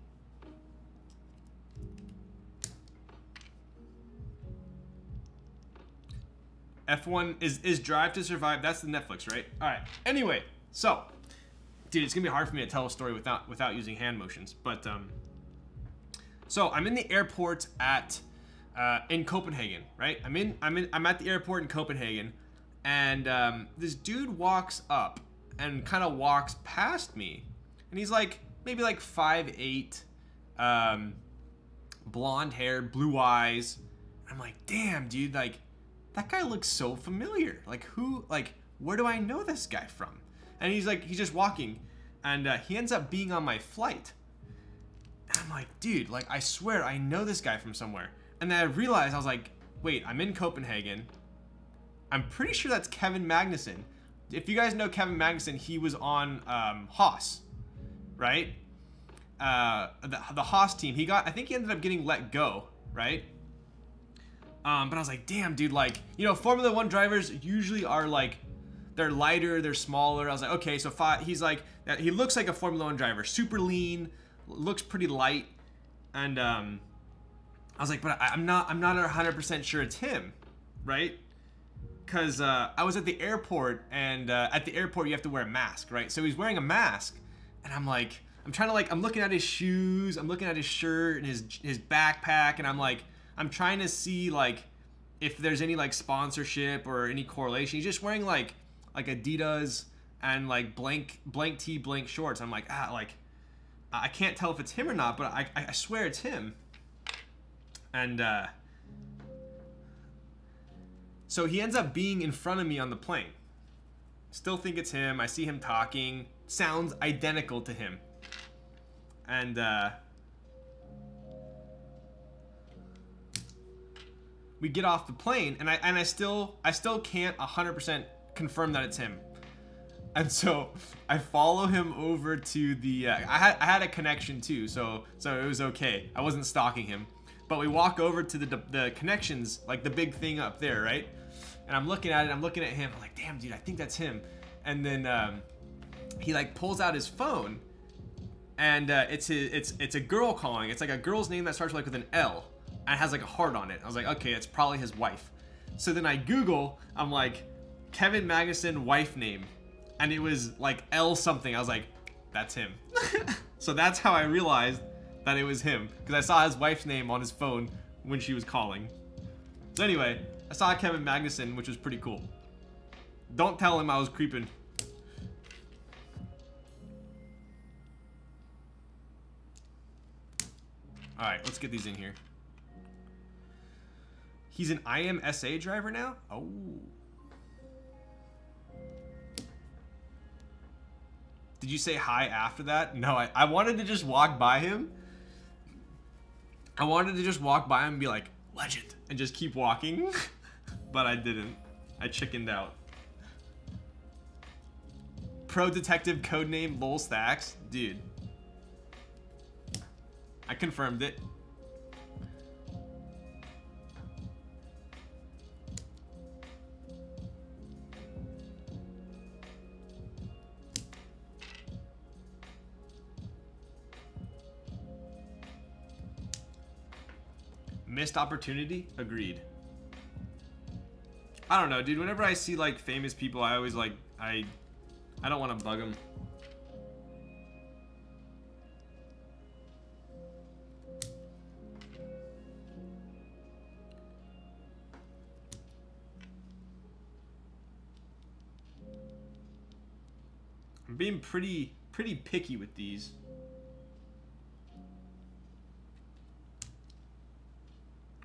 F1 is Drive to Survive. That's the Netflix, right? All right. Anyway, so, dude, it's gonna be hard for me to tell a story without using hand motions. But so I'm in the airport in Copenhagen, right? I'm at the airport in Copenhagen, and this dude walks up and kind of walks past me, and he's like maybe like 5'8", blonde hair, blue eyes. I'm like, damn, dude, like that guy looks so familiar. Like where do I know this guy from? And he's just walking, and he ends up being on my flight. And I'm like, dude, like I swear I know this guy from somewhere. And then I realized, I was like, wait, I'm in Copenhagen. I'm pretty sure that's Kevin Magnussen. If you guys know Kevin Magnussen, he was on Haas, right? The Haas team. I think he ended up getting let go, right? But I was like, damn, dude, like, you know, Formula 1 drivers usually are like, they're lighter, they're smaller. I was like, okay, so he's like, he looks like a Formula 1 driver, super lean, looks pretty light, and I was like, but I'm not 100% sure it's him, right? Because I was at the airport, and at the airport you have to wear a mask, right? So he's wearing a mask, and I'm like, I'm looking at his shoes, I'm looking at his shirt and his backpack, and I'm trying to see like if there's any like sponsorship or any correlation. He's just wearing like Adidas and like blank tee, blank shorts. I'm like, I can't tell if it's him or not, but I swear it's him. And so he ends up being in front of me on the plane. Still think it's him. I see him talking. Sounds identical to him. And we get off the plane, and I still can't 100% confirm that it's him. And so I follow him over to the I had a connection too, so it was okay. I wasn't stalking him. But we walk over to the connections, like the big thing up there, right? And I'm looking at it, I'm looking at him, I'm like, damn, dude, I think that's him. And then he like pulls out his phone, and it's a girl calling. It's like a girl's name that starts like with an L and has like a heart on it. I was like, okay, it's probably his wife. So then I Google, I'm like, Kevin Magnussen wife name, and it was like L something. I was like, that's him. So that's how I realized that it was him, because I saw his wife's name on his phone when she was calling. So anyway, I saw Kevin Magnussen, which was pretty cool. Don't tell him I was creeping. Alright, let's get these in here. He's an IMSA driver now? Oh. Did you say hi after that? No, I wanted to just walk by him. I wanted to just walk by him and be like, legend, and just keep walking. But I didn't. I chickened out. Pro Detective codename Lol Stacks? Dude. I confirmed it. Missed opportunity? Agreed. I don't know, dude. Whenever I see like famous people, I always like, I don't want to bug them. I'm being pretty picky with these.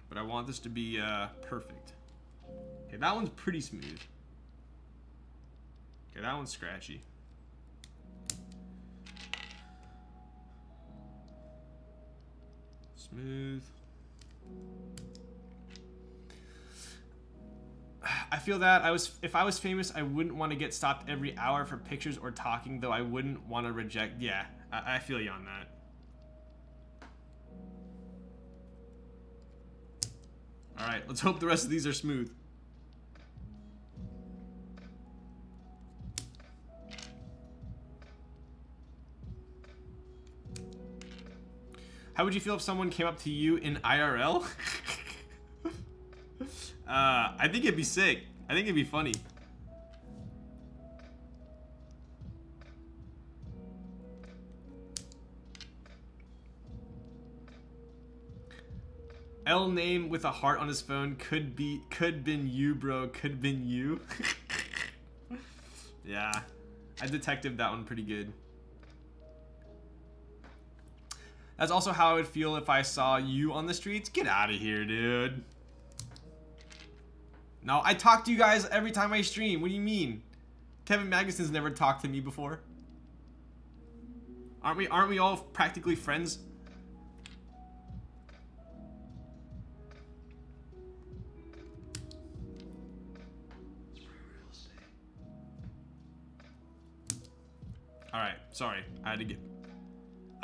But I want this to be perfect. Okay, that one's pretty smooth. Okay, that one's scratchy. Smooth. I feel that if I was famous, I wouldn't want to get stopped every hour for pictures or talking, though I wouldn't want to reject. Yeah, I feel you on that. All right, let's hope the rest of these are smooth. How would you feel if someone came up to you in IRL? I think it'd be sick. I think it'd be funny. L name with a heart on his phone could been you, bro. Could been you. Yeah, I detected that one pretty good. That's also how I would feel if I saw you on the streets. Get out of here, dude. No, I talk to you guys every time I stream. What do you mean? Kevin Magnuson's never talked to me before. Aren't we all practically friends? All right, sorry. I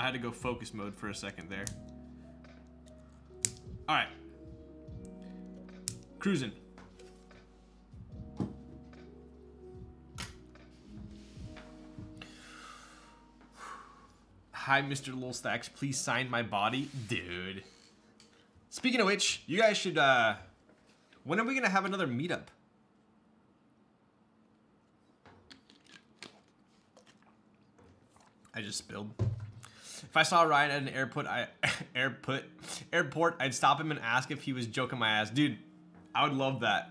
had to go focus mode for a second there. All right. Cruising. Hi, Mr. Lil Stacks. Please sign my body. Dude. Speaking of which, you guys should, when are we going to have another meetup? I just spilled. If I saw Ryan at an airport, I'd stop him and ask if he was joking my ass. Dude, I would love that.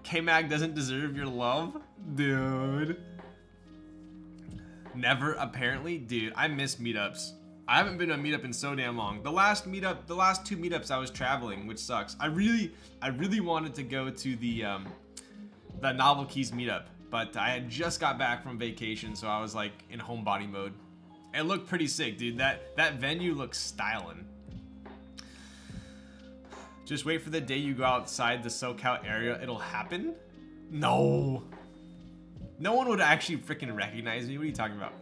K-Mag doesn't deserve your love? Dude. Never, apparently? Dude, I miss meetups. I haven't been to a meetup in so damn long. The last two meetups I was traveling, which sucks. I really wanted to go to the Novel Keys meetup, but I had just got back from vacation, so I was like in homebody mode. It looked pretty sick, dude. That venue looks styling. Just wait for the day you go outside the SoCal area. It'll happen? No. No one would actually freaking recognize me. What are you talking about?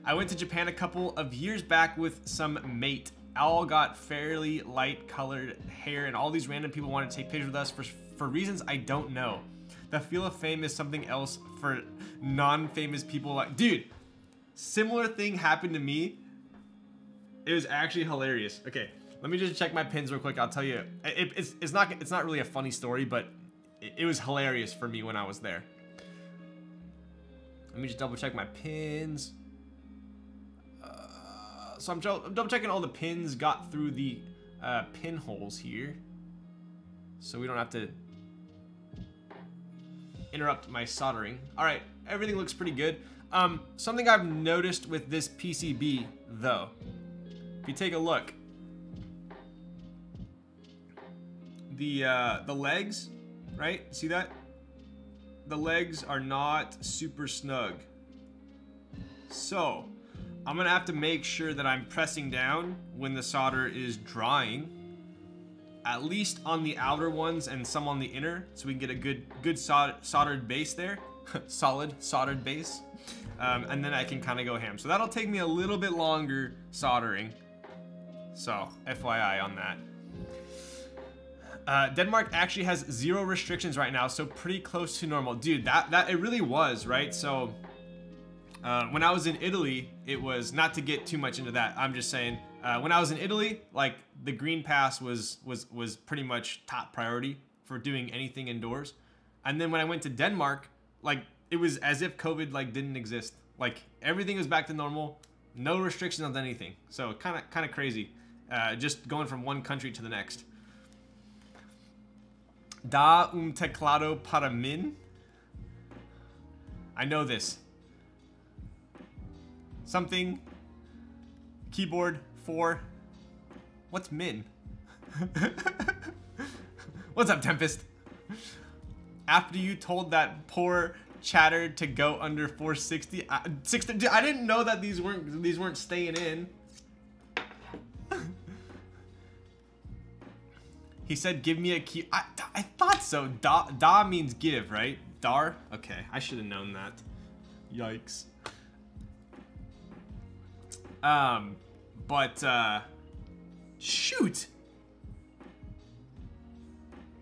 I went to Japan a couple of years back with some mate. All got fairly light colored hair, and all these random people wanted to take pictures with us for reasons I don't know. The feel of fame is something else for non-famous people. Like, dude, similar thing happened to me. It was actually hilarious. Okay, let me just check my pins real quick. I'll tell you, it's not really a funny story, but it was hilarious for me when I was there. Let me just double check my pins. So I'm double checking all the pins got through the pinholes here, so we don't have to interrupt my soldering. All right, everything looks pretty good. Something I've noticed with this PCB, though, if you take a look, the legs, right? See that? The legs are not super snug. So I'm gonna have to make sure that I'm pressing down when the solder is drying, at least on the outer ones and some on the inner, so we can get a good soldered base there. Solid soldered base. And then I can kind of go ham. So that'll take me a little bit longer soldering. So FYI on that. Denmark actually has 0 restrictions right now, so pretty close to normal. Dude, that it really was, right? So when I was in Italy, it was, not to get too much into that, I'm just saying, when I was in Italy, like, the green pass was pretty much top priority for doing anything indoors. And then when I went to Denmark, like, it was as if COVID like didn't exist. Like, everything was back to normal, no restrictions on anything. So kind of crazy, just going from one country to the next. Da teclado para min. I know this. Something. Keyboard for. What's min? What's up, Tempest? After you told that poor chatter to go under 460, I didn't know that these weren't staying in. He said, "Give me a key." I thought so. Da means give, right? Dar. Okay, I should have known that. Yikes. Shoot.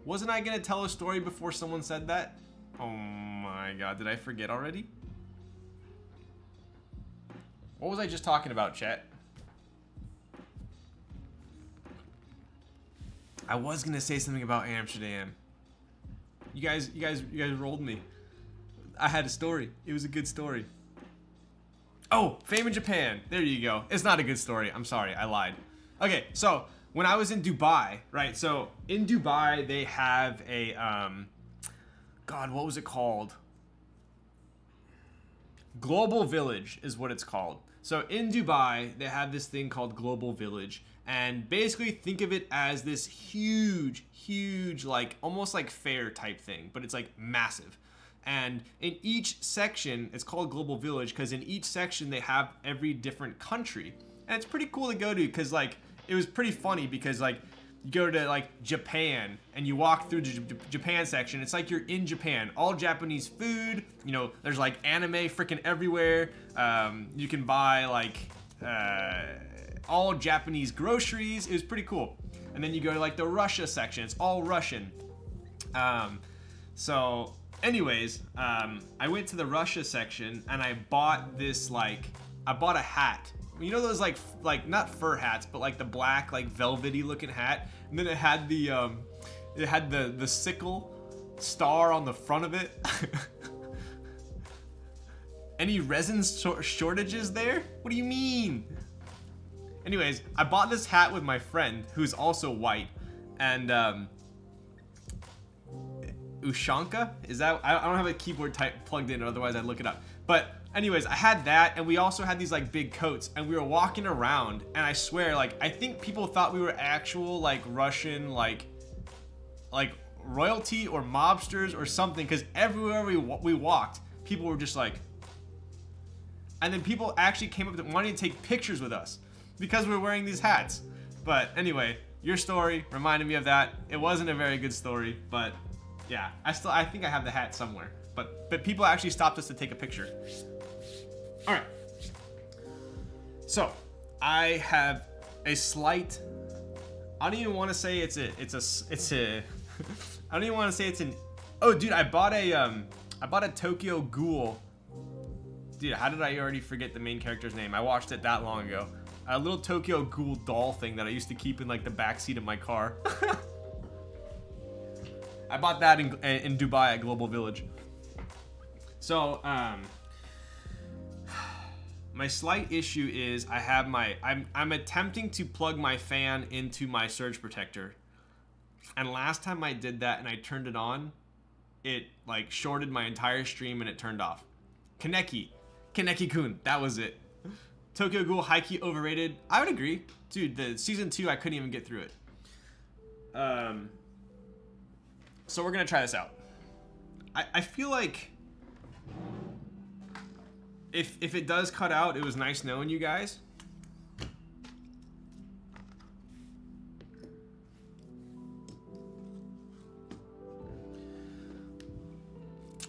Wasn't I gonna tell a story before someone said that? Oh my god, did I forget already? What was I just talking about, chat? I was gonna say something about Amsterdam. You guys rolled me. I had a story. It was a good story. Oh, fame in Japan. There you go. It's not a good story. I'm sorry, I lied. Okay, so when I was in Dubai, right? So in Dubai, they have a God, what was it called? Global Village is what it's called. So in Dubai, they have this thing called Global Village, and basically think of it as this huge, like almost like fair type thing, but it's like massive. And in each section, it's called Global Village because in each section they have every different country, and it's pretty cool to go to because like it was pretty funny because like you go to like Japan and you walk through the Japan section. It's like you're in Japan. All Japanese food. You know, there's like anime freaking everywhere. You can buy like all Japanese groceries. It was pretty cool. And then you go to like the Russia section. It's all Russian. So anyways, I went to the Russia section and I bought this I bought a hat. You know those like not fur hats, but like the black like velvety looking hat, and then it had the sickle star on the front of it. Any resin shortages there? What do you mean? Anyways, I bought this hat with my friend who's also white, and Ushanka? Is that, I don't have a keyboard type plugged in, otherwise I'd look it up. But anyways, I had that, and we also had these like big coats, and we were walking around, and I swear, like, I think people thought we were actual like Russian like royalty or mobsters or something, because everywhere we walked, people were just like, and then people actually came up wanting to take pictures with us because we were wearing these hats. But anyway, your story reminded me of that. It wasn't a very good story, but yeah, I think I have the hat somewhere. But people actually stopped us to take a picture. All right. So I have a slight. I don't even want to say it's a. I don't even want to say it's an. Oh, dude, I bought a Tokyo Ghoul. Dude, how did I already forget the main character's name? I watched it that long ago. A little Tokyo Ghoul doll thing that I used to keep in like the backseat of my car. I bought that in Dubai at Global Village. So, my slight issue is I have I'm attempting to plug my fan into my surge protector. And last time I did that and I turned it on, it like shorted my entire stream and it turned off. Kaneki-kun, that was it. Tokyo Ghoul high-key overrated. I would agree. Dude, the season 2, I couldn't even get through it. So we're gonna try this out. I feel like if it does cut out, it was nice knowing you guys.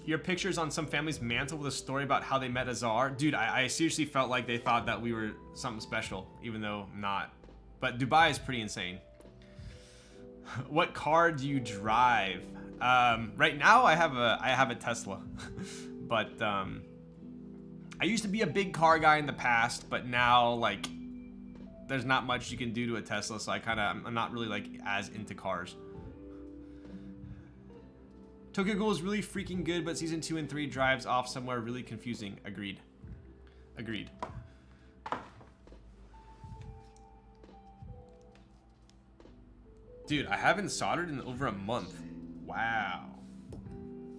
Your pictures on some family's mantle with a story about how they met Azar. Dude, I seriously felt like they thought that we were something special, even though not. But Dubai is pretty insane. What car do you drive? Right now I have a Tesla. But I used to be a big car guy in the past, but now like there's not much you can do to a Tesla, so I'm not really like as into cars. Tokyo Ghoul is really freaking good, but season 2 and 3 drives off somewhere really confusing. Agreed. Agreed. Dude, I haven't soldered in over a month. Wow.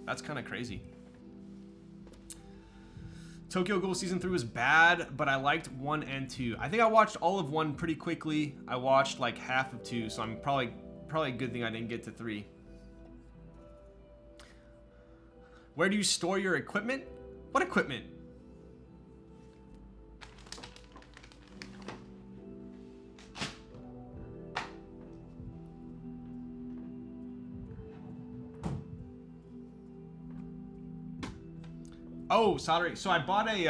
That's kind of crazy. Tokyo Ghoul season 3 was bad, but I liked 1 and 2. I think I watched all of 1 pretty quickly. I watched like half of 2, so I'm probably a good thing I didn't get to 3. Where do you store your equipment? What equipment? Oh, soldering. So I bought a,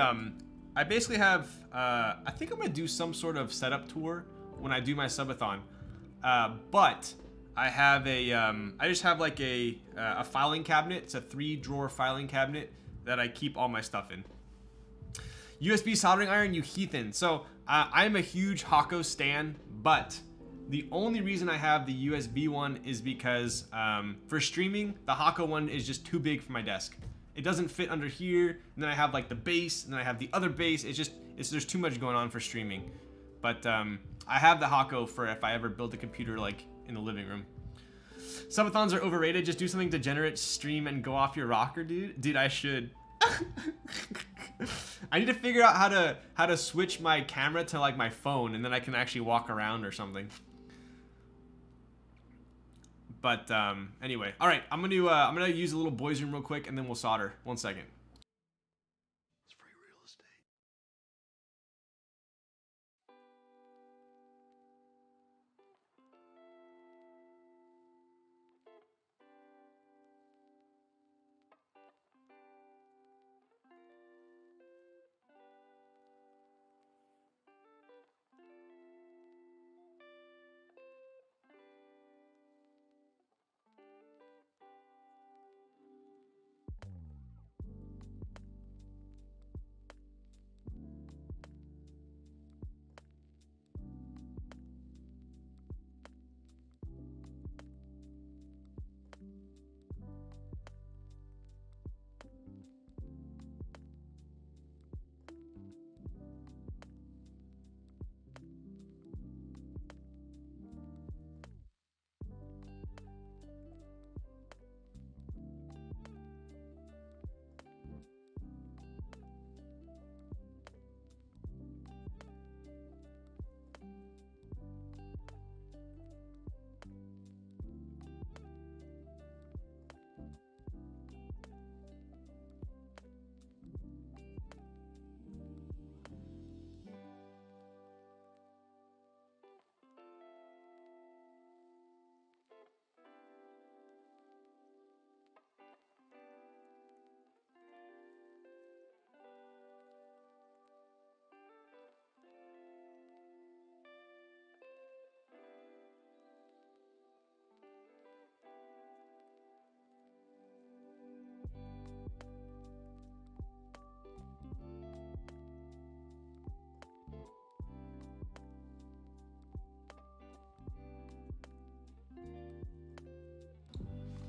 I basically have, I think I'm gonna do some sort of setup tour when I do my subathon. But I have a, I just have like a filing cabinet. It's a 3-drawer filing cabinet that I keep all my stuff in. USB soldering iron, you heathen. So I'm a huge Hako stan, but The only reason I have the USB one is because for streaming, the Hako one is just too big for my desk. It doesn't fit under here, and then I have like the base, and then I have the other base. There's too much going on for streaming. But I have the Hako for if I ever build a computer like in the living room. Subathons are overrated. Just do something degenerate, stream, and go off your rocker, dude. Dude, I should. I need to figure out how to switch my camera to like my phone, and then I can actually walk around or something. But anyway, all right. I'm gonna use a little boys' room real quick, and then we'll solder. 1 second. It's free real estate.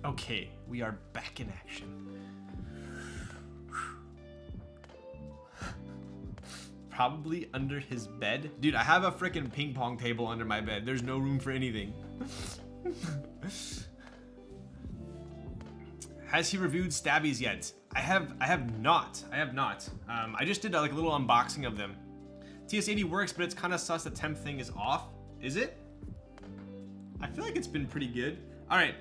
Okay, we are back in action. Probably under his bed. Dude, I have a freaking ping pong table under my bed. There's no room for anything. Has he reviewed stabbies yet? I have not. I just did like a little unboxing of them. TS80 works, but it's kind of sus the temp thing is off. Is it? I feel like it's been pretty good. All right.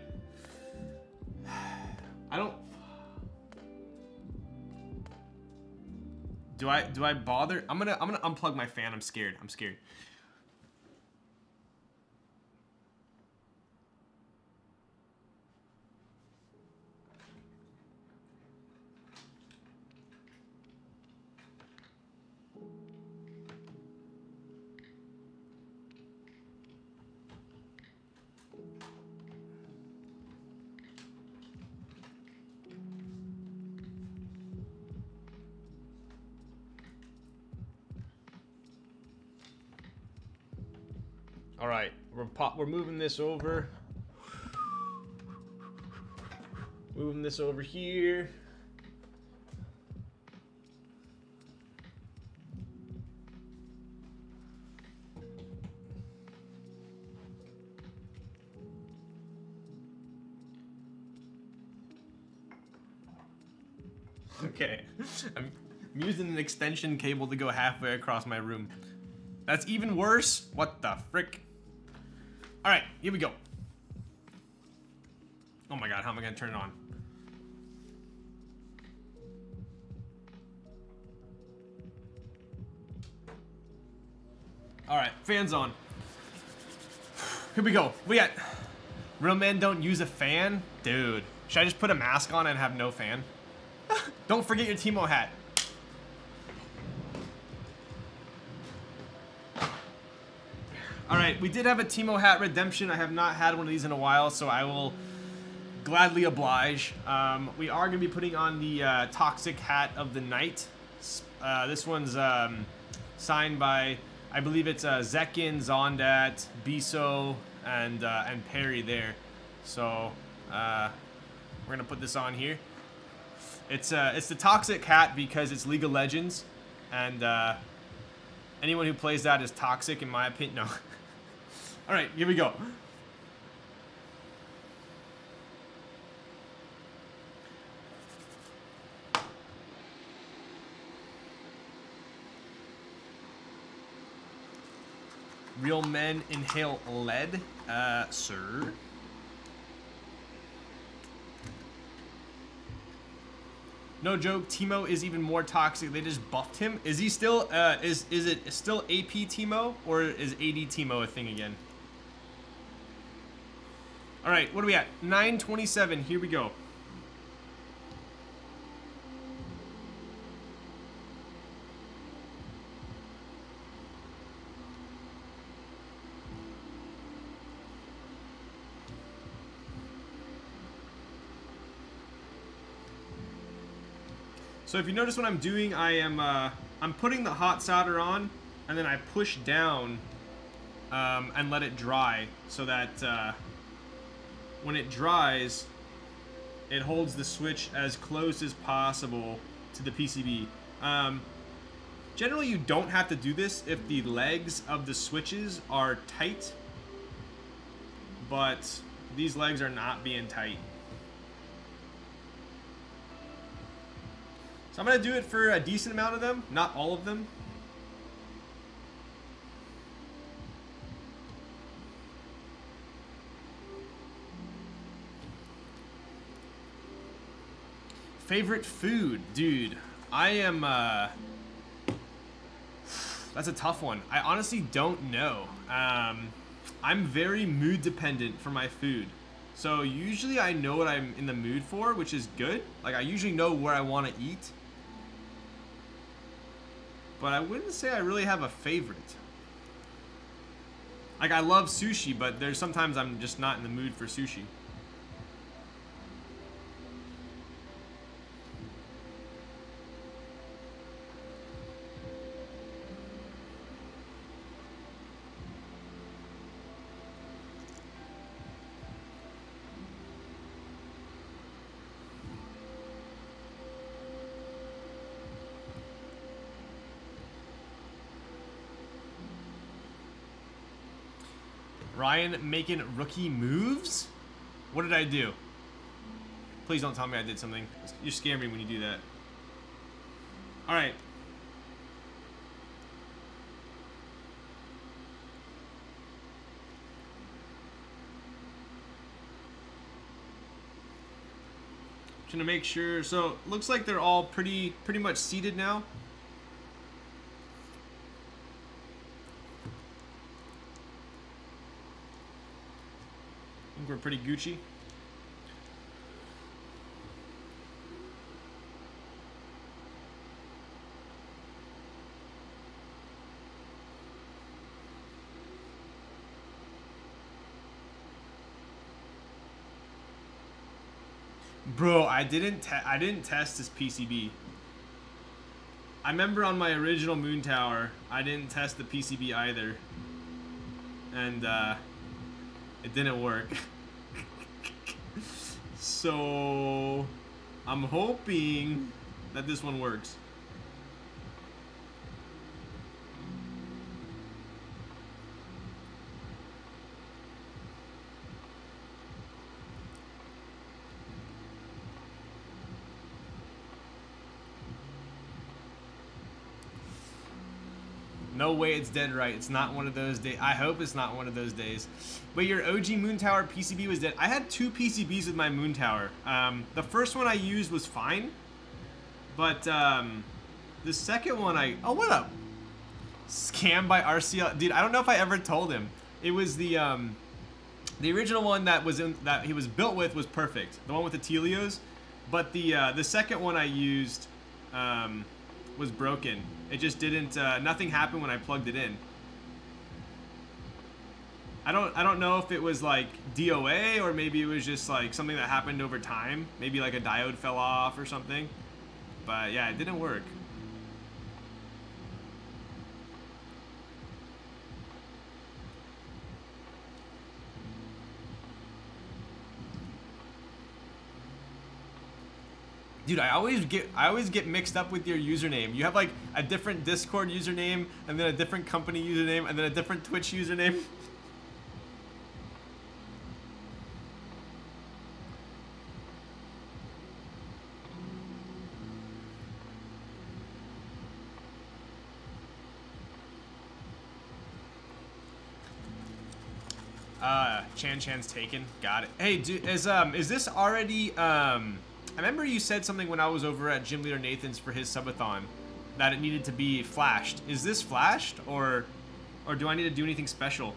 I don't. Do I bother? I'm gonna unplug my fan. I'm scared. All right, we're moving this over. Moving this over here. Okay, I'm using an extension cable to go halfway across my room. That's even worse? What the frick? All right, here we go. Oh my God, how am I gonna turn it on? All right, fan's on. Here we go. We got real men don't use a fan? Dude, should I just put a mask on and have no fan? Don't forget your Timo hat. All right, we did have a Timo hat redemption. I have not had one of these in a while, so I will gladly oblige. We are going to be putting on the toxic hat of the night. This one's signed by I believe it's Zekin, Zondat, Biso, and Perry there. So we're gonna put this on here. It's the toxic hat because it's League of Legends, and anyone who plays that is toxic in my opinion. No. All right, here we go. Real men inhale lead, sir. No joke, Teemo is even more toxic. They just buffed him. Is he still, is it still AP Teemo, or is AD Teemo a thing again? All right, what are we at? 927, here we go. So if you notice what I'm doing, I'm putting the hot solder on, and then I push down and let it dry, so that when it dries, it holds the switch as close as possible to the PCB. Generally, you don't have to do this if the legs of the switches are tight, but these legs are not being tight. So I'm going to do it for a decent amount of them, not all of them. Favorite food? Dude, I am, that's a tough one. I honestly don't know. I'm very mood dependent for my food. So usually I know what I'm in the mood for, which is good. Like, I usually know where I want to eat. But I wouldn't say I really have a favorite. Like, I love sushi, but there's sometimes I'm just not in the mood for sushi. Ryan making rookie moves? What did I do? Please don't tell me I did something. You scare me when you do that. Alright. Trying to make sure. So, looks like they're all pretty much seated now. We're pretty Gucci. Bro, I didn't test this PCB. I remember on my original Moontower, I didn't test the PCB either, and it didn't work. So I'm hoping that this one works. No way it's dead right. It's not one of those days. I hope it's not one of those days. But your OG Moontower PCB was dead. I had two PCBs with my Moontower. The first one I used was fine. But the second one oh, what up? Scammed by RCL. Dude, I don't know if I ever told him. It was the original one that he was built with was perfect. The one with the Telios. But the second one I used was broken. It just didn't, nothing happened when I plugged it in. I don't know if it was like DOA or maybe it was just like something that happened over time. Maybe like a diode fell off or something. But yeah, it didn't work. Dude, I always get mixed up with your username. You have like a different Discord username, and then a different company username, and then a different Twitch username. Chan's taken. Got it. Hey, dude, is this already, I remember you said something when I was over at Gym Leader Nathan's for his subathon that it needed to be flashed. Is this flashed, or do I need to do anything special?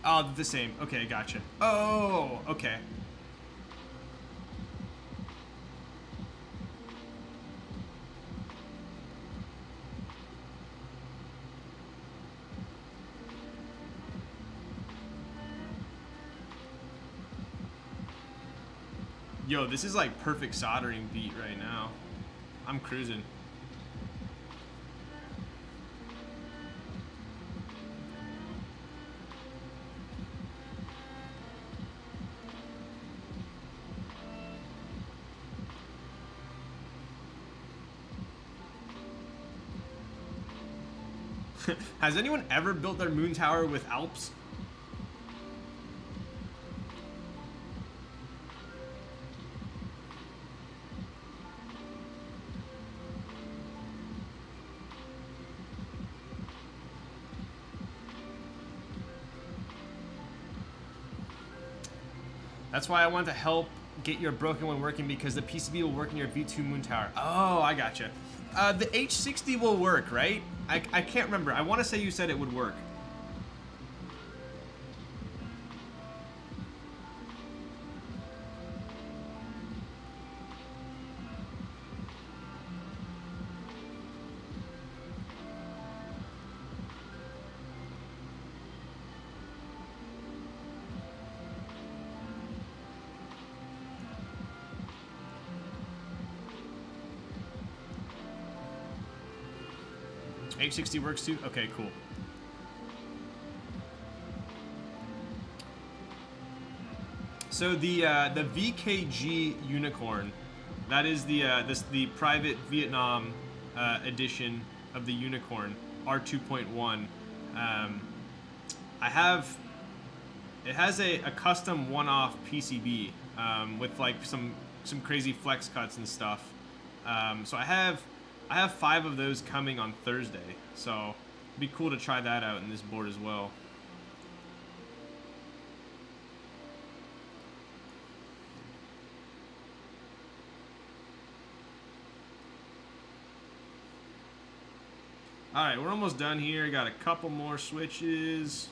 Oh, the same. Okay, gotcha. Oh, okay. Yo, this is like perfect soldering beat right now. I'm cruising. Has anyone ever built their Moontower with Alps? That's why I want to help get your broken one working, because the PCB will work in your V2 Moontower. Oh, I gotcha. The H60 will work, right? I can't remember. I want to say you said it would work. H60 works too? Okay, cool. So the VKG Unicorn, that is the private Vietnam edition of the Unicorn R2.1. It has a custom one-off PCB with like some crazy flex cuts and stuff. So I have 5 of those coming on Thursday, so it'd be cool to try that out in this board as well. Alright, we're almost done here. Got a couple more switches.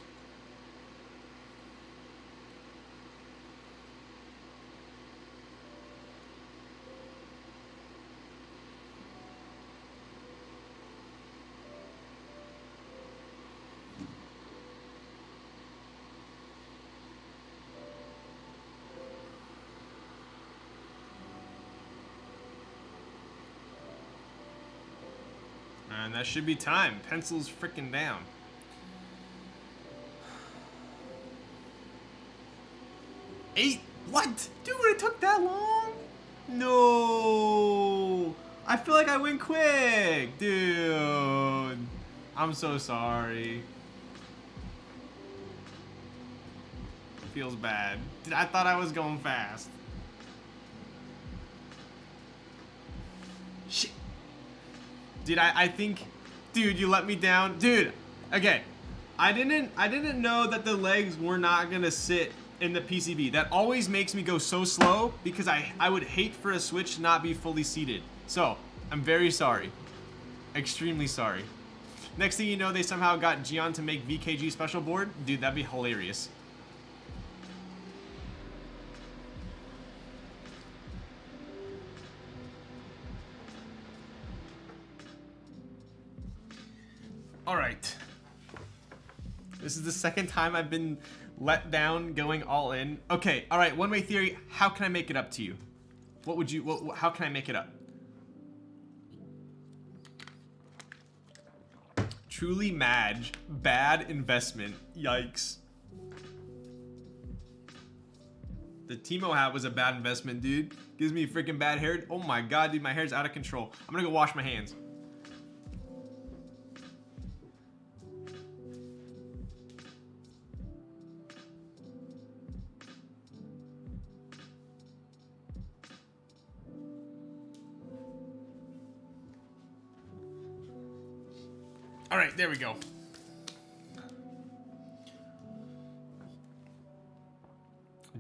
And that should be time. Pencils freaking down. Eight? What? Dude, it took that long? No. I feel like I went quick, dude. I'm so sorry. Feels bad. I thought I was going fast. Shit. Dude, I think, dude, you let me down. Dude, okay. I didn't know that the legs were not gonna sit in the PCB. That always makes me go so slow because I would hate for a switch to not be fully seated. So, I'm very sorry. Extremely sorry. Next thing you know, they somehow got Gian to make VKG special board. Dude, that'd be hilarious. Alright. This is the second time I've been let down going all in. Okay, alright, one-way theory. How can I make it up to you? What would you, how can I make it up? Truly mad. Bad investment. Yikes. The Timo hat was a bad investment, dude. Gives me freaking bad hair. Oh my god, dude, my hair's out of control. I'm gonna go wash my hands. All right, there we go.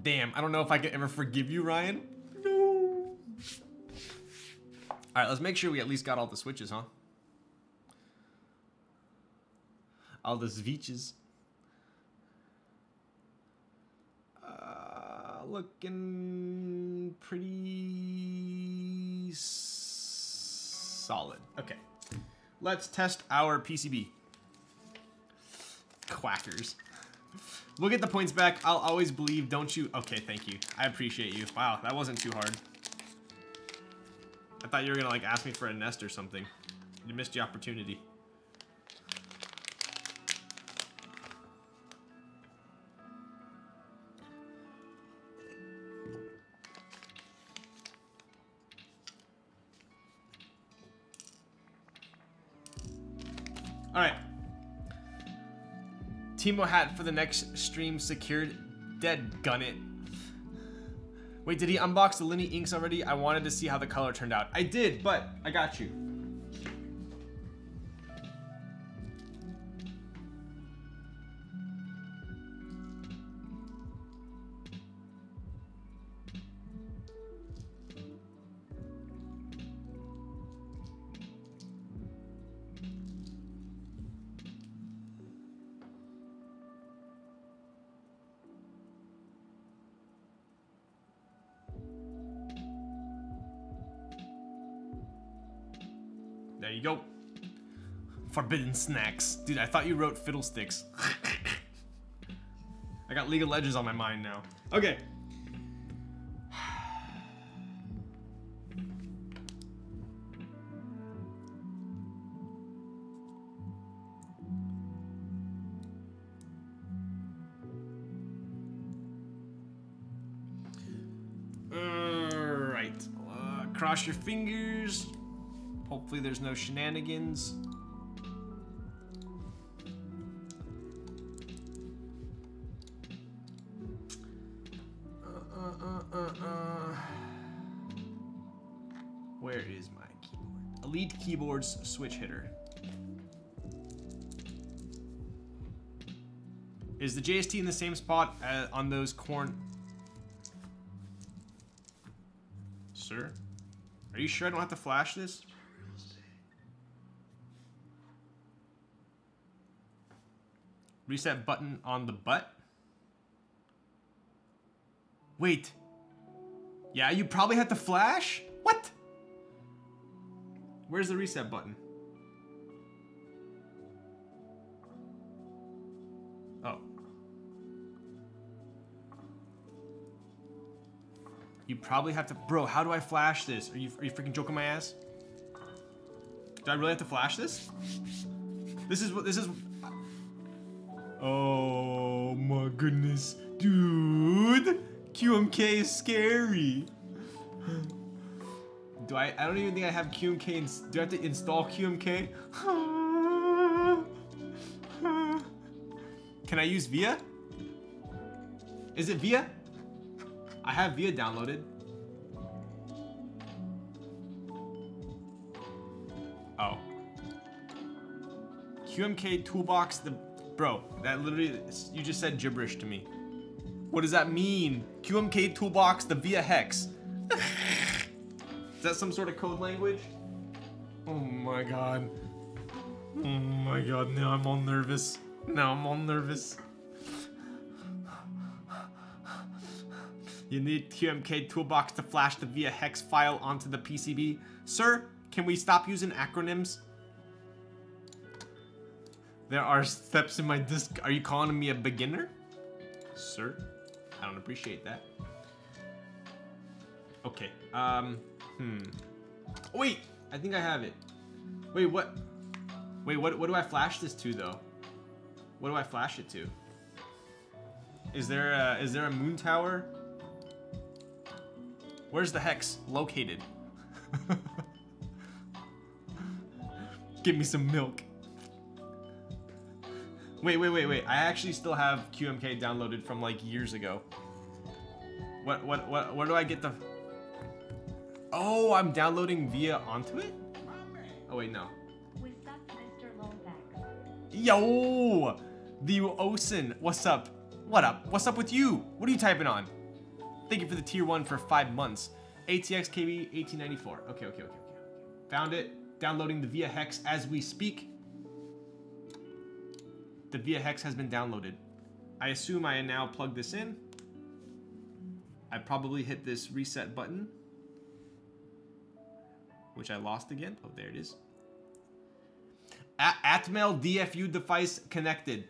Damn, I don't know if I could ever forgive you, Ryan. No. All right, let's make sure we at least got all the switches, huh? All the switches. Looking pretty solid. Okay. Let's test our PCB. Quackers. We'll get the points back. I'll always believe, don't you? Okay, thank you. I appreciate you. Wow, that wasn't too hard. I thought you were gonna like ask me for a nest or something. You missed the opportunity. All right. Timo hat for the next stream secured. Dead gun it. Wait, did he unbox the Linny inks already? I wanted to see how the color turned out. I did, but I got you. There you go. Forbidden snacks. Dude, I thought you wrote fiddlesticks. I got League of Legends on my mind now. Okay. Alright. Cross your fingers. Hopefully there's no shenanigans. Where is my keyboard? Elite Keyboards switch hitter. Is the JST in the same spot on those corn? Sir? Are you sure I don't have to flash this? Reset button on the butt? Wait. Yeah, you probably have to flash? What? Where's the reset button? Oh. You probably have to... Bro, how do I flash this? Are you freaking joking my ass? Do I really have to flash this? This is what... This is... Oh my goodness. Dude! QMK is scary. I don't even think I have QMK. Do I have to install QMK? Can I use VIA? Is it VIA? I have VIA downloaded. Oh. QMK toolbox, the... Bro, that literally, you just said gibberish to me. What does that mean? QMK toolbox, the VIA hex. Is that some sort of code language? Oh my god. Oh my god, now I'm all nervous. Now I'm all nervous. You need QMK toolbox to flash the VIA hex file onto the PCB. Sir, can we stop using acronyms? There are steps in my disc. Are you calling me a beginner? Sir, I don't appreciate that. Okay, Wait, I think I have it. Wait, what? Wait, what do I flash this to, though? What do I flash it to? Is there a Moontower? Where's the hex located? Give me some milk. Wait. I actually still have QMK downloaded from like years ago. Where do I get the... Oh, I'm downloading via onto it? Oh wait, no. We suck, Mr. Lolvex. Yo! The Osin, what's up? What up? What's up with you? What are you typing on? Thank you for the tier 1 for 5 months. Atxkb 1894. Okay. Found it. Downloading the via hex as we speak. The via hex has been downloaded. I assume I now plug this in. I probably hit this reset button, which I lost again. Oh, there it is. Atmail DFU device connected.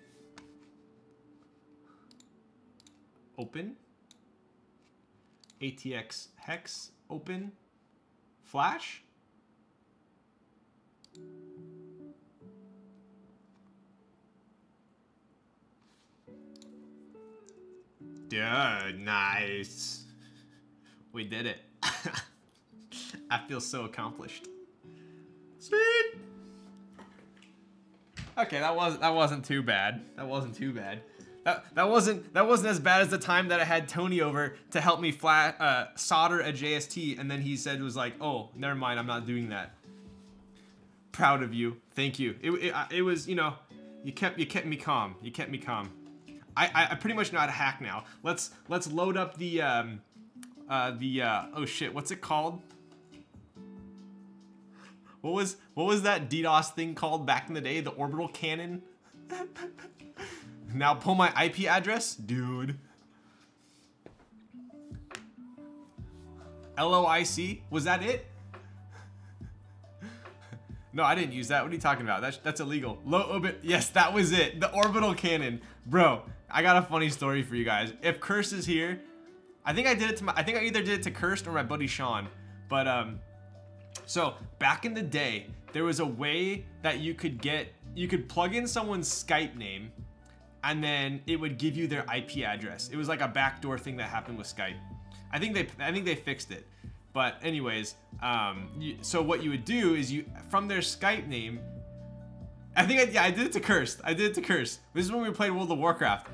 Open. ATX hex open. Flash. Yeah, nice. We did it. I feel so accomplished. Sweet. Okay, that wasn't too bad. That wasn't too bad. That wasn't as bad as the time that I had Tony over to help me solder a JST, and then he said was like, "Oh, never mind, I'm not doing that." Proud of you. Thank you. It was, you know, you kept me calm. You kept me calm. I pretty much know how to hack now. Let's load up the oh shit, what's it called? What was that DDoS thing called back in the day? The orbital cannon? Now pull my IP address? Dude. LOIC? Was that it? No, I didn't use that. What are you talking about? That's illegal. Low orbit. Yes, that was it. The orbital cannon. Bro, I got a funny story for you guys. If Curse is here, I think I did it to I think I either did it to Curse or my buddy Sean. But so back in the day, there was a way that you could plug in someone's Skype name, and then it would give you their IP address. It was like a backdoor thing that happened with Skype. I think they fixed it. But anyways, so what you would do is from their Skype name, I did it to Curse. This is when we played World of Warcraft.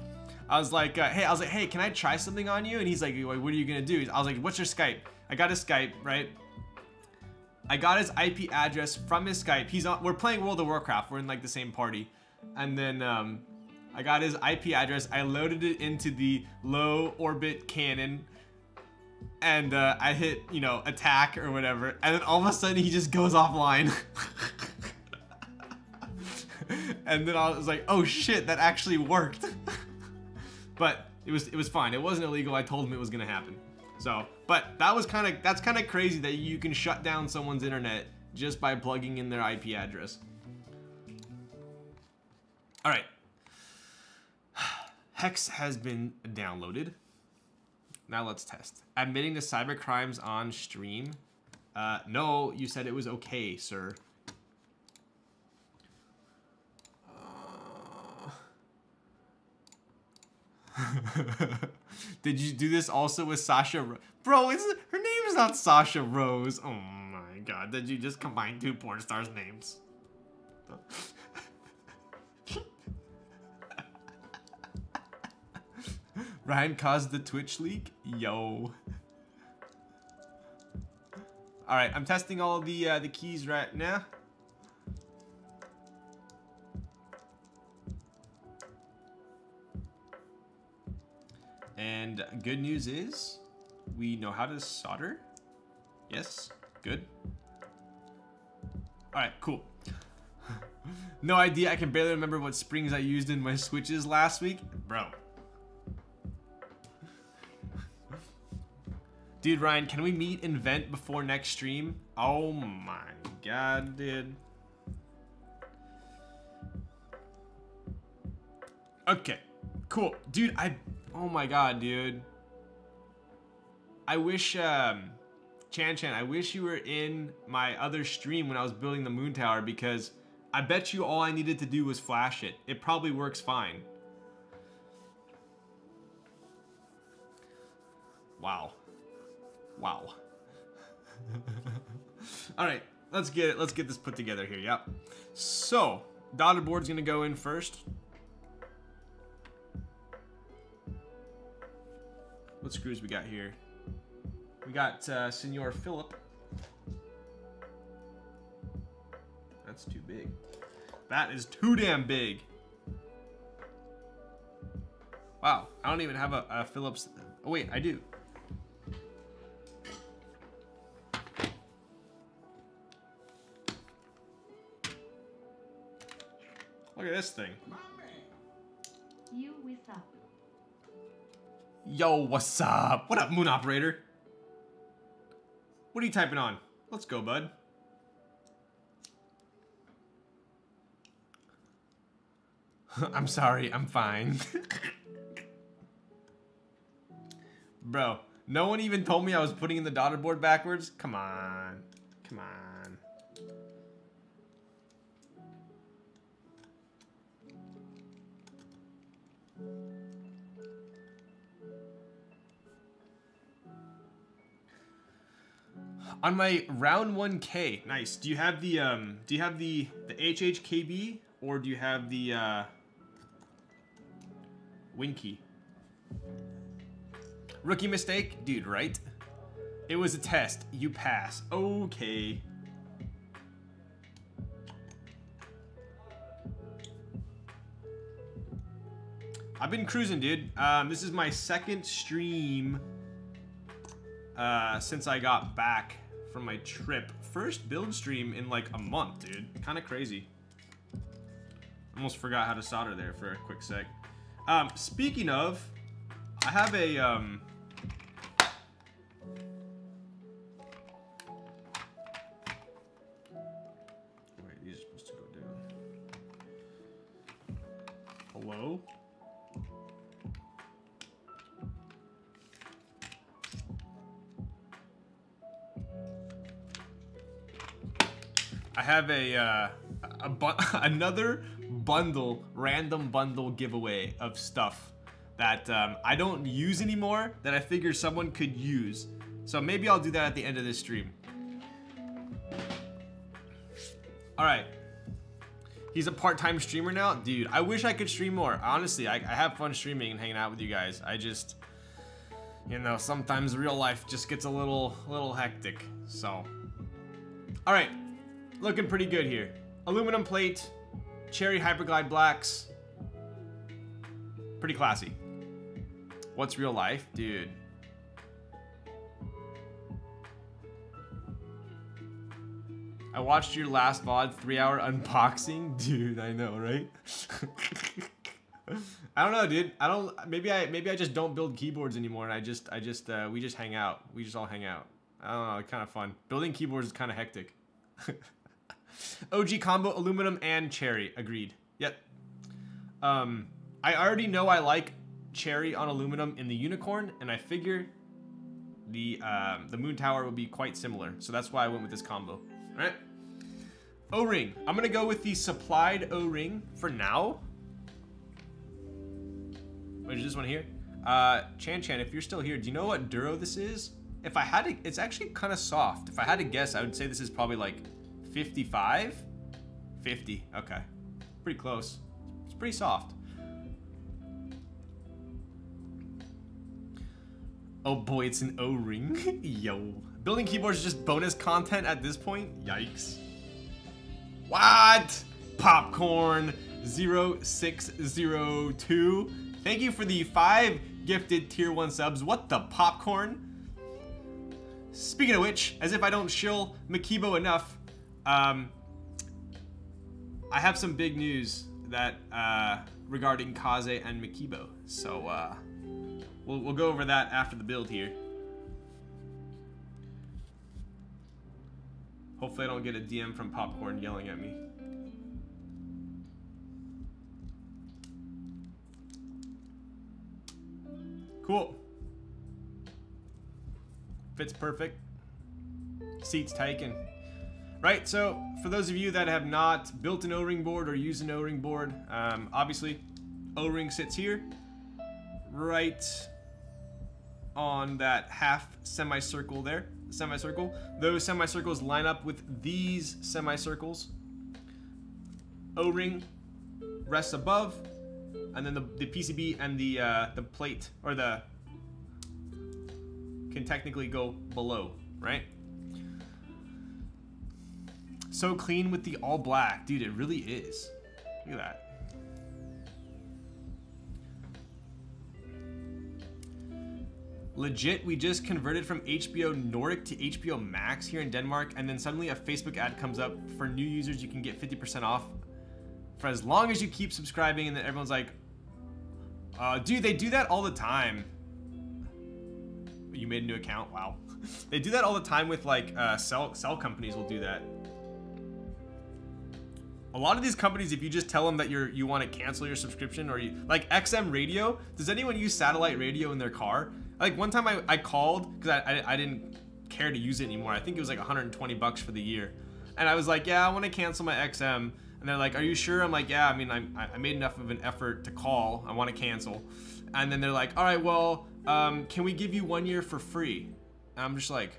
I was like, hey, can I try something on you? And he's like, what are you gonna do? I was like, what's your Skype? I got his Skype, right? I got his IP address from his Skype. We're playing World of Warcraft. We're in like the same party. And then I got his IP address. I loaded it into the low orbit cannon. And I hit, you know, attack or whatever. And then all of a sudden he just goes offline. And then I was like, oh shit, that actually worked. But it was fine. It wasn't illegal. I told him it was gonna happen. So, but that's kind of crazy that you can shut down someone's internet just by plugging in their IP address. All right. Hex has been downloaded. Now let's test. Admitting to cybercrimes on stream. No, you said it was okay, sir. Did you do this also with Sasha? Bro, her name is not Sasha Rose. Oh my god, did you just combine two porn stars' names? Ryan caused the Twitch leak? Yo. Alright, I'm testing all the keys right now. And good news is, we know how to solder. Yes, good. Alright, cool. No idea, I can barely remember what springs I used in my switches last week. Bro. Dude, Ryan, can we meet and vent before next stream? Oh my god, dude. Okay, cool. Dude, oh my god, dude. I wish, Chan, I wish you were in my other stream when I was building the Moontower, because I bet you all I needed to do was flash it. It probably works fine. Wow. Wow. Alright, let's get this put together here, yep. So, dotted board's gonna go in first. What screws we got here? We got Senor Philip. That's too big. That is too damn big. Wow, I don't even have a Phillips. Oh wait, I do. Look at this thing. You, what's up? Yo, what's up? What up, Moon Operator? What are you typing on? Let's go, bud. I'm sorry, I'm fine. Bro, no one even told me I was putting in the dotted board backwards? Come on. Come on. On my round 1K, nice. Do you have the Atxkb, or do you have the Winky? Rookie mistake, dude, right? It was a test. You pass. Okay. I've been cruising, dude. This is my second stream since I got back from my trip. First build stream in like a month, dude. Kind of crazy. Almost forgot how to solder there for a quick sec. Speaking of, I have a wait, these are supposed to go down. Hello? I have another bundle, random bundle giveaway of stuff that I don't use anymore that I figure someone could use. So maybe I'll do that at the end of this stream. All right. He's a part-time streamer now? Dude, I wish I could stream more. Honestly, I have fun streaming and hanging out with you guys. I just, you know, sometimes real life just gets a little hectic. So, all right. Looking pretty good here. Aluminum plate, cherry hyperglide blacks. Pretty classy. What's real life? Dude. I watched your last VOD 3-hour unboxing. Dude, I know, right? I don't know, dude. Maybe I just don't build keyboards anymore, and we just hang out. We just all hang out. I don't know, it's kind of fun. Building keyboards is kind of hectic. OG combo, aluminum and cherry. Agreed. Yep. I already know I like cherry on aluminum in the unicorn, and I figure the Moontower will be quite similar. So that's why I went with this combo. All right. O-ring. I'm gonna go with the supplied O-ring for now. Wait, is this one here? Chan, if you're still here, do you know what Duro this is? If I had to, it's actually kind of soft. If I had to guess, I would say this is probably like 55? 50, okay. Pretty close. It's pretty soft. Oh boy, it's an O-ring. Yo. Building keyboards is just bonus content at this point? Yikes. What? Popcorn 0602. Thank you for the 5 gifted tier 1 subs. What the popcorn? Speaking of which, as if I don't shill Makibo enough, I have some big news that regarding Kaze and Makibo. So we'll go over that after the build here. Hopefully I don't get a DM from Popcorn yelling at me. Cool. Fits perfect. Seats taken. Right, so for those of you that have not built an O-ring board or used an O-ring board, obviously O-ring sits here, right on that half semicircle there, semicircle. Those semicircles line up with these semicircles. O-ring rests above, and then the PCB and the plate, or the, can technically go below, right? So clean with the all black. Dude, it really is. Look at that. Legit, we just converted from HBO Nordic to HBO Max here in Denmark, and then suddenly a Facebook ad comes up for new users. You can get 50% off for as long as you keep subscribing, and then everyone's like, dude, they do that all the time. You made a new account? Wow. They do that all the time with like cell companies will do that. A lot of these companies, if you just tell them that you want to cancel your subscription, or you like XM radio. Does anyone use satellite radio in their car? Like one time I called because I didn't care to use it anymore. I think it was like 120 bucks for the year, and I was like, yeah, I want to cancel my XM. And they're like, are you sure? I'm like, yeah. I mean, I made enough of an effort to call. I want to cancel. And then they're like, all right, well, can we give you 1 year for free? And I'm just like,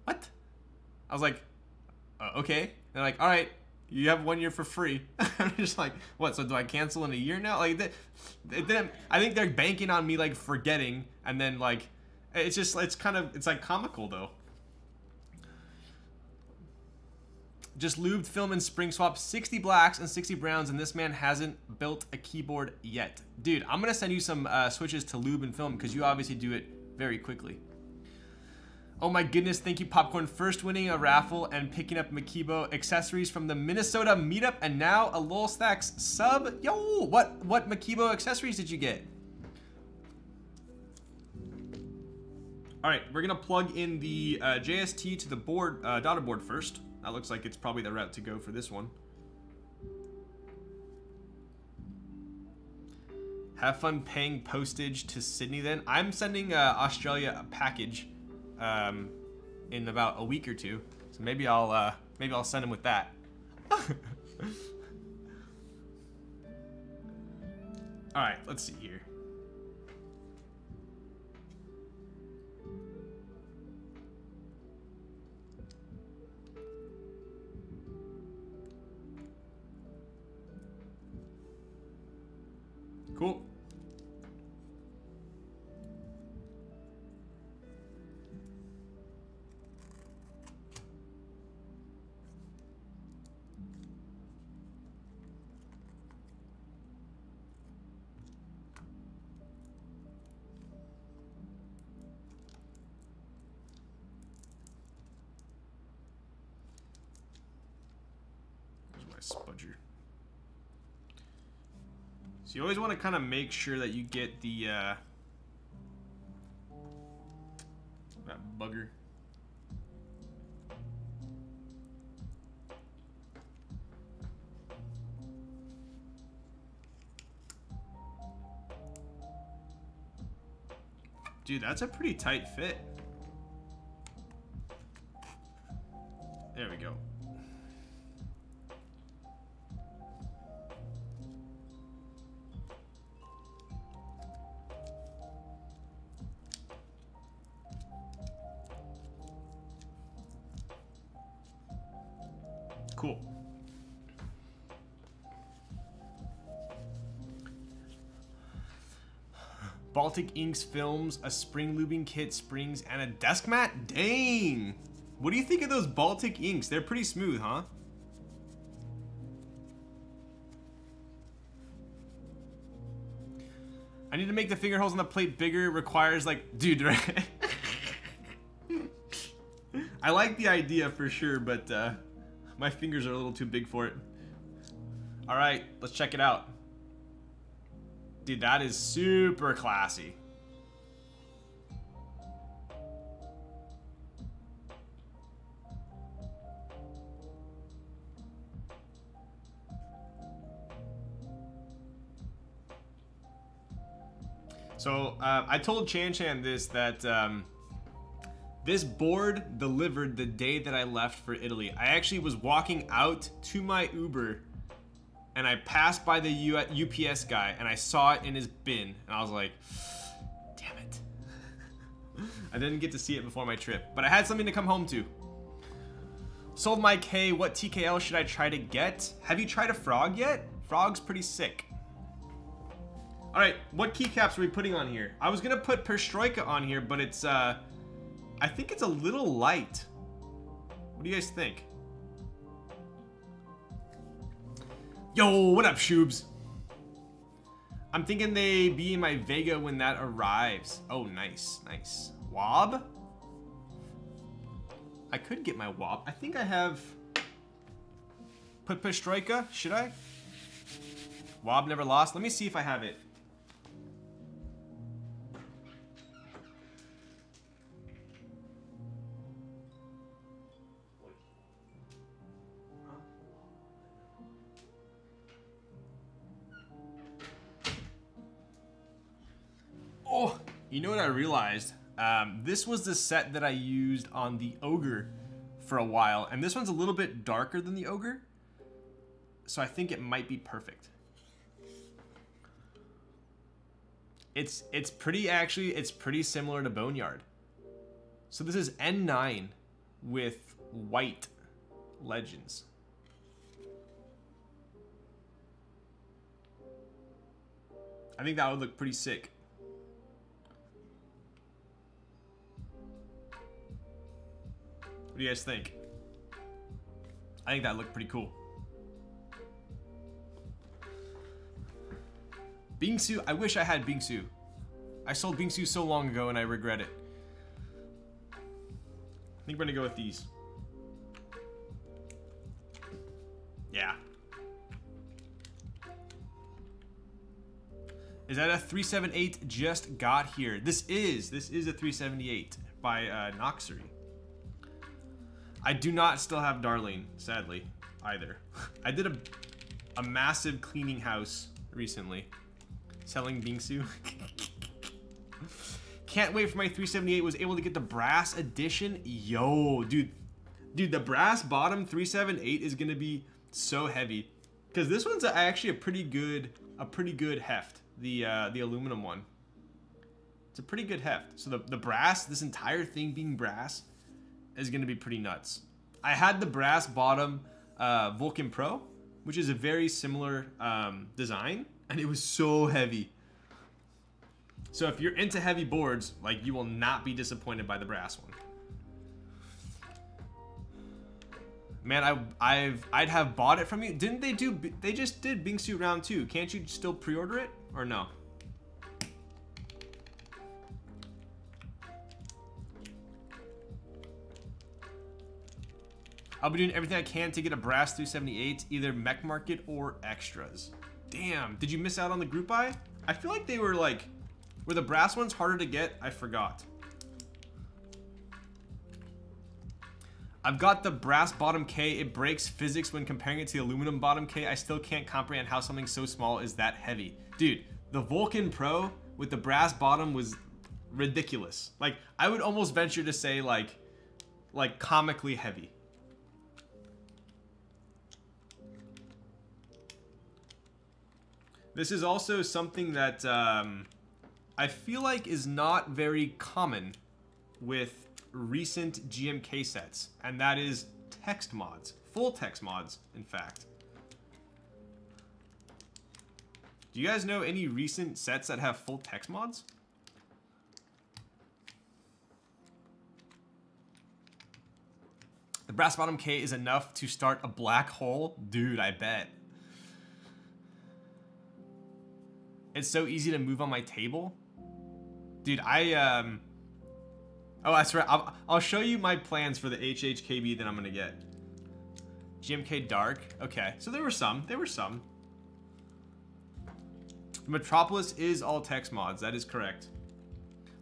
what? I was like, okay. They're like, all right, you have 1 year for free. I'm just like, what? So do I cancel in a year now? Like, I think they're banking on me like forgetting, and then like, it's just, it's like comical though. Just lubed, film, and spring swap 60 blacks and 60 browns, and this man hasn't built a keyboard yet. Dude, I'm gonna send you some switches to lube and film because you obviously do it very quickly. Oh my goodness, thank you, Popcorn. First winning a raffle and picking up Makibo accessories from the Minnesota meetup, and now a Lol Stacks sub. Yo, what Makibo accessories did you get? All right, we're gonna plug in the JST to the board, daughter board first. That looks like it's probably the route to go for this one. Have fun paying postage to Sydney then. I'm sending Australia a package in about a week or two. So maybe I'll send him with that. All right, let's see here. Cool. There's my spudger. So you always want to kind of make sure that you get the that bugger. Dude, that's a pretty tight fit. There we go. Cool. Baltic Inks films, a spring lubing kit, springs, and a desk mat? Dang! What do you think of those Baltic Inks? They're pretty smooth, huh? I need to make the finger holes on the plate bigger. Requires like, dude, right? I like the idea for sure, but my fingers are a little too big for it. All right, let's check it out. Dude, that is super classy. So I told Chan Chan this, that this board delivered the day that I left for Italy. I actually was walking out to my Uber and I passed by the UPS guy and I saw it in his bin and I was like, damn it. I didn't get to see it before my trip, but I had something to come home to. Sold my K. What TKL should I try to get? Have you tried a frog yet? Frog's pretty sick. All right, what keycaps are we putting on here? I was gonna put Perestroika on here, but it's I think it's a little light. What do you guys think? Yo, what up, Shoobs? I'm thinking they be in my Vega when that arrives. Oh, nice, nice. Wob? I could get my Wob. I think I have... Put Perestroika, should I? Wob never lost. Let me see if I have it. Oh, you know what I realized? This was the set that I used on the Ogre for a while, and this one's a little bit darker than the Ogre, so I think it might be perfect. It's pretty, actually, it's pretty similar to Boneyard. So this is N9 with white legends. I think that would look pretty sick. What do you guys think? I think that looked pretty cool. Bingsu, I wish I had Bingsu. I sold Bingsu so long ago and I regret it. I think we're gonna go with these. Yeah. Is that a 378 just got here? This is a 378 by Noxery. I do not still have Darlene, sadly, either. I did a massive cleaning house recently. Selling Bingsu. Can't wait for my 378. Was able to get the brass edition. Yo, dude, the brass bottom 378 is gonna be so heavy. Because this one's actually a pretty good heft. The aluminum one. It's a pretty good heft. So the brass, this entire thing being brass, is gonna be pretty nuts. I had the brass bottom Vulcan Pro, which is a very similar design, and it was so heavy. So if you're into heavy boards, like, you will not be disappointed by the brass one. Man, I'd have bought it from you. Didn't they do? They just did Bingsu round 2. Can't you still pre-order it or no? I'll be doing everything I can to get a brass 378, either Mech Market or extras. Damn, did you miss out on the group buy? I feel like they were like, were the brass ones harder to get? I forgot. I've got the brass bottom K. It breaks physics when comparing it to the aluminum bottom K. I still can't comprehend how something so small is that heavy. Dude, the Vulcan Pro with the brass bottom was ridiculous. Like, I would almost venture to say like comically heavy. This is also something that I feel like is not very common with recent GMK sets, and that is text mods. Full text mods, in fact. Do you guys know any recent sets that have full text mods? The brass bottom K is enough to start a black hole? Dude, I bet. It's so easy to move on my table. Dude, oh, that's right. I'll show you my plans for the HHKB that I'm gonna get. GMK Dark. Okay, so there were some. Metropolis is all text mods. That is correct.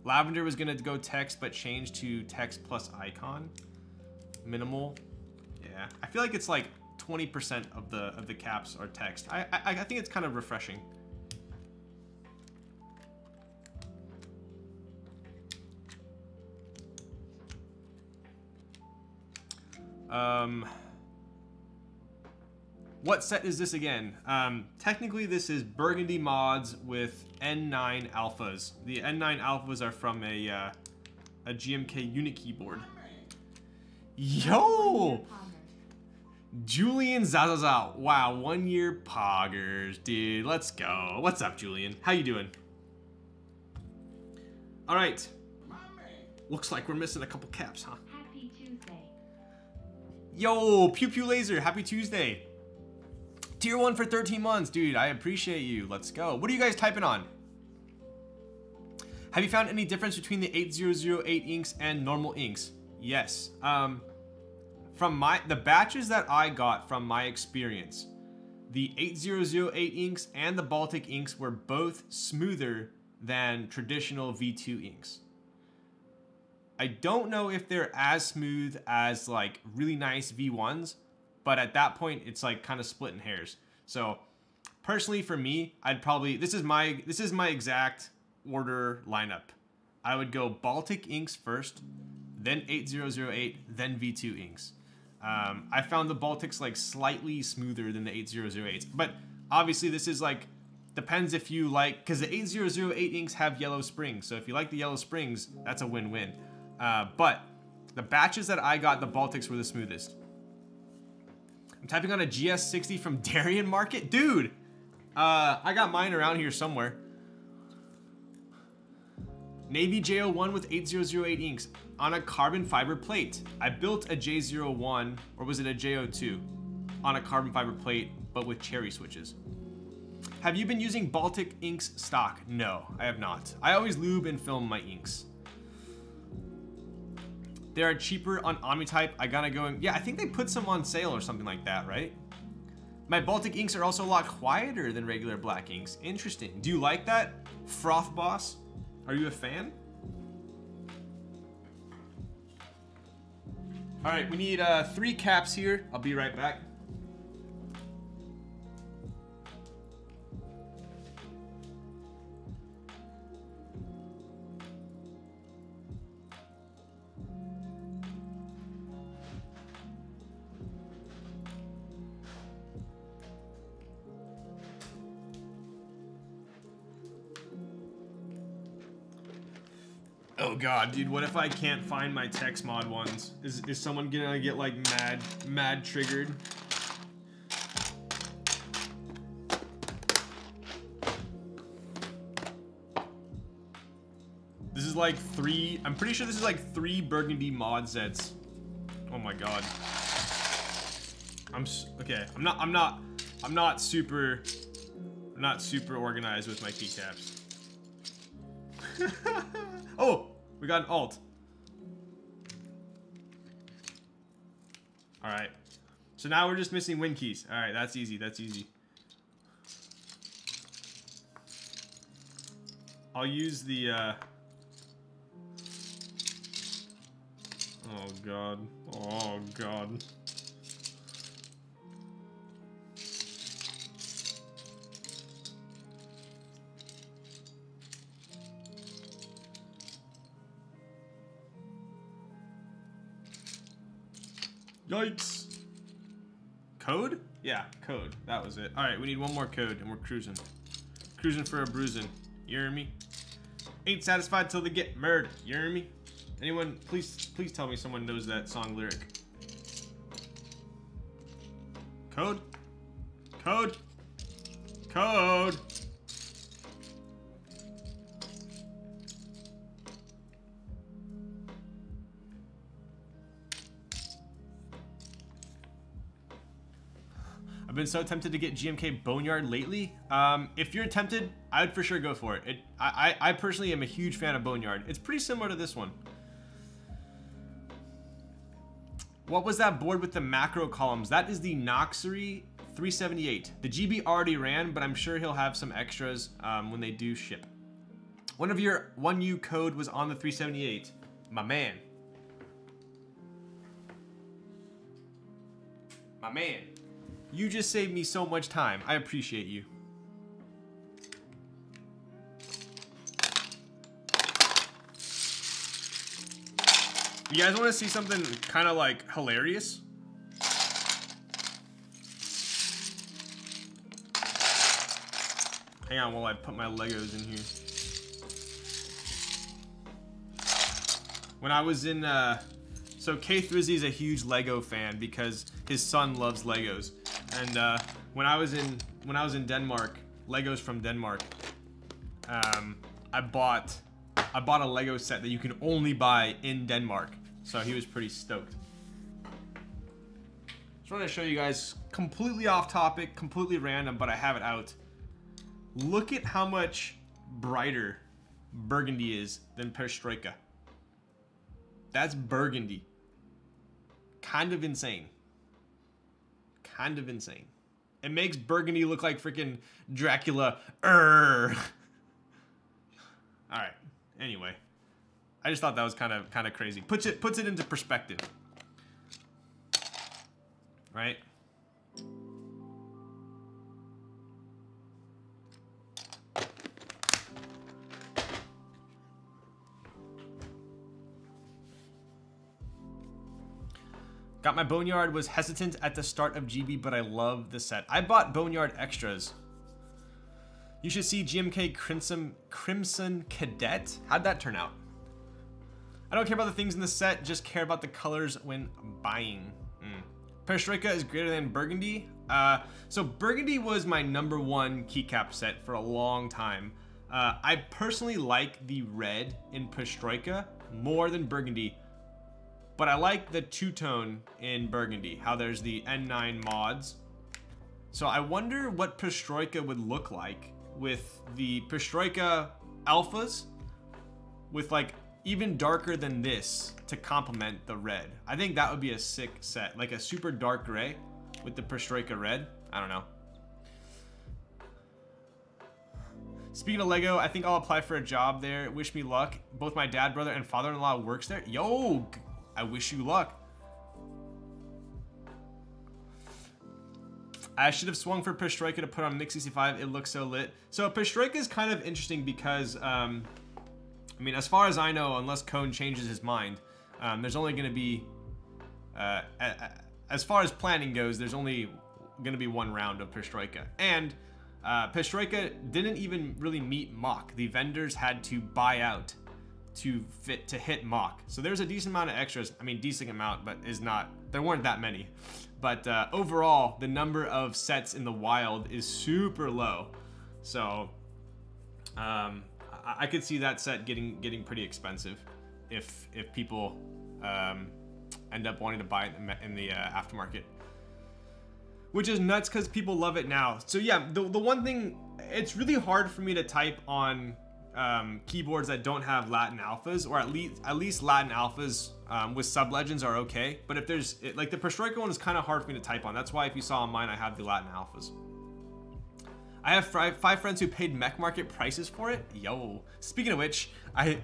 Lavender was gonna go text, but changed to text plus icon. Minimal. Yeah, I feel like it's like 20% of the caps are text. I think it's kind of refreshing. What set is this again? Technically, this is Burgundy mods with N9 alphas. The N9 alphas are from a GMK unit keyboard. Yo! Julian Zazaza. Wow, 1 year poggers, dude. Let's go. What's up, Julian? How you doing? All right. Looks like we're missing a couple caps, huh? Happy Tuesday. Yo, Pew Pew Laser. Happy Tuesday. Tier 1 for 13 months. Dude, I appreciate you. Let's go. What are you guys typing on? Have you found any difference between the 8008 inks and normal inks? Yes. From the batches that I got from my experience, the 8008 inks and the Baltic inks were both smoother than traditional V2 inks. I don't know if they're as smooth as like really nice V1s, but at that point it's like kind of splitting hairs. So personally for me, I'd probably, this is my exact order lineup. I would go Baltic inks first, then 8008, then V2 inks. I found the Baltics like slightly smoother than the 8008s, but obviously this is like, depends if you like, because the 8008 inks have yellow springs. So if you like the yellow springs, that's a win-win. But the batches that I got, the Baltics were the smoothest. I'm typing on a GS60 from Darien Market. Dude, I got mine around here somewhere. Navy J01 with 8008 inks on a carbon fiber plate. I built a J01, or was it a J02, on a carbon fiber plate, but with cherry switches. Have you been using Baltic inks stock? No, I have not. I always lube and film my inks. They are cheaper on OmniType. I gotta go and, yeah, I think they put some on sale or something like that, right? My Baltic inks are also a lot quieter than regular black inks. Interesting. Do you like that? Froth Boss? Are you a fan? All right, we need 3 caps here. I'll be right back. Oh god, dude, what if I can't find my text mod ones? Is someone gonna get like mad triggered? This is like 3, I'm pretty sure this is like 3 Burgundy mod sets. Oh my god. Okay, I'm not super organized with my keycaps. Oh, we got an alt. All right. So now we're just missing win keys. All right, that's easy. That's easy. I'll use the oh god. Oh god. Yikes. Code? Yeah, code. That was it. All right, we need one more code and we're cruising. Cruising for a bruising. You hear me? Ain't satisfied till they get murdered. You hear me? Anyone, please tell me someone knows that song lyric. Code? Code? Code? I've been so tempted to get GMK Boneyard lately. If you're tempted, I would for sure go for it. I personally am a huge fan of Boneyard. It's pretty similar to this one. What was that board with the macro columns? That is the Noxery 378. The GB already ran, but I'm sure he'll have some extras when they do ship. One of your 1U code was on the 378. My man. My man. You just saved me so much time. I appreciate you. You guys want to see something kind of like hilarious? Hang on while I put my Legos in here. When I was in, so Keith Rizzi is a huge Lego fan because his son loves Legos. And when I was in Denmark, Legos from Denmark, I bought a Lego set that you can only buy in Denmark. So he was pretty stoked. Just want to show you guys, completely off topic, completely random, but I have it out. Look at how much brighter burgundy is than Perestroika. That's burgundy. Kind of insane. Kind of insane. It makes burgundy look like freaking Dracula. Alright. Anyway. I just thought that was kind of crazy. Puts it into perspective. Right? Got my Boneyard, was hesitant at the start of GB, but I love the set. I bought Boneyard extras. You should see GMK Crimson Cadet. How'd that turn out? I don't care about the things in the set, just care about the colors when buying. Perestroika is greater than Burgundy. So Burgundy was my #1 keycap set for a long time. I personally like the red in Perestroika more than Burgundy. But I like the two-tone in Burgundy, how there's the N9 mods. So I wonder what Perestroika would look like with the Perestroika alphas with like even darker than this to complement the red. I think that would be a sick set, like a super dark gray with the Perestroika red. I don't know. Speaking of Lego, I think I'll apply for a job there. Wish me luck. Both my dad, brother, and father-in-law works there. Yo! I wish you luck. I should have swung for Perestroika to put on Mix 65. It looks so lit. So Perestroika is kind of interesting because, I mean, as far as I know, unless Cone changes his mind, there's only going to be, as far as planning goes, there's only going to be one round of Perestroika. And Perestroika didn't even really meet Mach. The vendors had to buy out to hit Mach. So there's a decent amount of extras. I mean, decent amount, but there weren't that many. But overall, the number of sets in the wild is super low. So I could see that set getting pretty expensive if people end up wanting to buy it in the aftermarket. Which is nuts because people love it now. So yeah, the one thing, it's really hard for me to type on keyboards that don't have Latin alphas, or at least Latin alphas with sub-legends are okay. But if there's, like the Perestroika one is kind of hard for me to type on. That's why if you saw on mine, I have the Latin alphas. I have five friends who paid mech market prices for it. Yo. Speaking of which, I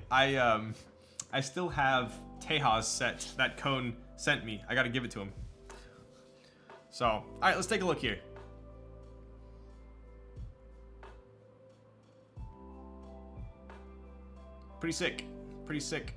still have Teja's set that Cone sent me. I gotta give it to him. So, all right, let's take a look here. Pretty sick. Pretty sick.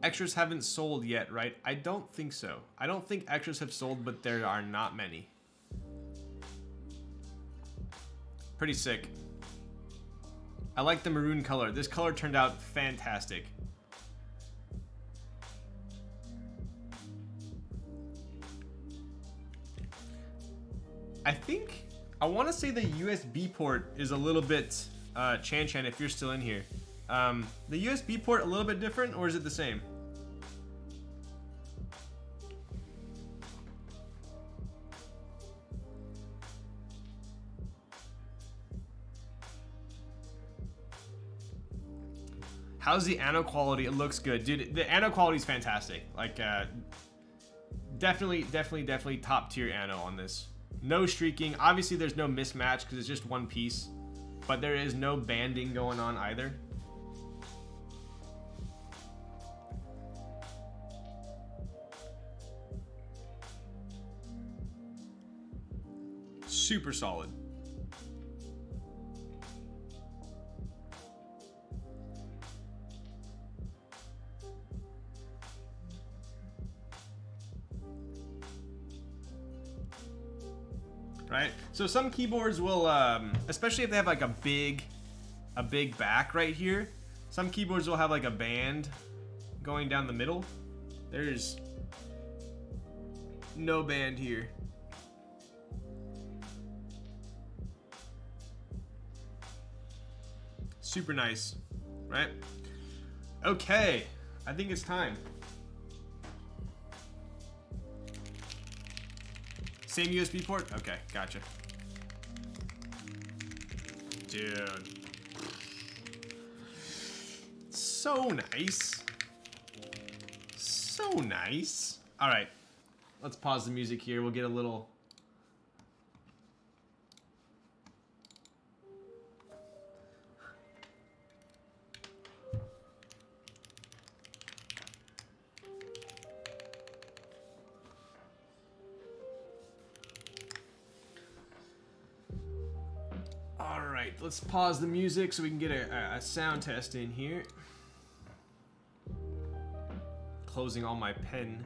Extras haven't sold yet, right? I don't think so. I don't think extras have sold, but there are not many. Pretty sick. I like the maroon color. This color turned out fantastic. I want to say the USB port is a little bit, Chan, if you're still in here. The USB port a little bit different, or is it the same? How's the anno quality? It looks good. Dude, the anno quality is fantastic. Like, definitely top tier anno on this. No streaking. Obviously, there's no mismatch because it's just one piece. but there is no banding going on either. Super solid. Right? So some keyboards will, especially if they have like a big back right here, some keyboards will have like a band going down the middle. There's no band here. Super nice, right? Okay, I think it's time. Same USB port? Okay, gotcha. Dude. So nice. So nice. All right, let's pause the music here. We'll get a little... Alright, let's pause the music so we can get a sound test in here. Closing all my pen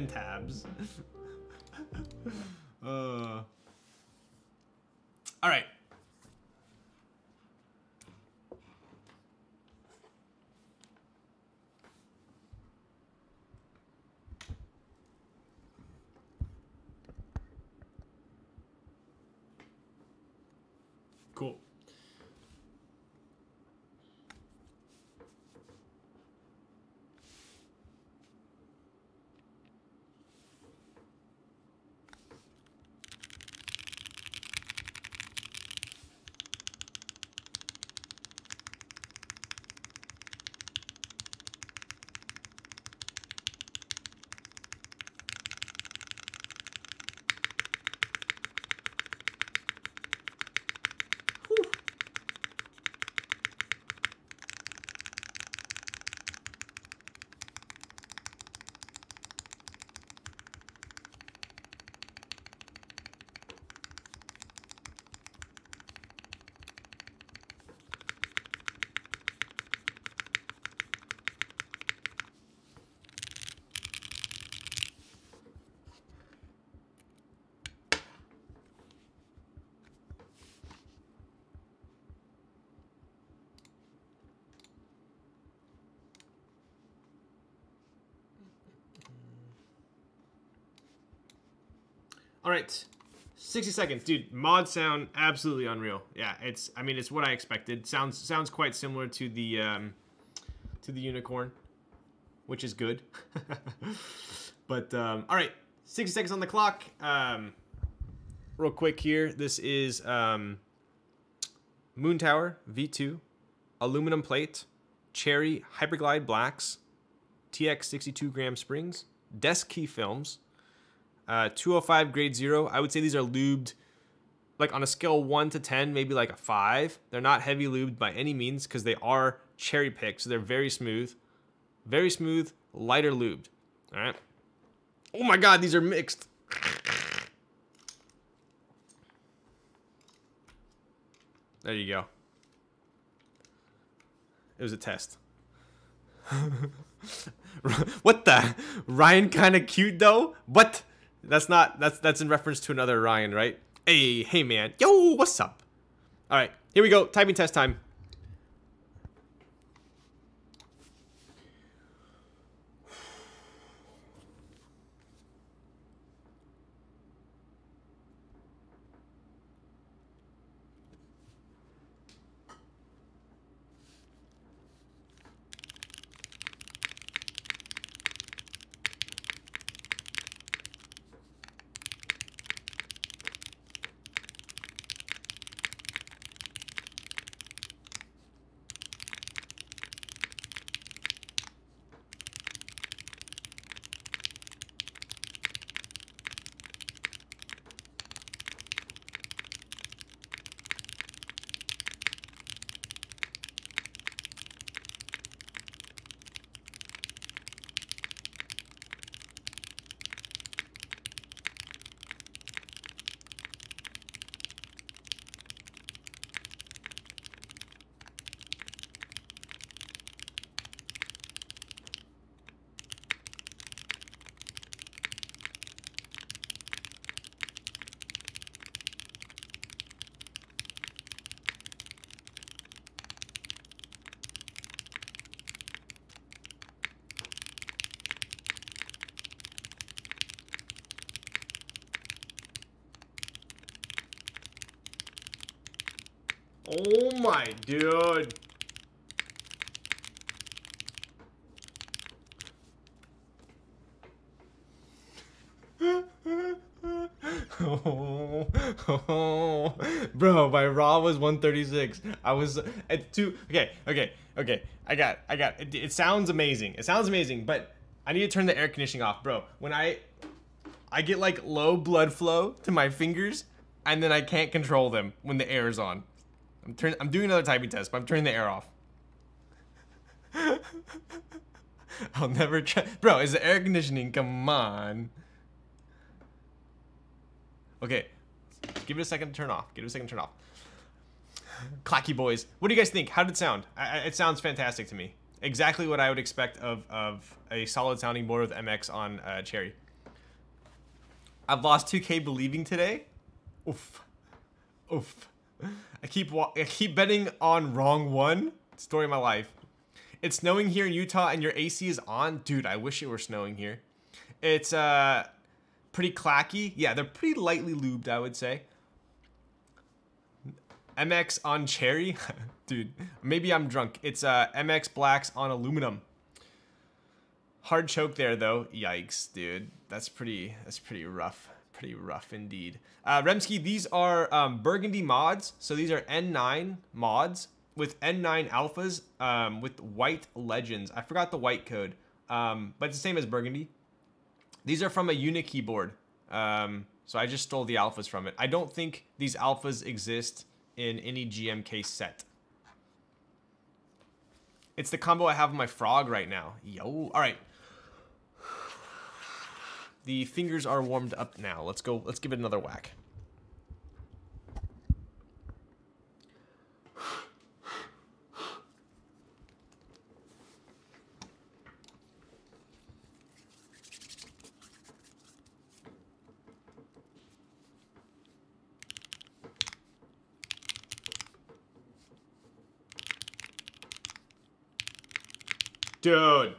tabs. Alright. Cool. All right, 60 seconds, dude. Mod sound absolutely unreal. Yeah, I mean, it's what I expected. Sounds quite similar to the Unicorn, which is good. But all right, 60 seconds on the clock. Real quick here. This is Moontower V2, aluminum plate, cherry Hyperglide blacks, TX 62 gram springs, desk key films. 205 grade 0. I would say these are lubed, like on a scale 1 to 10, maybe like a 5. They're not heavy lubed by any means because they are cherry picked, so they're very smooth, lighter lubed. All right. Oh my God, these are mixed. There you go. It was a test. What the? Ryan kind of cute though. What? That's in reference to another Ryan, right? Hey man. Yo, what's up? All right, here we go. Typing test time. Oh my, dude. Bro, my raw was 136. I was at 2. Okay. I got it sounds amazing. It sounds amazing, but I need to turn the air conditioning off, bro. When I get like low blood flow to my fingers, and then I can't control them when the air is on. I'm doing another typing test, but I'm turning the air off. I'll never try. Bro, is the air conditioning? Come on. Okay, give it a second to turn off. Clacky boys. What do you guys think? How did it sound? It sounds fantastic to me. Exactly what I would expect of a solid sounding board with MX on Cherry. I've lost 2K believing today. Oof. I keep betting on wrong one. Story of my life. It's snowing here in Utah and your AC is on. Dude, I wish it were snowing here. It's pretty clacky. Yeah, they're pretty lightly lubed, I would say. MX on Cherry. Dude, maybe I'm drunk. It's MX blacks on aluminum. Hard choke there though. Yikes, dude. That's pretty rough. Pretty rough indeed. Remsky, these are burgundy mods. So these are N9 mods with N9 alphas with white legends. I forgot the white code, but it's the same as burgundy. These are from a unit keyboard. So I just stole the alphas from it. I don't think these alphas exist in any GMK set. It's the combo I have on my frog right now. Yo, all right. The fingers are warmed up now. Let's go. Let's give it another whack. Dude.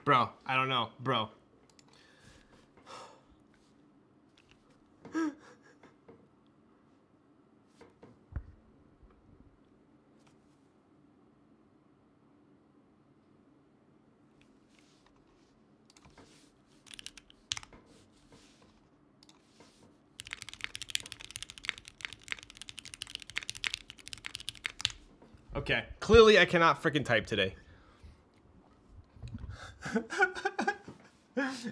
Bro, I don't know, bro. Okay, clearly I cannot freaking type today.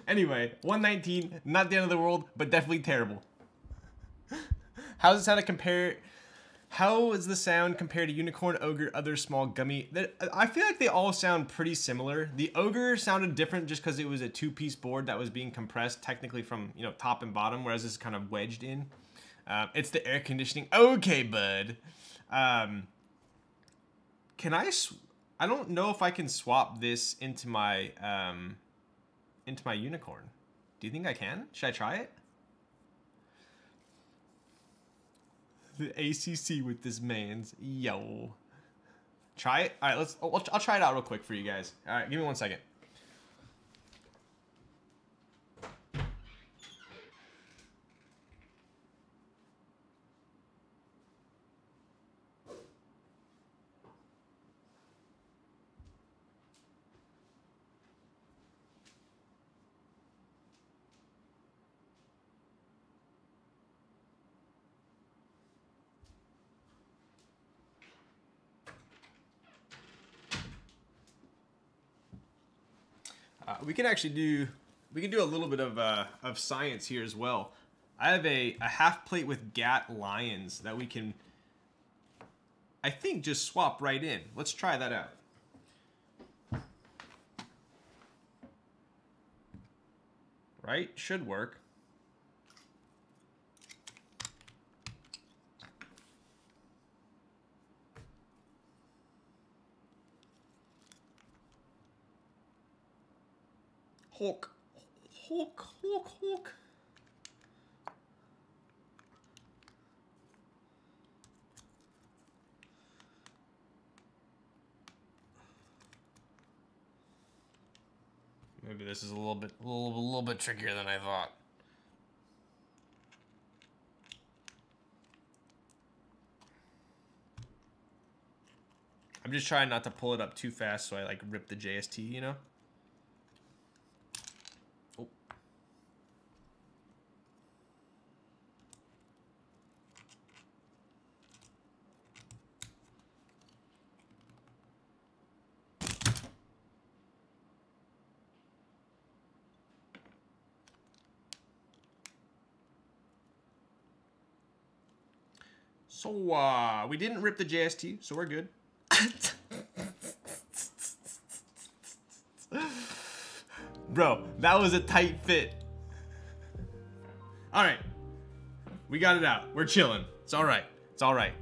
Anyway, 119, not the end of the world, but definitely terrible. How does the sound compared to Unicorn, Ogre, other small gummy? I feel like they all sound pretty similar. The Ogre sounded different just because it was a two-piece board that was being compressed technically from, you know, top and bottom, whereas this is kind of wedged in. It's the air conditioning. Okay, bud. Can I don't know if I can swap this into my Unicorn. Do you think I can? Should I try it? The ACC with this man's. Yo. Try it? All right, I'll try it out real quick for you guys. All right, give me 1 second. We can actually do a little bit of science here as well. I have a half plate with GAT lions that we can, I think, just swap right in. Let's try that out. Right? Should work. Hulk. Hulk, Hulk, Hulk. Maybe this is a little bit trickier than I thought. I'm just trying not to pull it up too fast so I like rip the JST, you know? Oh. So, we didn't rip the JST, so we're good. Bro, that was a tight fit. Alright. We got it out. We're chilling. It's alright. It's alright.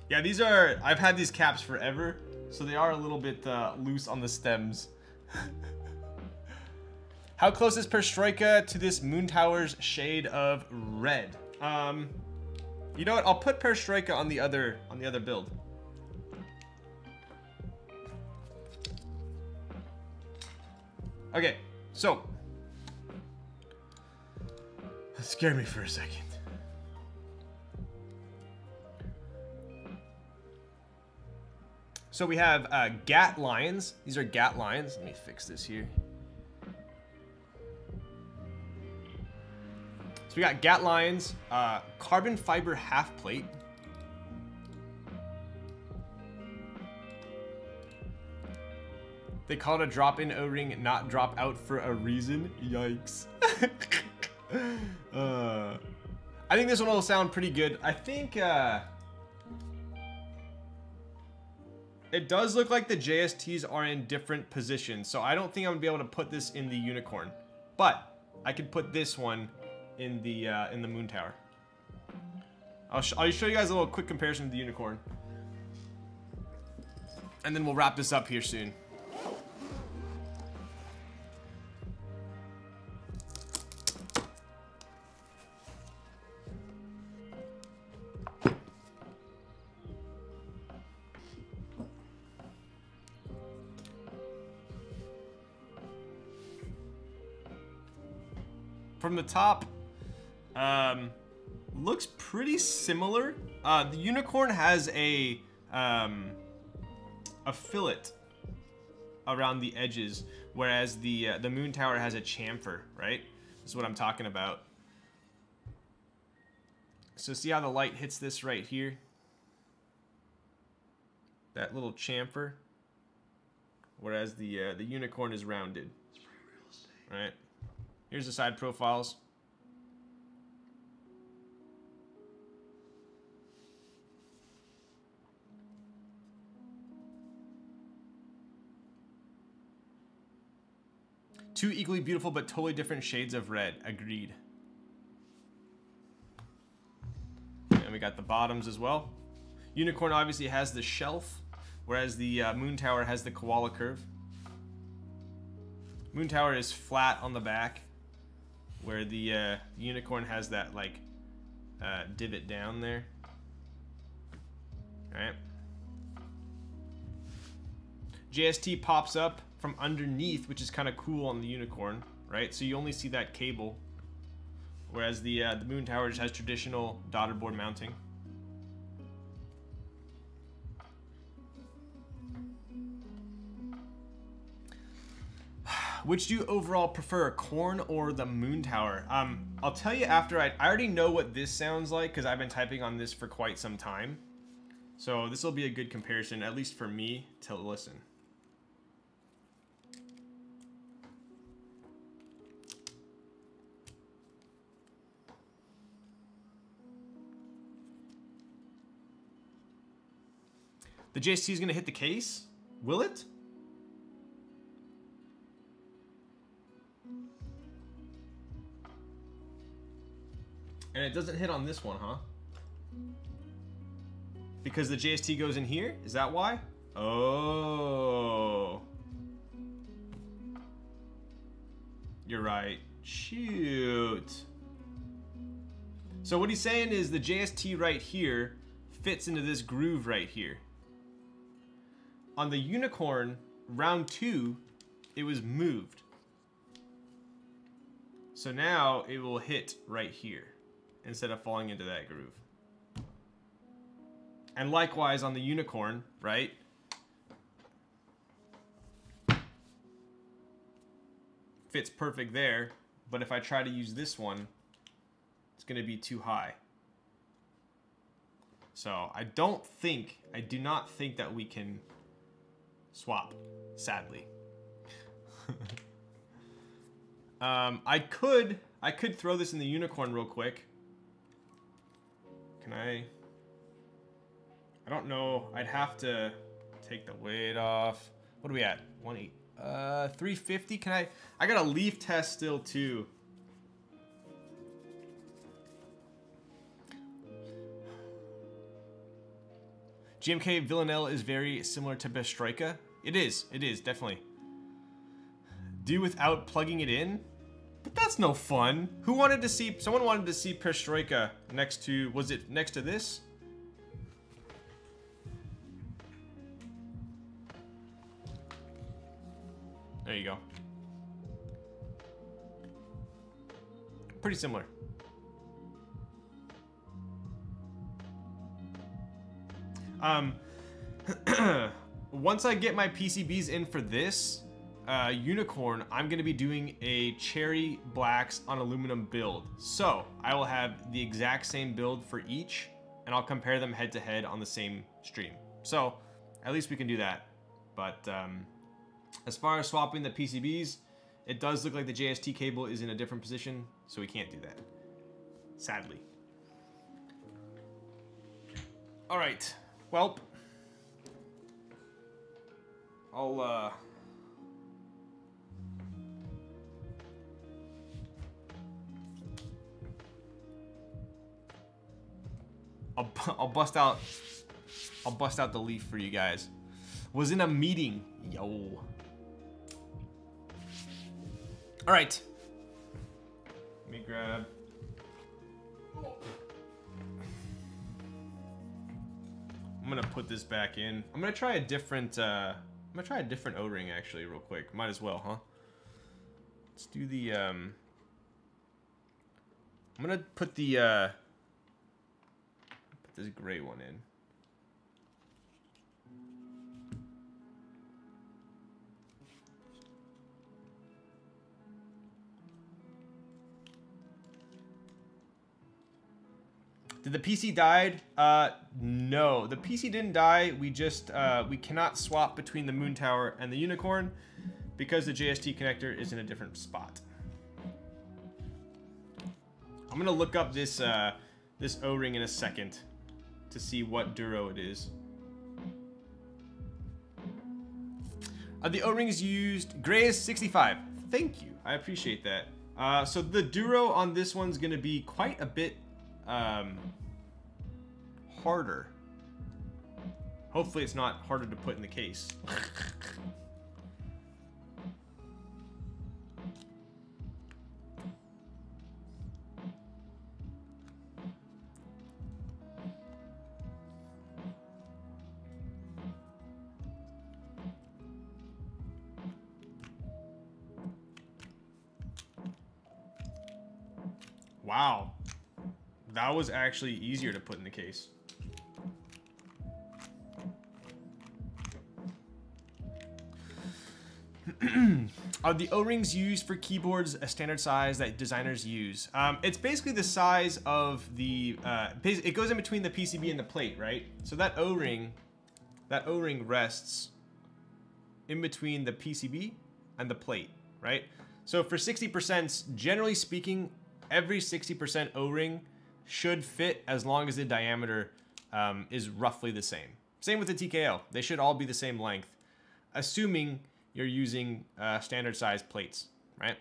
Yeah, these are... I've had these caps forever, so they are a little bit loose on the stems. How close is Perestroika to this Moontower's shade of red? You know what? I'll put Perestroika on the other build. Okay, so that scared me for a second. So we have GAT lions. These are GAT lions. Let me fix this here. So we got GAT lions, carbon fiber half plate. They call it a drop-in O-ring, not drop out for a reason. Yikes. I think this one will sound pretty good. I think it does look like the JSTs are in different positions, so I don't think I'm gonna be able to put this in the unicorn, but I could put this one in the Moontower. I'll show you guys a little quick comparison of the unicorn, and then we'll wrap this up here soon. From the top, looks pretty similar. The unicorn has a fillet around the edges, whereas the Moontower has a chamfer, right? This is what I'm talking about. So see how the light hits this right here? That little chamfer, whereas the unicorn is rounded. It's free real estate. Right? Here's the side profiles. Two equally beautiful but totally different shades of red. Agreed. And we got the bottoms as well. Unicorn obviously has the shelf, whereas the Moontower has the koala curve. Moontower is flat on the back, where the unicorn has that like divot down there. All right. JST pops up from underneath, which is kind of cool on the unicorn, right? So you only see that cable, whereas the Moontower just has traditional dotted board mounting. Which do you overall prefer, Corn or the Moontower? I'll tell you after I already know what this sounds like because I've been typing on this for quite some time. So this will be a good comparison, at least for me, to listen. The JST is going to hit the case? Will it? And it doesn't hit on this one, huh? Because the JST goes in here? Is that why? Oh. You're right. Shoot. So what he's saying is the JST right here fits into this groove right here. On the Unicorn, round 2, it was moved. So now it will hit right here instead of falling into that groove. And likewise on the Unicorn, right? Fits perfect there, but if I try to use this one, it's going to be too high. So I do not think that we can swap, sadly. I could throw this in the Unicorn real quick. Can I? I don't know. I'd have to take the weight off. What are we at? 180. 350. Can I? I got a leaf test still too. GMK Villanelle is very similar to Bestroika. It is definitely. Do without plugging it in? But that's no fun. Who wanted to see, someone wanted to see Perestroika next to, was it next to this? There you go. Pretty similar. Once I get my PCBs in for this Unicorn, I'm going to be doing a cherry blacks on aluminum build. So I will have the exact same build for each, and I'll compare them head to head on the same stream. So at least we can do that. But as far as swapping the PCBs, it does look like the JST cable is in a different position, so we can't do that, sadly. All right, well, I'll bust out the leaf for you guys. Was in a meeting, yo. All right. Let me grab. I'm gonna put this back in. I'm gonna try a different. I'm gonna try a different O-ring actually, real quick. Might as well, huh? Let's do the. I'm gonna put the. Put this gray one in. Did the PC died? No, the PC didn't die. We just, we cannot swap between the Moontower and the Unicorn because the JST connector is in a different spot. I'm gonna look up this, this O-ring in a second to see what Duro it is. Are the O-rings used? Gray is 65. Thank you, I appreciate that. So the Duro on this one's gonna be quite a bit harder. Hopefully it's not harder to put in the case. Wow. That was actually easier to put in the case. Are the O-rings used for keyboards a standard size that designers use? It's basically the size of the, it goes in between the PCB and the plate, right? So that O-ring rests in between the PCB and the plate, right? So for 60%, generally speaking, every 60% O-ring should fit as long as the diameter is roughly the same. Same with the TKO. They should all be the same length, assuming you're using standard size plates, right?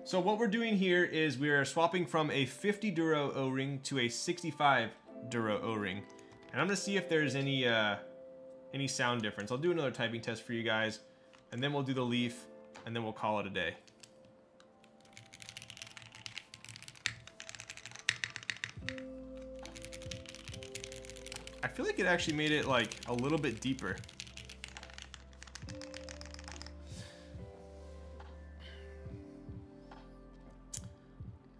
So what we're doing here is we are swapping from a 50 Duro O-ring to a 65 Duro O-ring. And I'm gonna see if there's any sound difference. I'll do another typing test for you guys, and then we'll do the leaf, and then we'll call it a day. I feel like it actually made it like a little bit deeper.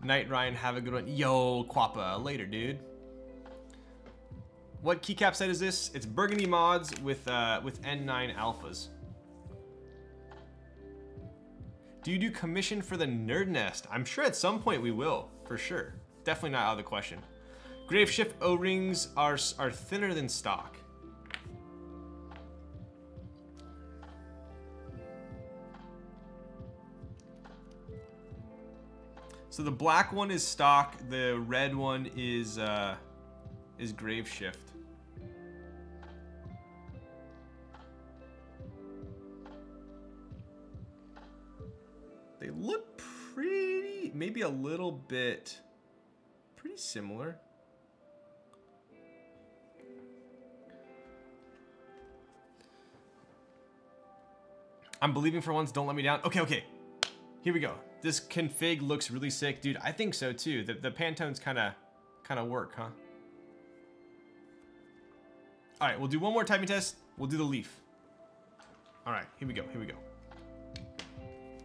Night, Ryan. Have a good one. Yo, Quappa. Later, dude. What keycap set is this? It's Burgundy Mods with N9 alphas. Do you do commission for the Nerd Nest? I'm sure at some point we will, for sure. Definitely not out of the question. Grave Shift O-rings are thinner than stock. So the black one is stock, the red one is Grave Shift. They look pretty, maybe a little bit, pretty similar. I'm believing for once, don't let me down. Okay. Here we go. This config looks really sick, dude. I think so too. The Pantones kind of work, huh? All right, we'll do one more typing test. We'll do the leaf. All right, here we go.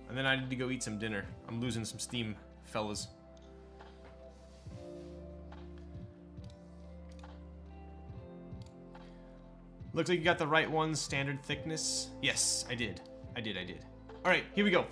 And then I need to go eat some dinner. I'm losing some steam, fellas. Looks like you got the right ones, standard thickness. Yes, I did. All right, here we go.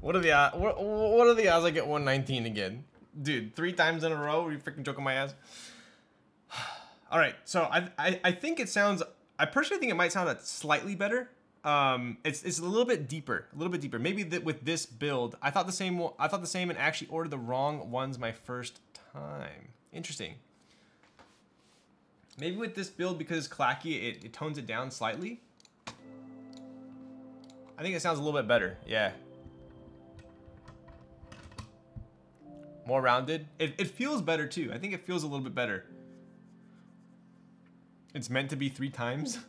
What are the odds I get 119 again? Dude, 3 times in a row? Are you freaking joking my ass? All right, so I think it sounds, I personally think it might sound slightly better. It's a little bit deeper, Maybe with this build, I thought the same and actually ordered the wrong ones my first time. Interesting. Maybe with this build, because it's clacky, it tones it down slightly. I think it sounds a little bit better, yeah. More rounded. It feels better too. I think it feels a little bit better. It's meant to be 3 times.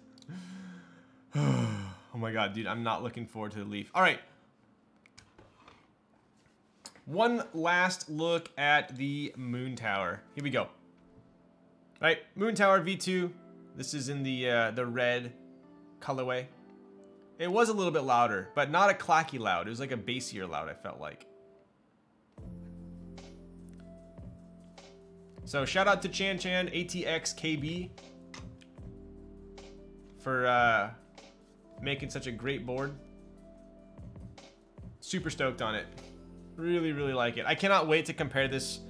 Oh my god, dude, I'm not looking forward to the leaf. All right. One last look at the Moontower. Here we go. All right, Moontower V2. This is in the red colorway. It was a little bit louder, but not a clacky loud. It was like a bassier loud, I felt like. So shout out to Chan Atxkb for making such a great board. Super stoked on it. Really like it. I cannot wait to compare this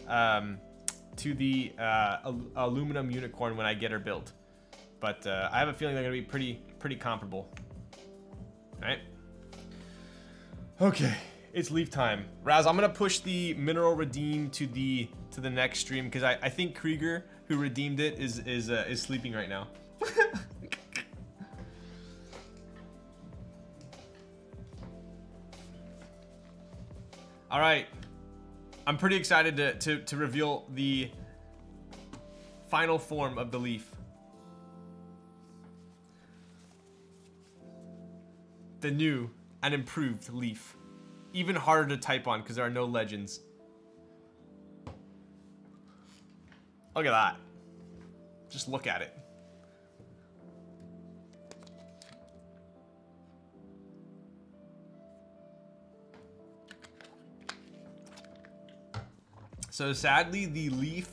to the aluminum unicorn when I get her built. But I have a feeling they're gonna be pretty comparable. All right. Okay, it's leaf time. Raz, I'm gonna push the mineral redeem to the next stream because I think Krieger, who redeemed it, is sleeping right now. All right. I'm pretty excited to reveal the final form of the leaf. The new and improved leaf. Even harder to type on because there are no legends. Look at that. Just look at it. So sadly, the Leaf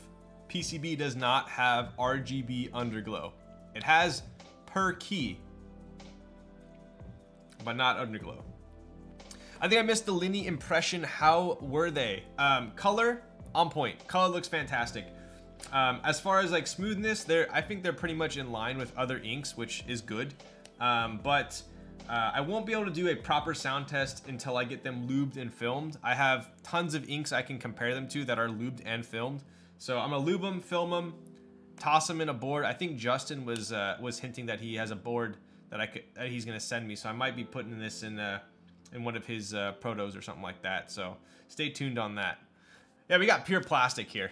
PCB does not have RGB underglow. It has per key, but not underglow. I think I missed the Linny impression. How were they? Color, on point. Color looks fantastic. As far as like smoothness, I think they're pretty much in line with other inks, which is good. I won't be able to do a proper sound test until I get them lubed and filmed. I have tons of inks I can compare them to that are lubed and filmed. So I'm gonna lube them, film them, toss them in a board. I think Justin was hinting that he has a board that he's gonna send me. So I might be putting this in one of his protos or something like that. So stay tuned on that. Yeah, we got pure plastic here.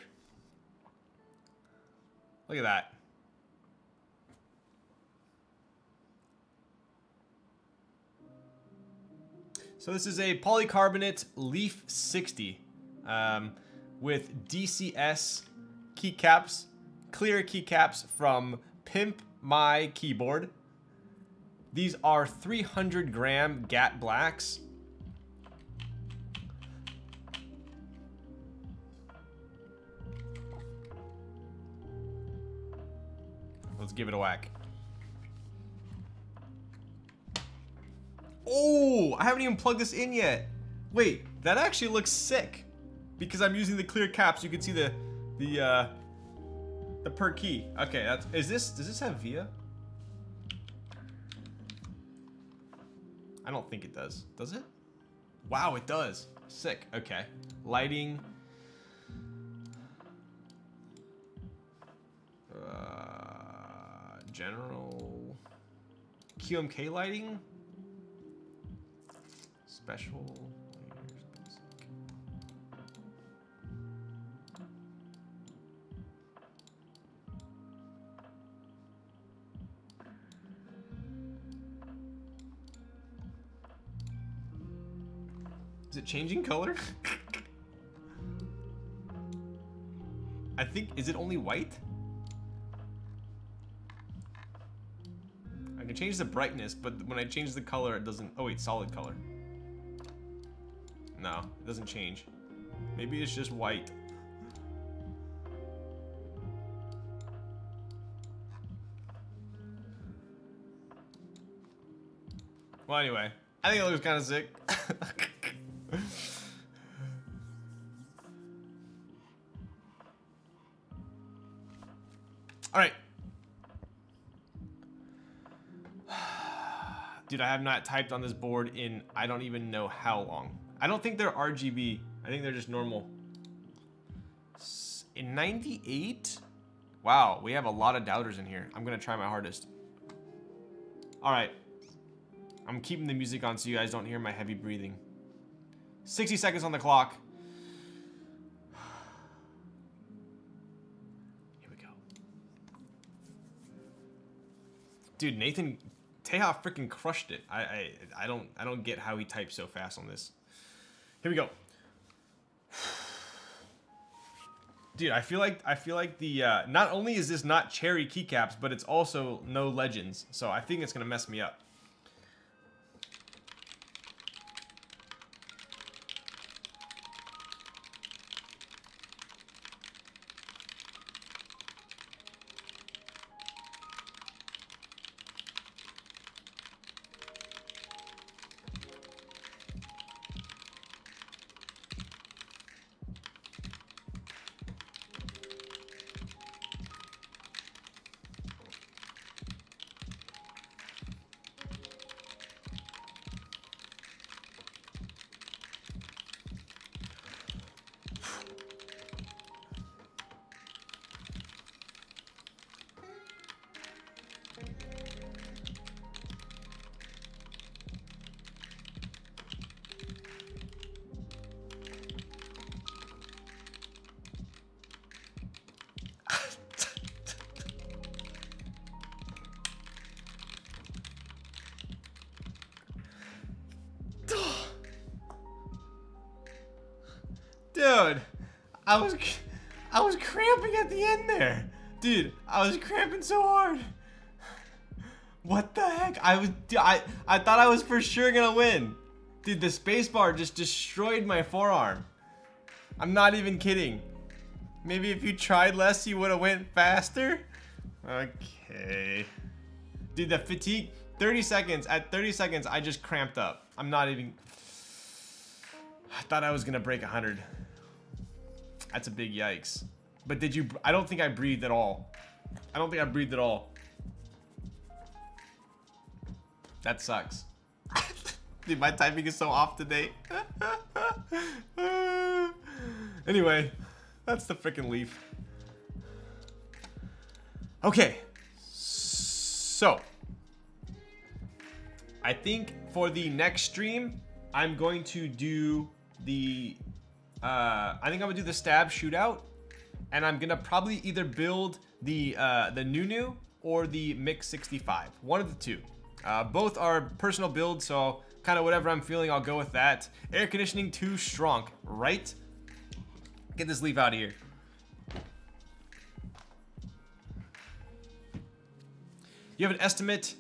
Look at that. So this is a polycarbonate Leaf 60 with DCS keycaps, clear keycaps from Pimp My Keyboard. These are 300 gram GAT blacks. Let's give it a whack. Oh, I haven't even plugged this in yet. Wait, that actually looks sick. Because I'm using the clear caps, you can see the per key. Okay, does this have VIA? I don't think it does. Does it? Wow, it does. Sick. Okay. Lighting. General. QMK lighting. Special. Is it changing color? I think, is it only white? I can change the brightness, but when I change the color, it doesn't. Oh wait, solid color. No, it doesn't change. Maybe it's just white. Well, anyway, I think it looks kind of sick. All right. Dude, I have not typed on this board in I don't even know how long. I don't think they're RGB. I think they're just normal. In 98? Wow, we have a lot of doubters in here. I'm gonna try my hardest. All right. I'm keeping the music on so you guys don't hear my heavy breathing. 60 seconds on the clock. Here we go. Dude, Nathan Teja freaking crushed it. I don't get how he types so fast on this. Here we go. Dude, I feel like the not only is this not cherry keycaps, but it's also no legends. So I think it's gonna mess me up. Dude, I was cramping at the end there. Dude, I was cramping so hard. What the heck? I thought I was for sure gonna win. Dude, the spacebar just destroyed my forearm. I'm not even kidding. Maybe if you tried less, you would have went faster? Okay. Dude, the fatigue, 30 seconds. At 30 seconds, I just cramped up. I'm not even... I thought I was gonna break 100. That's a big yikes. But did you... I don't think I breathed at all. I don't think I breathed at all. That sucks. Dude, my typing is so off today. Anyway, that's the freaking leaf. Okay. So, I think for the next stream, I'm going to do the... I think I'm gonna do the stab shootout, and I'm gonna probably either build the Nunu or the Mix 65. One of the two. Both are personal builds, so kind of whatever I'm feeling, I'll go with that. Air conditioning too strong, right? Get this leaf out of here. You have an estimate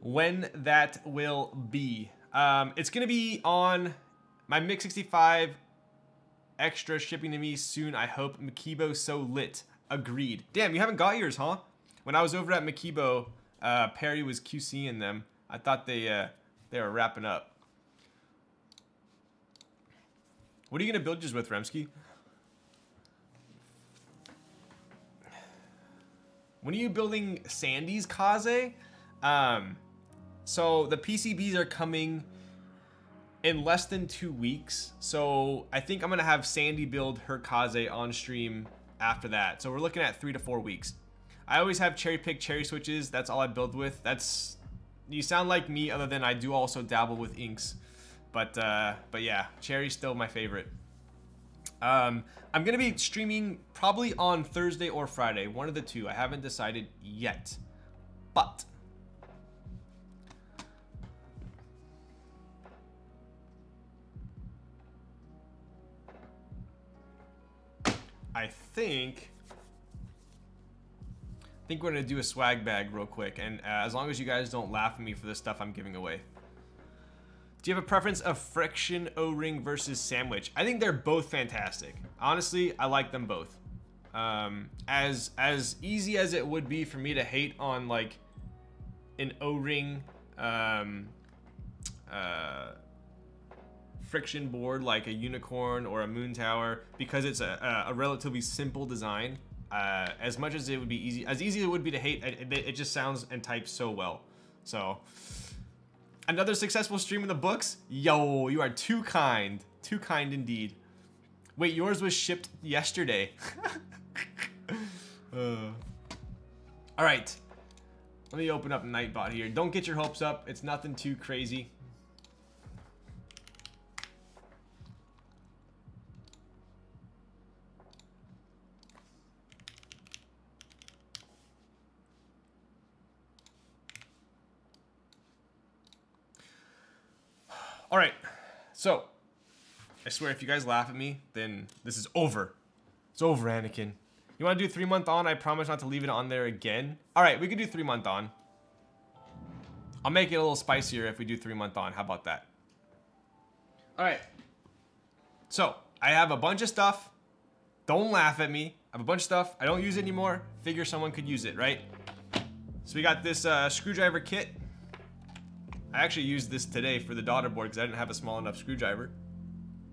when that will be? It's gonna be on my Mix 65 extra shipping to me soon, I hope. Makibo so lit. Agreed. Damn, you haven't got yours, huh? When I was over at Makibo, Perry was QCing them. I thought they were wrapping up. What are you gonna build yours with, Remsky? When are you building Sandy's Kaze? So the PCBs are coming in less than 2 weeks. So I think I'm gonna have Sandy build her Kaze on stream after that. So we're looking at 3 to 4 weeks. I always have cherry pick cherry switches. That's all I build with. That's, you sound like me, other than I do also dabble with inks. But yeah, cherry's still my favorite. I'm gonna be streaming probably on Thursday or Friday, one of the two. I haven't decided yet, but I think we're gonna do a swag bag real quick, and as long as you guys don't laugh at me for the stuff I'm giving away. Do you have a preference of friction O-ring versus sandwich? I think they're both fantastic. Honestly, I like them both. As easy as it would be for me to hate on like an O-ring friction board like a unicorn or a Moontower, because it's a relatively simple design. As much as it would be easy, as easy as it would be to hate, it just sounds and types so well. So, another successful stream in the books? Yo, you are too kind. Too kind indeed. Wait, yours was shipped yesterday. Alright. Let me open up Nightbot here. Don't get your hopes up. It's nothing too crazy. All right, so I swear if you guys laugh at me, then this is over. It's over, Anakin. You want to do 3 month on? I promise not to leave it on there again. All right, we could do 3 month on. I'll make it a little spicier if we do 3 month on. How about that? All right. So I have a bunch of stuff. Don't laugh at me. I have a bunch of stuff. I don't use it anymore. Figure someone could use it, right? So we got this screwdriver kit. I actually used this today for the daughter board because I didn't have a small enough screwdriver.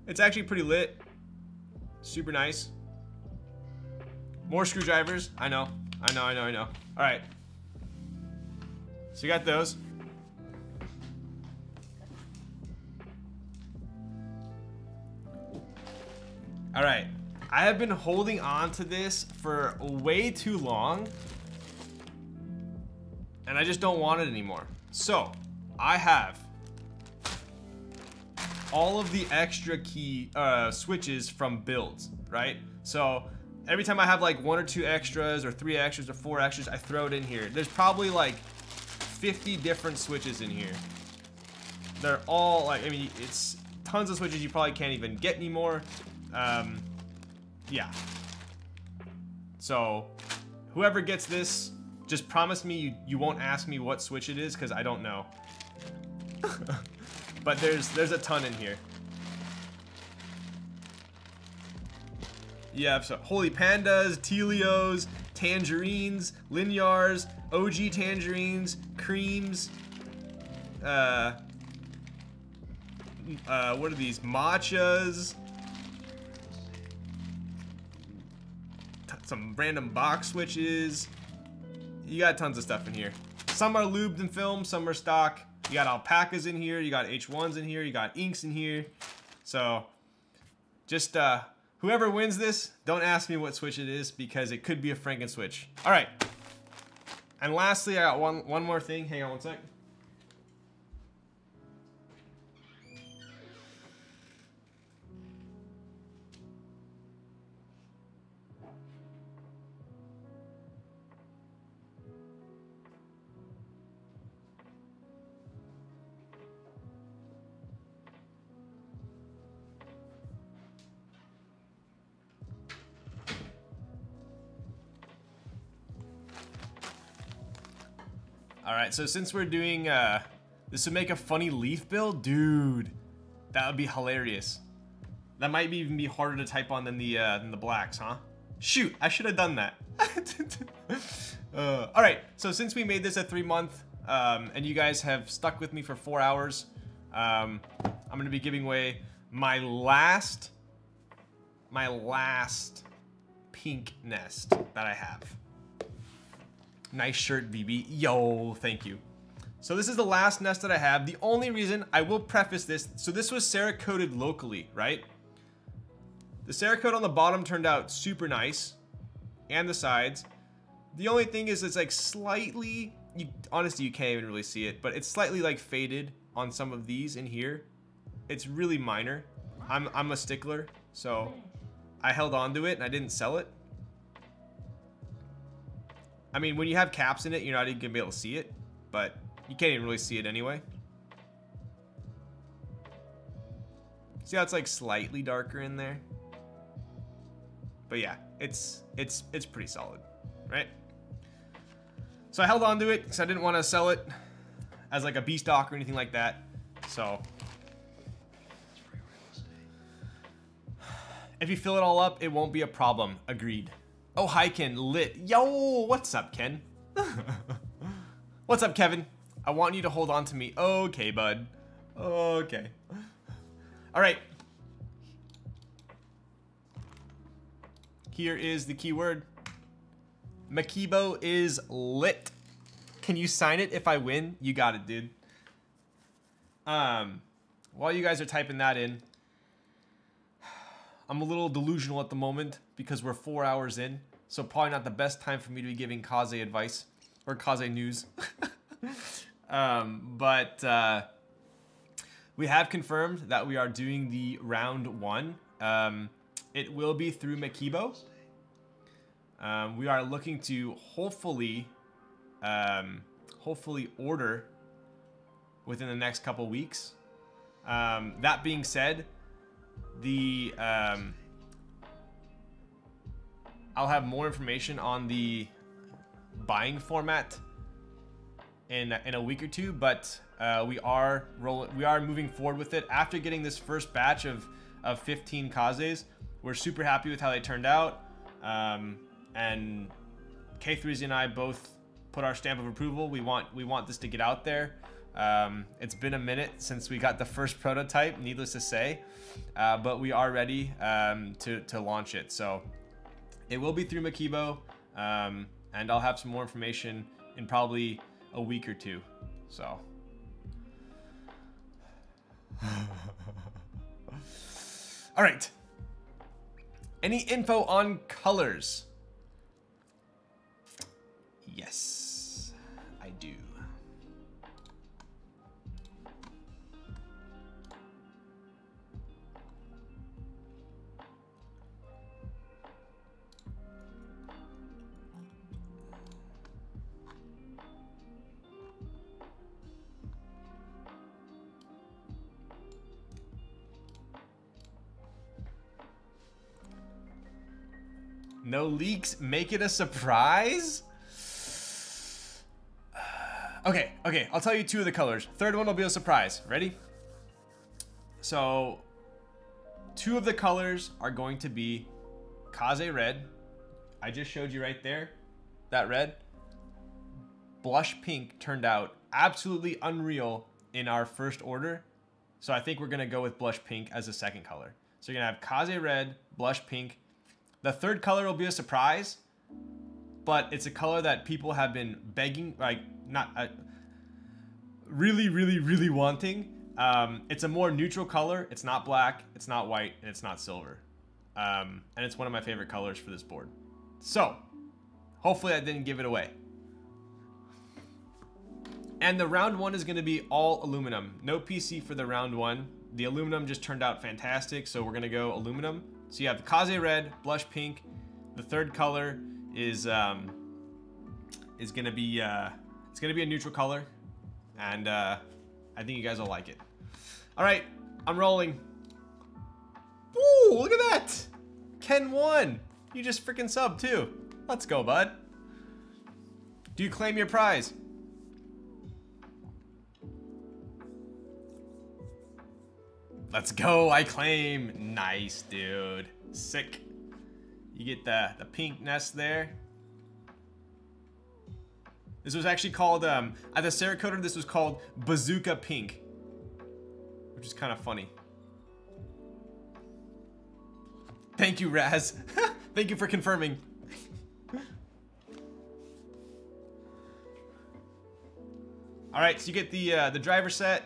It's actually pretty lit. Super nice. More screwdrivers. I know. All right. So you got those. All right. I have been holding on to this for way too long, and I just don't want it anymore. So I have all of the extra key switches from builds, right? So every time I have like 1 or 2 extras or 3 extras or 4 extras, I throw it in here. There's probably like 50 different switches in here. They're all like, I mean, tons of switches you probably can't even get anymore. Yeah. So, whoever gets this, just promise me you won't ask me what switch it is, because I don't know. But there's a ton in here. You have some Holy Pandas, Telios, Tangerines, Linears, OG Tangerines, Creams, what are these? Matchas. Some random box switches. You got tons of stuff in here. Some are lubed and filmed, some are stock. You got alpacas in here, you got H1s in here, you got inks in here. So, just, whoever wins this, don't ask me what switch it is, because it could be a Franken switch. Alright. And lastly, I got one more thing. Hang on one sec. Alright, so since we're doing, this would make a funny leaf build? Dude, that would be hilarious. That might even be harder to type on than the blacks, huh? Shoot, I should have done that. Alright, so since we made this a 3-month, and you guys have stuck with me for 4 hours, I'm going to be giving away my last pink nest that I have. Nice shirt, BB. Yo, thank you. So this is the last nest that I have. The only reason, I will preface this, so this was Cerakoted locally, right? The Cerakote on the bottom turned out super nice, and the sides. The only thing is it's like slightly, honestly you can't even really see it, but it's slightly like faded on some of these in here. It's really minor. I'm a stickler, so I held on to it and I didn't sell it. I mean, when you have caps in it, you're not even gonna be able to see it, but you can't even really see it anyway. See how it's like slightly darker in there? But yeah, it's pretty solid, right? So I held on to it because I didn't want to sell it as like a B stock or anything like that. So if you fill it all up, it won't be a problem. Agreed. Oh, hi, Ken. Lit. Yo, what's up, Ken? What's up, Kevin? I want you to hold on to me. Okay, bud. Okay. All right. Here is the keyword. Makibo is lit. Can you sign it if I win? You got it, dude. While you guys are typing that in, I'm a little delusional at the moment because we're 4 hours in, so probably not the best time for me to be giving Kaze advice or Kaze news. But we have confirmed that we are doing the round 1. It will be through Makibo. We are looking to hopefully order within the next couple weeks. That being said, I'll have more information on the buying format in a week or two, but we are moving forward with it after getting this first batch of 15 Kazes. We're super happy with how they turned out, and K3Z and I both put our stamp of approval. We want this to get out there. It's been a minute since we got the first prototype, needless to say, but we are ready to launch it. So it will be through Makibo, and I'll have some more information in probably a week or two. So all right, any info on colors? Yes, I do. No leaks. Make it a surprise. Okay. I'll tell you 2 of the colors. Third one will be a surprise. Ready? So, 2 of the colors are going to be Kaze Red. I just showed you right there. That red. Blush Pink turned out absolutely unreal in our first order. So I think we're going to go with Blush Pink as the second color. So you're going to have Kaze Red, Blush Pink. The third color will be a surprise, but it's a color that people have been begging, like, not really wanting. It's a more neutral color. It's not black, it's not white, and it's not silver. And it's one of my favorite colors for this board. So, hopefully I didn't give it away. And the round 1 is going to be all aluminum. No PC for the round 1. The aluminum just turned out fantastic, so we're going to go aluminum. So you have the Kaze Red, Blush Pink. The third color is going to be it's going to be a neutral color, and I think you guys will like it. All right, I'm rolling. Woo! Look at that. Ken won. You just freaking subbed too. Let's go, bud. Do you claim your prize? Let's go, I claim. Nice, dude. Sick. You get the pink nest there. This was actually called, at the Cerakoter, this was called Bazooka Pink. Which is kind of funny. Thank you, Raz. Thank you for confirming. Alright, so you get the driver set,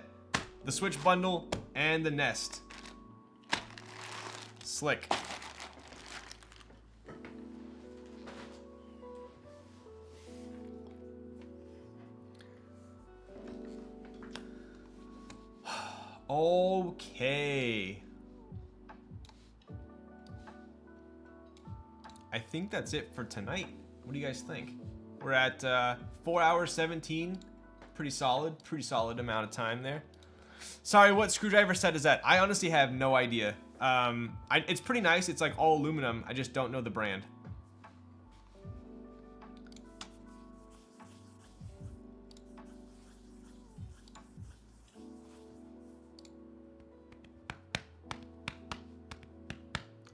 the switch bundle, and the nest. Slick. Okay. I think that's it for tonight. What do you guys think? We're at 4 hours 17. Pretty solid amount of time there. Sorry, what screwdriver set is that? I honestly have no idea. It's pretty nice. It's like all aluminum. I just don't know the brand.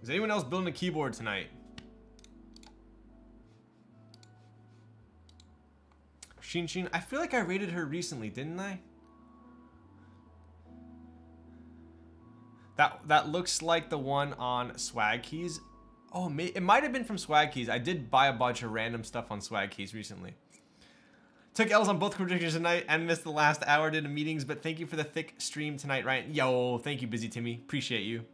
Is anyone else building a keyboard tonight? Shin, I feel like I rated her recently, didn't I? That looks like the one on Swag Keys. Oh, it might have been from Swag Keys. I did buy a bunch of random stuff on Swag Keys recently. Took L's on both predictions tonight and missed the last hour due to meetings, but thank you for the thick stream tonight, Ryan. Yo, thank you, Busy Timmy. Appreciate you.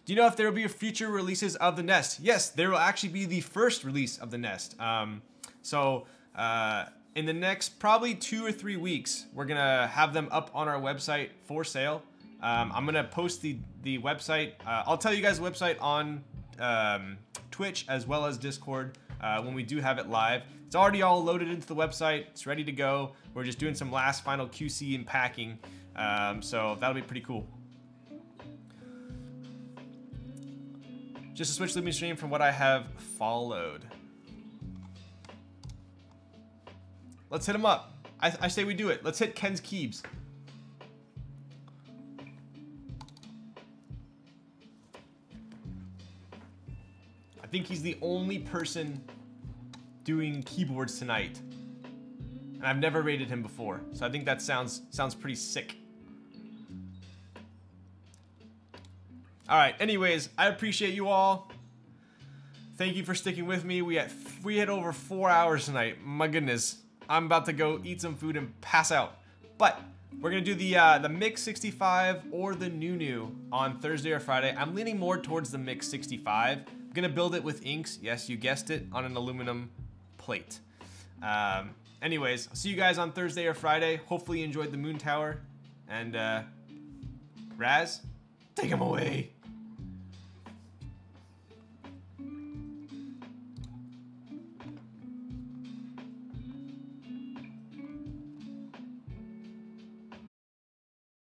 Do you know if there will be future releases of the Nest? Yes, there will actually be the first release of the Nest. In the next probably 2 or 3 weeks, we're gonna have them up on our website for sale. I'm gonna post the website. I'll tell you guys the website on Twitch as well as Discord when we do have it live. It's already all loaded into the website. It's ready to go. We're just doing some last final QC and packing. So that'll be pretty cool. Just a Switch living stream from what I have followed. Let's hit him up. I say we do it. Let's hit Ken's Keebs. I think he's the only person doing keyboards tonight. And I've never rated him before. So I think that sounds pretty sick. Alright, anyways, I appreciate you all. Thank you for sticking with me. We had over 4 hours tonight. My goodness. I'm about to go eat some food and pass out. But we're gonna do the Mix 65 or the Nunu on Thursday or Friday. I'm leaning more towards the Mix 65. I'm gonna build it with inks. Yes, you guessed it, on an aluminum plate. Anyways, I'll see you guys on Thursday or Friday. Hopefully you enjoyed the Moontower. And Raz, take him away.